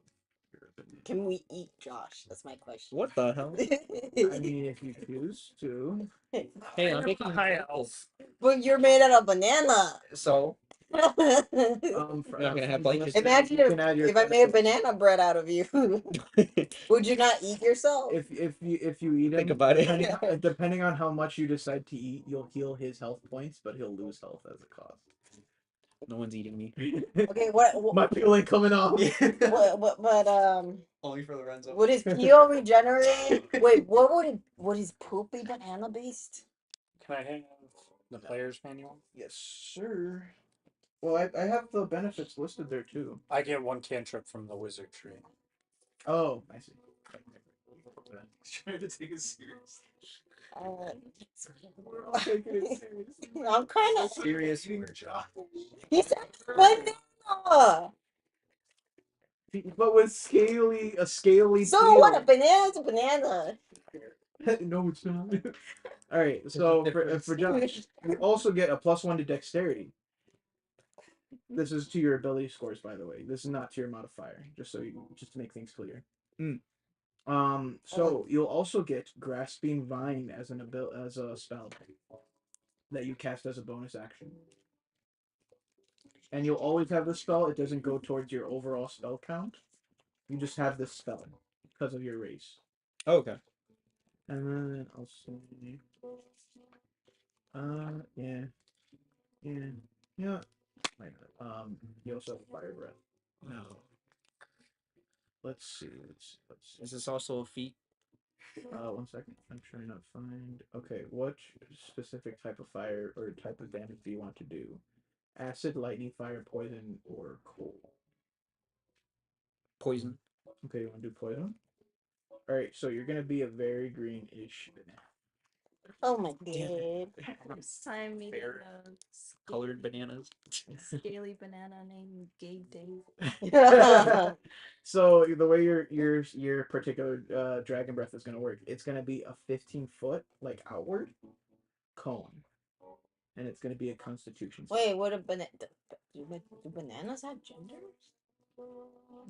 Speaker 2: Can we eat Josh? That's my question.
Speaker 4: What the hell?
Speaker 1: I mean, if you choose to.
Speaker 4: Hey, I'm making
Speaker 3: High
Speaker 4: a
Speaker 3: elf.
Speaker 2: But you're made out of banana.
Speaker 4: So
Speaker 1: For,
Speaker 4: You're not gonna have
Speaker 1: from
Speaker 4: blankets.
Speaker 1: the
Speaker 2: Imagine
Speaker 1: you can add your
Speaker 2: if I made
Speaker 1: classes.
Speaker 2: banana bread out of you. Would you not eat yourself?
Speaker 1: If you eat him,
Speaker 4: Think about it.
Speaker 1: depending on how much you decide to eat, you'll heal his health points, but he'll lose health as a cost.
Speaker 4: No one's eating me.
Speaker 2: Okay, what
Speaker 1: My peel ain't coming off.
Speaker 2: but
Speaker 4: Only for Lorenzo.
Speaker 2: would his peel regenerate? Wait, would his poop be banana based?
Speaker 3: Can I have the player's manual?
Speaker 1: Yes, sir. Well, I have the benefits listed there too.
Speaker 3: I get one cantrip from the wizard tree.
Speaker 1: Oh, I see.
Speaker 6: He's trying to take it serious.
Speaker 1: We're all taking it serious.
Speaker 2: I'm kind of.
Speaker 4: Serious.
Speaker 2: He said banana.
Speaker 1: But with a scaly
Speaker 2: So
Speaker 1: peel.
Speaker 2: what? A banana's a banana.
Speaker 1: No, it's not. All right, so for Josh, you also get a +1 to dexterity. This is to your ability scores, by the way. This is not to your modifier, just to make things clear.
Speaker 4: Mm.
Speaker 1: So you'll also get grasping vine as a spell that you cast as a bonus action, and you'll always have the spell. It doesn't go towards your overall spell count. You just have this spell because of your race.
Speaker 4: Oh, okay.
Speaker 1: And then I'll say, yeah, yeah, yeah. Wait a minute. You also have fire breath. No. Let's see.
Speaker 4: Is this also a feat?
Speaker 1: 1 second. I'm trying to find. Okay, what specific type of fire or type of damage do you want to do? Acid, lightning, fire, poison, or cold?
Speaker 4: Poison.
Speaker 1: Okay, you want to do poison? All right, so you're gonna be a very greenish banana.
Speaker 2: Oh my
Speaker 4: Damn it.
Speaker 2: god.
Speaker 5: First time meeting
Speaker 4: Fair.
Speaker 5: a
Speaker 4: Colored bananas.
Speaker 5: scaly banana named Gay Dave.
Speaker 1: So the way your particular dragon breath is gonna work, it's gonna be a 15-foot like outward cone, and it's gonna be a Constitution.
Speaker 2: Wait, what a do bananas have genders?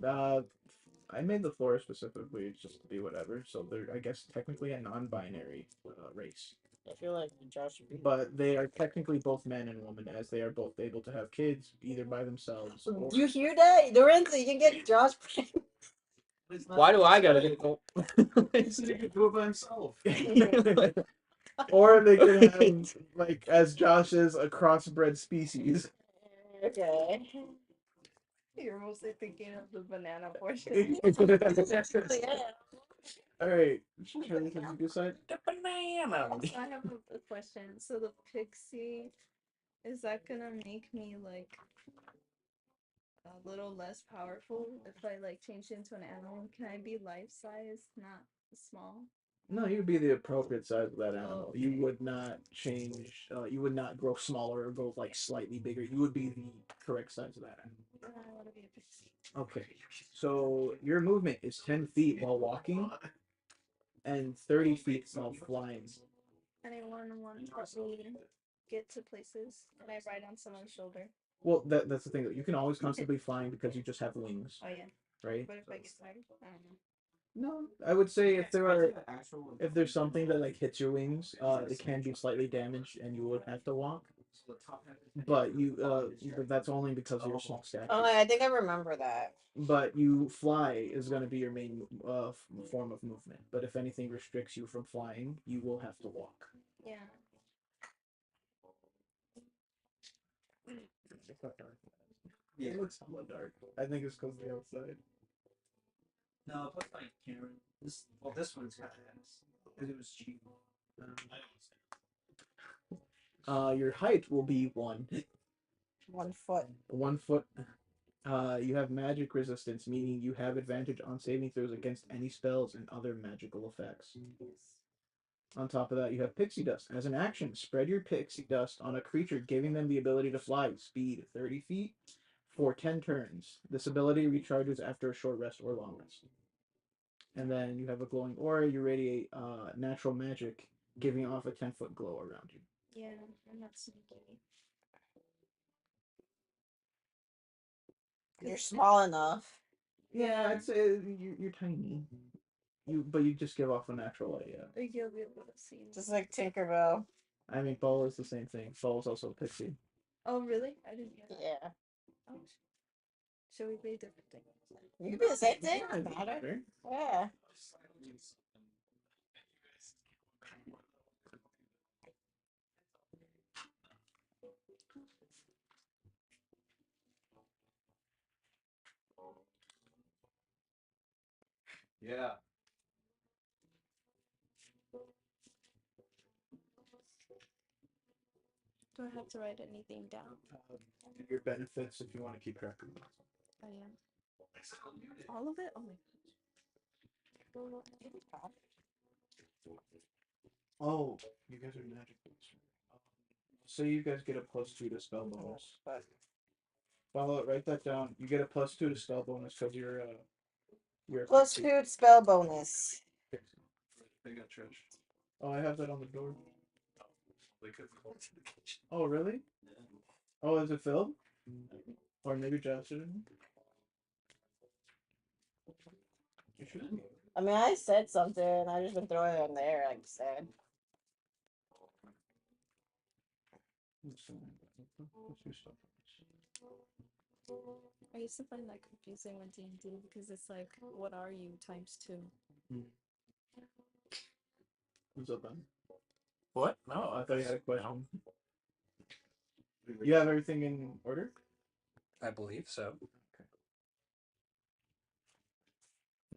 Speaker 1: Uh, I made the floor specifically just to be whatever. So they're, I guess, technically a non-binary race,
Speaker 2: I feel like Josh would be.
Speaker 1: but they are technically both man and woman, as they are both able to have kids either by themselves. Or...
Speaker 2: You hear that? Lorenzo, you can get Josh.
Speaker 4: Why do I gotta get gold?
Speaker 6: He said he could do it by himself.
Speaker 1: Or they could have, like, as Josh is, a crossbred species.
Speaker 2: Okay.
Speaker 5: You're mostly thinking of the banana portion.
Speaker 2: Yeah.
Speaker 1: All right, Charlie, can you decide?
Speaker 3: The banana.
Speaker 5: So I have a question. So the pixie, is that gonna make me like a little less powerful if I like change into an animal? Can I be life size, not small?
Speaker 1: No, you'd be the appropriate size of that animal.
Speaker 5: Okay.
Speaker 1: You would not change. You would not grow smaller or go like slightly bigger. You would be the correct size of that animal.
Speaker 5: I want to be a pixie.
Speaker 1: Okay, so your movement is 10 feet while walking, and 30 feet while flying.
Speaker 5: Anyone want to help me get to places? Can I ride on someone's shoulder?
Speaker 1: Well, that's the thing. You can always constantly flying because you just have wings,
Speaker 5: Oh yeah.
Speaker 1: right?
Speaker 5: But if I get tired, I don't know.
Speaker 1: No, I would say if there's something that like hits your wings, it can be slightly damaged, and you would have to walk. But but that's only because of your small stature.
Speaker 2: Oh, I think I remember that.
Speaker 1: But you fly is going to be your main form of movement. But if anything restricts you from flying, you will have to walk.
Speaker 5: Yeah.
Speaker 1: Yeah, it looks hella dark. I think it's because of the outside.
Speaker 4: No, but like Cameron. This one's got ass. Because it was cheap.
Speaker 1: Your height will be
Speaker 2: 1 foot.
Speaker 1: 1 foot. You have magic resistance, meaning you have advantage on saving throws against any spells and other magical effects. On top of that, you have pixie dust. As an action, spread your pixie dust on a creature, giving them the ability to fly, speed 30 feet for 10 turns. This ability recharges after a short rest or long rest. And then you have a glowing aura. You radiate natural magic, giving off a 10-foot glow around you.
Speaker 5: Yeah, I'm not sneaky.
Speaker 2: You're small enough.
Speaker 1: Yeah, I'd say you're tiny. But you just give off a natural light. Yeah.
Speaker 5: Like you'll be able to see me.
Speaker 2: Just like Tinkerbell.
Speaker 1: I mean, Ball is the same thing. Ball is also a pixie.
Speaker 5: Oh really? I didn't know that.
Speaker 2: Yeah.
Speaker 5: Oh. Should we be different things?
Speaker 2: You can be the same thing.
Speaker 1: Yeah,
Speaker 2: Doesn't matter.
Speaker 1: matter.
Speaker 2: Yeah.
Speaker 6: Yeah.
Speaker 5: Do I have to write anything down?
Speaker 1: Your benefits if you want to keep track of them.
Speaker 5: Oh yeah. All of it? Oh my god.
Speaker 1: Oh, you guys are magic. So you guys get a +2 to spell bonus.
Speaker 2: But
Speaker 1: Follow it. Write that down. You get a +2 to spell bonus because you're a
Speaker 2: plus
Speaker 1: pixie.
Speaker 2: 2 spell bonus.
Speaker 6: They got trash.
Speaker 1: Oh, I have that on the door.
Speaker 6: They could go to the kitchen.
Speaker 1: Oh, really? Oh, is it filled? Or maybe Josh didn't. You should.
Speaker 2: I mean, I said something. I just been throwing it in there, like you said.
Speaker 1: What's your stuff?
Speaker 5: I used to find that confusing with D&D because it's like, what are you times 2?
Speaker 1: What's up, man?
Speaker 3: What?
Speaker 1: Oh,
Speaker 3: No,
Speaker 1: I thought you had a
Speaker 3: no,
Speaker 1: question. You have everything in order?
Speaker 3: I believe so.
Speaker 1: Okay.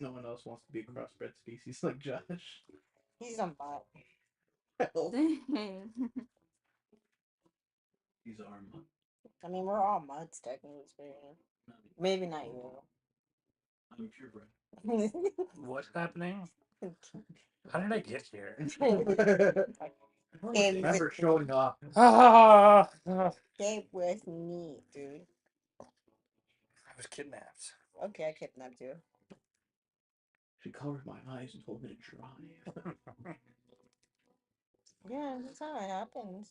Speaker 1: No one else wants to be a crossbred species like Josh.
Speaker 2: He's on bot.
Speaker 1: Well,
Speaker 6: These are mud.
Speaker 2: I mean, we're all muds technically speaking. Maybe not you.
Speaker 6: I'm purebred.
Speaker 3: What's happening? How did I get here?
Speaker 1: I don't
Speaker 2: Game
Speaker 1: remember
Speaker 2: with
Speaker 1: showing up.
Speaker 3: Ah, I
Speaker 2: Game with me, dude.
Speaker 3: was kidnapped.
Speaker 2: Okay, I kidnapped you.
Speaker 1: She covered my eyes and told me to drive.
Speaker 2: Yeah, that's how it happens.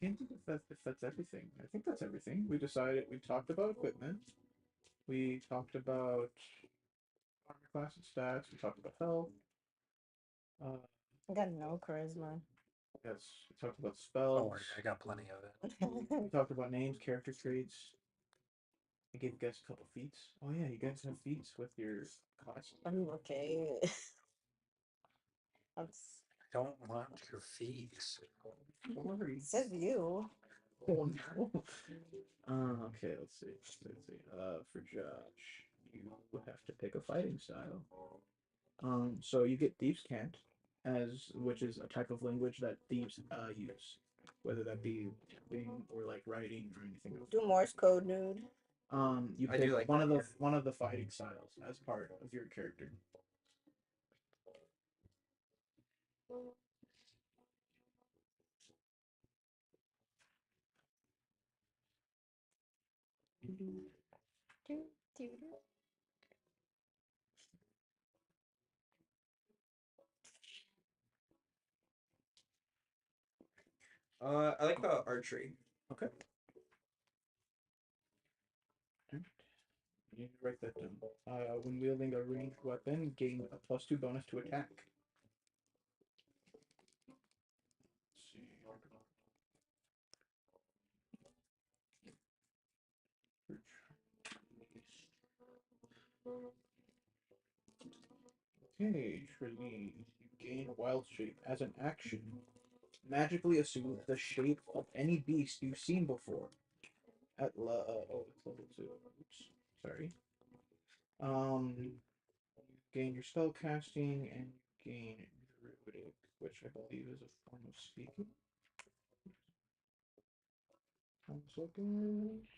Speaker 1: Can't think if that's everything. I think that's everything. We decided we talked about equipment. We talked about armor class and stats. We talked about health.
Speaker 2: I got no charisma.
Speaker 1: Yes, we talked about
Speaker 3: Don't
Speaker 1: spells.
Speaker 3: worry, I got plenty of it.
Speaker 1: We talked about names, character traits. I gave you guys a couple feats. Oh yeah, you guys have feats with your class.
Speaker 2: I'm okay. I'm
Speaker 3: I don't want your feet.
Speaker 1: Don't worry.
Speaker 2: it says you.
Speaker 1: Oh no. Okay, let's see. For Josh, you have to pick a fighting style. So you get Thieves' Cant, which is a type of language that thieves use, whether that be tapping or like writing or anything else.
Speaker 2: Do Morse code, nude.
Speaker 1: You
Speaker 3: I
Speaker 1: pick
Speaker 3: do like
Speaker 1: one
Speaker 3: that,
Speaker 1: of the
Speaker 3: yeah.
Speaker 1: one of the fighting styles as part of your character.
Speaker 7: I like archery.
Speaker 1: Okay. Alright. You need to write that down. When wielding a ranged weapon, gain a +2 bonus to attack. Let's see. Okay, Trilly. You gain Wild Shape as an action. Magically assume the shape of any beast you've seen before. It's level 2. Oops. Sorry. You gain your spell casting and you gain druidic, which I believe is a form of speaking. 1 second.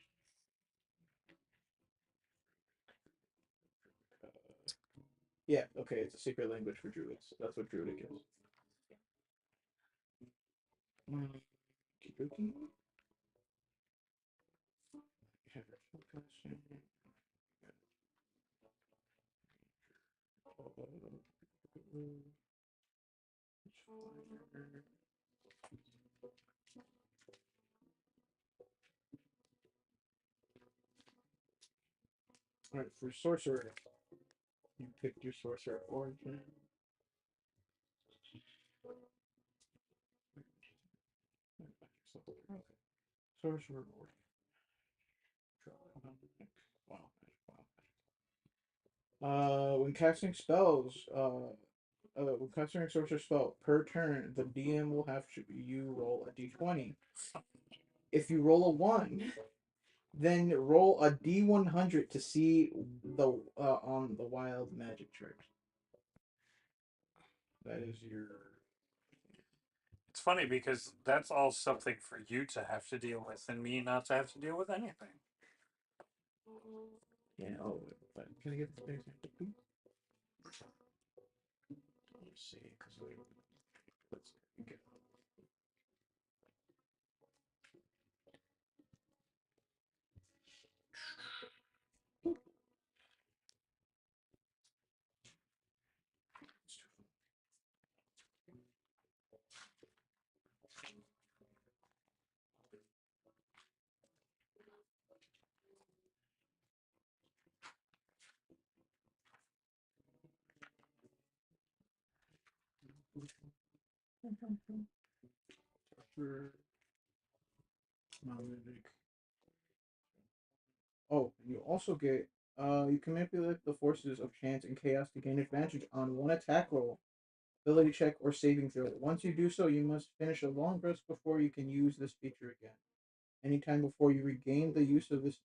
Speaker 1: Yeah, okay, it's a secret language for druids. That's what druidic is. Kidoki. You have your spellcasting. Alright, for sorcerer, you picked your sorcerer origin. Okay. Sorcerer origin. Wow. When casting spells, when casting a sorcerer spell per turn, the DM will have you roll a d20. If you roll a 1, then roll a d100 to see the on the wild magic chart. That is your.
Speaker 3: It's funny because that's all something for you to have to deal with and me not to have to deal with anything.
Speaker 1: Yeah. Oh, but can I get the example, please? Let's see, because let's get. Magic. Oh, you also get You can manipulate the forces of chance and chaos to gain advantage on one attack roll, ability check, or saving throw. Once you do so, you must finish a long rest before you can use this feature again. Anytime before you regain the use of this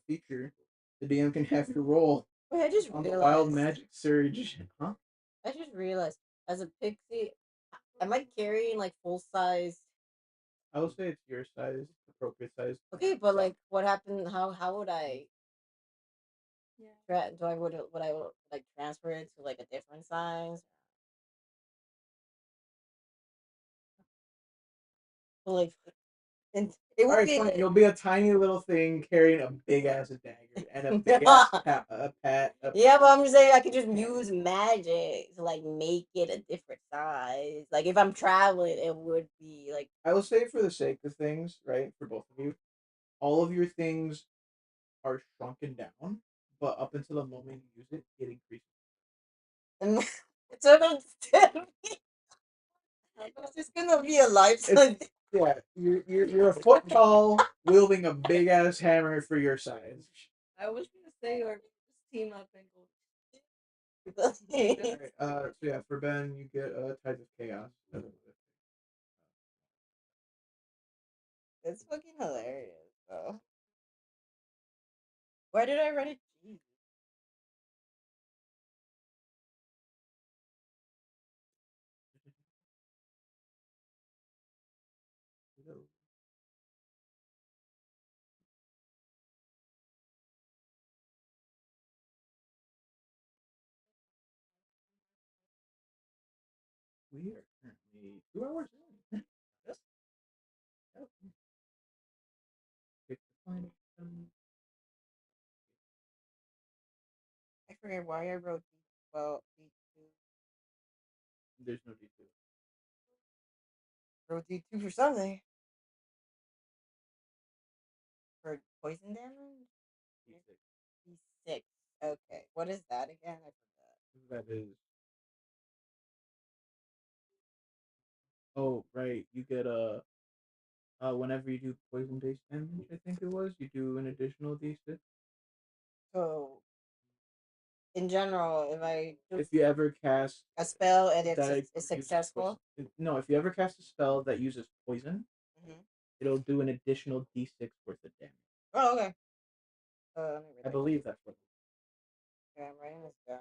Speaker 1: feature, the DM can have you roll
Speaker 2: Wait, I just
Speaker 1: on the wild
Speaker 2: realized.
Speaker 1: magic surge. Huh?
Speaker 2: I just realized. As a pixie, am I carrying like full size?
Speaker 1: I will say it's your size, appropriate size.
Speaker 2: Okay, but like, what happened? How would I?
Speaker 5: Yeah.
Speaker 2: Do I would I like transfer it to like a different size? Like, and it
Speaker 1: All
Speaker 2: would
Speaker 1: right,
Speaker 2: be.
Speaker 1: fine. You'll be a tiny little thing carrying a big ass dagger and a big ass pat.
Speaker 2: Yeah, but I'm just saying I could just use magic to like make it a different size. Like if I'm traveling, it would be like.
Speaker 1: I will say for the sake of things, right, for both of you, all of your things are shrunken down, but up until the moment you use it, it increases.
Speaker 2: So it's just gonna be a lifetime.
Speaker 1: Yeah, you're a foot tall, wielding a big ass hammer for your size.
Speaker 5: I was gonna say, or just team up and go.
Speaker 1: Alright, so yeah, for Ben, you get Tides of Chaos.
Speaker 2: It's fucking hilarious, though. Why did I write it? Jeez.
Speaker 1: We are currently 2 hours in. Yes. Yep. Pick the final item.
Speaker 2: I forget why I wrote D12, D2.
Speaker 1: There's no D2.
Speaker 2: Wrote D2 for something. For poison damage?
Speaker 1: D6.
Speaker 2: D6. Okay. What is that again? I forgot.
Speaker 1: That is. Oh, right. You get a. Whenever you do poison based damage, I think it was, you do an additional D6.
Speaker 2: So, in general, if I do
Speaker 1: If you ever cast
Speaker 2: a spell and it's,
Speaker 1: that
Speaker 2: it's
Speaker 1: uses
Speaker 2: successful.
Speaker 1: no, if you ever cast a spell that uses poison,
Speaker 2: Mm-hmm.
Speaker 1: it'll do an additional D6 worth of damage.
Speaker 2: Oh, okay. Let me
Speaker 1: I
Speaker 2: write
Speaker 1: believe that's what.
Speaker 2: Okay, I'm writing this down.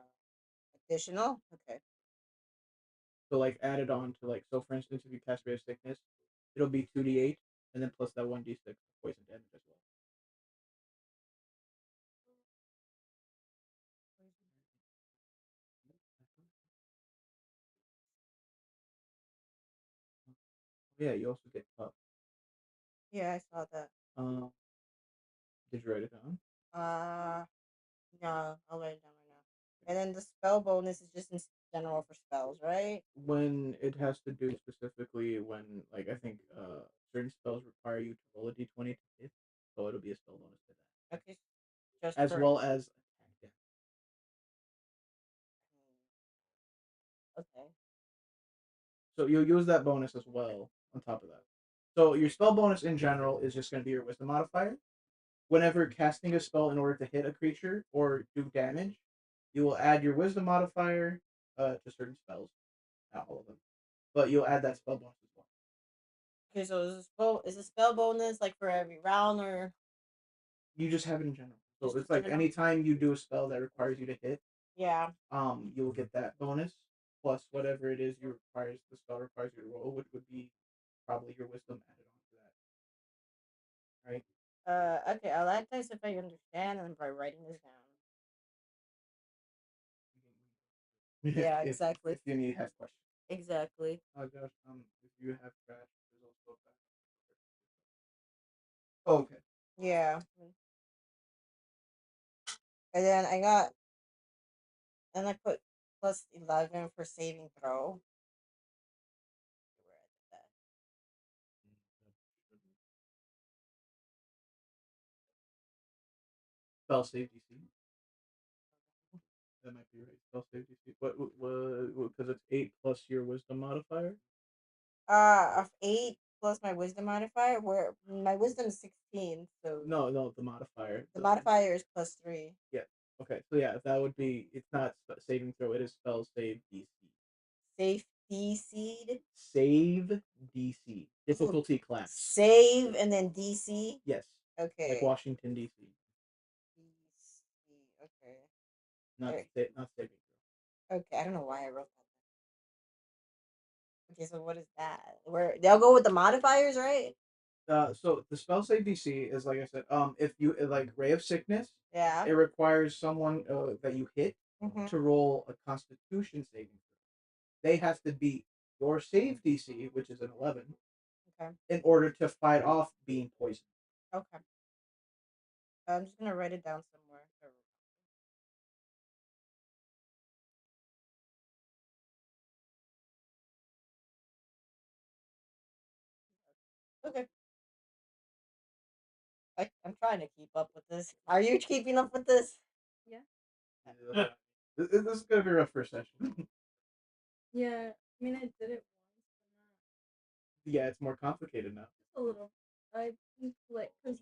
Speaker 2: Additional? Okay.
Speaker 1: So like added on to like, so for instance, if you cast Ray of Sickness, it'll be 2d8 and then plus that 1d6 poison damage as well. Yeah, you also get puff.
Speaker 2: Yeah, I saw that.
Speaker 1: Um, did you write it down?
Speaker 2: Uh, no, I'll write it down right now. And then the spell bonus is just in general for spells, right?
Speaker 1: When it has to do specifically when, like, I think certain spells require you to roll a d20 to hit, so it'll be a spell bonus to that,
Speaker 2: Okay, just
Speaker 1: as
Speaker 2: for.
Speaker 1: well as attack damage.
Speaker 2: Okay.
Speaker 1: So you'll use that bonus as well on top of that. So your spell bonus in general is just going to be your wisdom modifier. Whenever casting a spell in order to hit a creature or do damage, you will add your wisdom modifier to certain spells, not all of them, but you'll add that spell bonus as well.
Speaker 2: Okay, so is a spell bonus like for every round or
Speaker 1: You just have it in general. So
Speaker 2: just
Speaker 1: it's
Speaker 2: in
Speaker 1: like
Speaker 2: general?
Speaker 1: anytime you do a spell that requires you to hit,
Speaker 2: Yeah.
Speaker 1: you'll get that bonus plus whatever it is the spell requires you to roll, which would be probably your wisdom added onto that, right?
Speaker 2: Okay, I'll add this if I understand and by writing this down. Yeah,
Speaker 1: if
Speaker 2: exactly.
Speaker 1: if you need have questions.
Speaker 2: Exactly.
Speaker 1: Oh gosh, if you have trash, there's also back. Oh, okay.
Speaker 2: Yeah. And then I put plus 11 for saving throw. Where I did that.
Speaker 1: Spell save DC. That might be right. Spell save DC. What? Because it's 8 plus your wisdom modifier.
Speaker 2: Of 8 plus my wisdom modifier, where my wisdom is 16, so
Speaker 1: No, the modifier.
Speaker 2: the modifier is plus 3.
Speaker 1: Yeah. Okay, so yeah, that would be. It's not saving throw. It is spell save DC.
Speaker 2: Safety seed.
Speaker 1: Save DC. Difficulty class.
Speaker 2: Save and then DC.
Speaker 1: Yes.
Speaker 2: Okay.
Speaker 1: Like Washington DC.
Speaker 2: DC. Okay.
Speaker 1: Not
Speaker 2: Alright.
Speaker 1: not saving throw.
Speaker 2: Okay. I don't know why I wrote that. Okay, so what is that? Where they'll go with the modifiers, right?
Speaker 1: So the spell save DC is like I said. If you like Ray of Sickness,
Speaker 2: Yeah.
Speaker 1: it requires someone that you hit
Speaker 2: Mm-hmm.
Speaker 1: to roll a Constitution saving throw. They have to beat your save DC, which is an 11,
Speaker 2: Okay.
Speaker 1: in order to fight off being poisoned.
Speaker 2: Okay. I'm just gonna write it down somewhere. Okay. I'm trying to keep up with this. Are you keeping up with this?
Speaker 5: Yeah.
Speaker 1: This is gonna be rough first session.
Speaker 5: Yeah. I mean, I did it once,
Speaker 1: Yeah, it's more complicated now
Speaker 5: but not a little. I think like
Speaker 1: because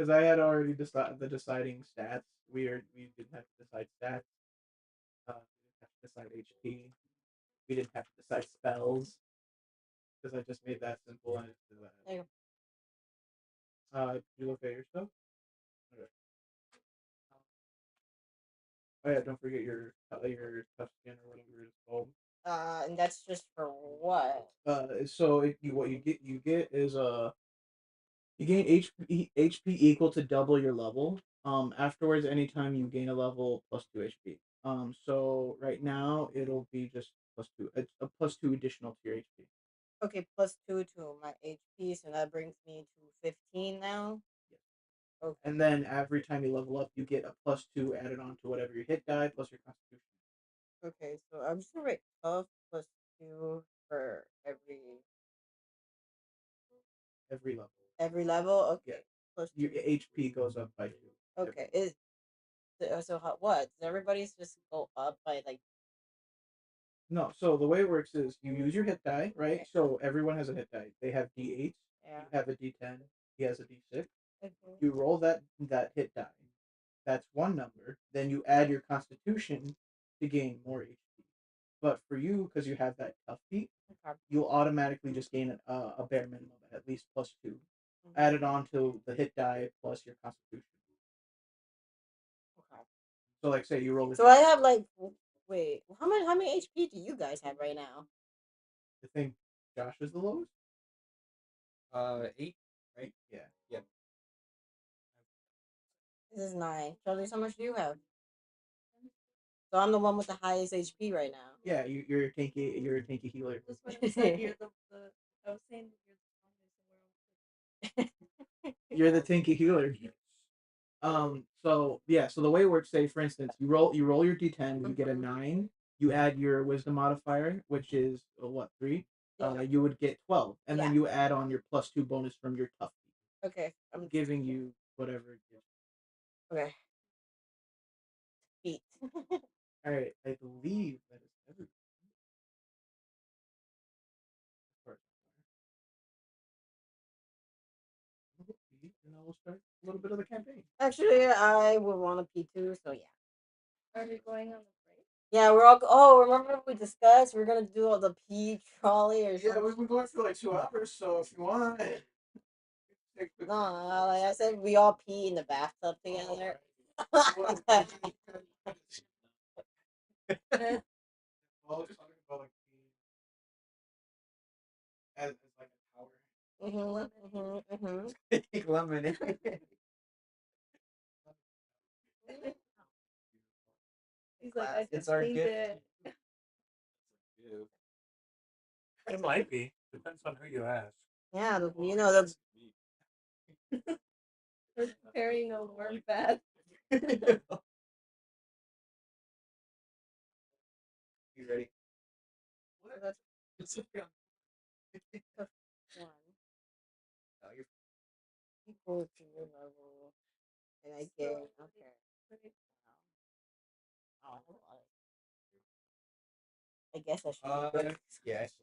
Speaker 1: I had already decided the deciding stats. We didn't have to decide stats. We didn't have to decide HP. We didn't have to decide spells because I just made that simple and it's that.
Speaker 2: There you
Speaker 1: Did you look at your stuff? Okay. Oh yeah, don't forget your tough skin or whatever it's called.
Speaker 2: go. And that's just for what?
Speaker 1: So what you get is you gain HP equal to double your level. Afterwards, anytime you gain a level, plus 2 HP. So right now it'll be just plus two. It's a plus 2 additional to your HP.
Speaker 2: Okay, plus 2 to my HP, so that brings me to 15 now.
Speaker 1: Yes.
Speaker 2: Okay.
Speaker 1: And then every time you level up, you get a plus 2 added on to whatever your hit die plus your constitution.
Speaker 2: Okay, so I'm just gonna write tough plus 2 for
Speaker 1: Every level.
Speaker 2: every level. Okay,
Speaker 1: Yeah.
Speaker 2: plus
Speaker 1: Your
Speaker 2: 2.
Speaker 1: HP goes up by 2.
Speaker 2: Okay, is so how, what? Does everybody's just go up by like?
Speaker 1: No, so the way it works is you use your hit die, right?
Speaker 2: Okay.
Speaker 1: So everyone has a hit die. They have D8.
Speaker 2: Yeah.
Speaker 1: You have a D10. He has a D6.
Speaker 2: Mhm.
Speaker 1: You roll that hit die. That's one number. Then you add your constitution to gain more HP. But for you, because you have that tough feat,
Speaker 2: Okay.
Speaker 1: you'll automatically just gain a bare minimum at least plus 2.
Speaker 2: Mhm.
Speaker 1: Added on to the hit die plus your constitution.
Speaker 2: Okay.
Speaker 1: So like say you roll.
Speaker 2: So I have like, wait, how many HP do you guys have right now?
Speaker 1: I think Josh is the lowest.
Speaker 7: 8, right?
Speaker 1: Yeah.
Speaker 7: Yep.
Speaker 2: This is 9. Charlie, how much do you have? So I'm the one with the highest HP right now.
Speaker 1: Yeah, you're a tanky. You're a tanky healer.
Speaker 5: that's what I said. You're the. I was saying that you're the strongest.
Speaker 1: You're the tanky healer. So yeah. So the way it works, say for instance, you roll your D10. You get a 9. You add your wisdom modifier, which is what 3.
Speaker 2: Yeah.
Speaker 1: You would get 12, and then
Speaker 2: Yeah.
Speaker 1: you add on your plus 2 bonus from your tough.
Speaker 2: Okay.
Speaker 1: I'm giving you whatever it is.
Speaker 2: Okay. Feet.
Speaker 1: All right, I believe that is everything. And I will start a little bit of the campaign.
Speaker 2: Actually, I would want a P2, so yeah.
Speaker 5: Are we going on the break?
Speaker 2: Yeah, we're all. Oh, remember we discussed we're gonna do all the P trolley or
Speaker 1: Yeah,
Speaker 2: something?
Speaker 1: we've been going for like 2 hours, so if you want.
Speaker 2: No, like I said, we all pee in the bathtub together.
Speaker 1: Well, just talking about like as like a tower.
Speaker 7: Take lemon.
Speaker 5: He's like, I
Speaker 7: It's
Speaker 5: just
Speaker 7: our
Speaker 5: cleaned
Speaker 7: gift.
Speaker 5: it.
Speaker 3: It might be. Depends on who you ask.
Speaker 2: Yeah, you know the.
Speaker 5: We're preparing a worm bath.
Speaker 7: You ready?
Speaker 1: It's a
Speaker 2: One
Speaker 7: Oh, you're
Speaker 2: equal to your level, and I get okay. Oh, I guess I should.
Speaker 7: yes.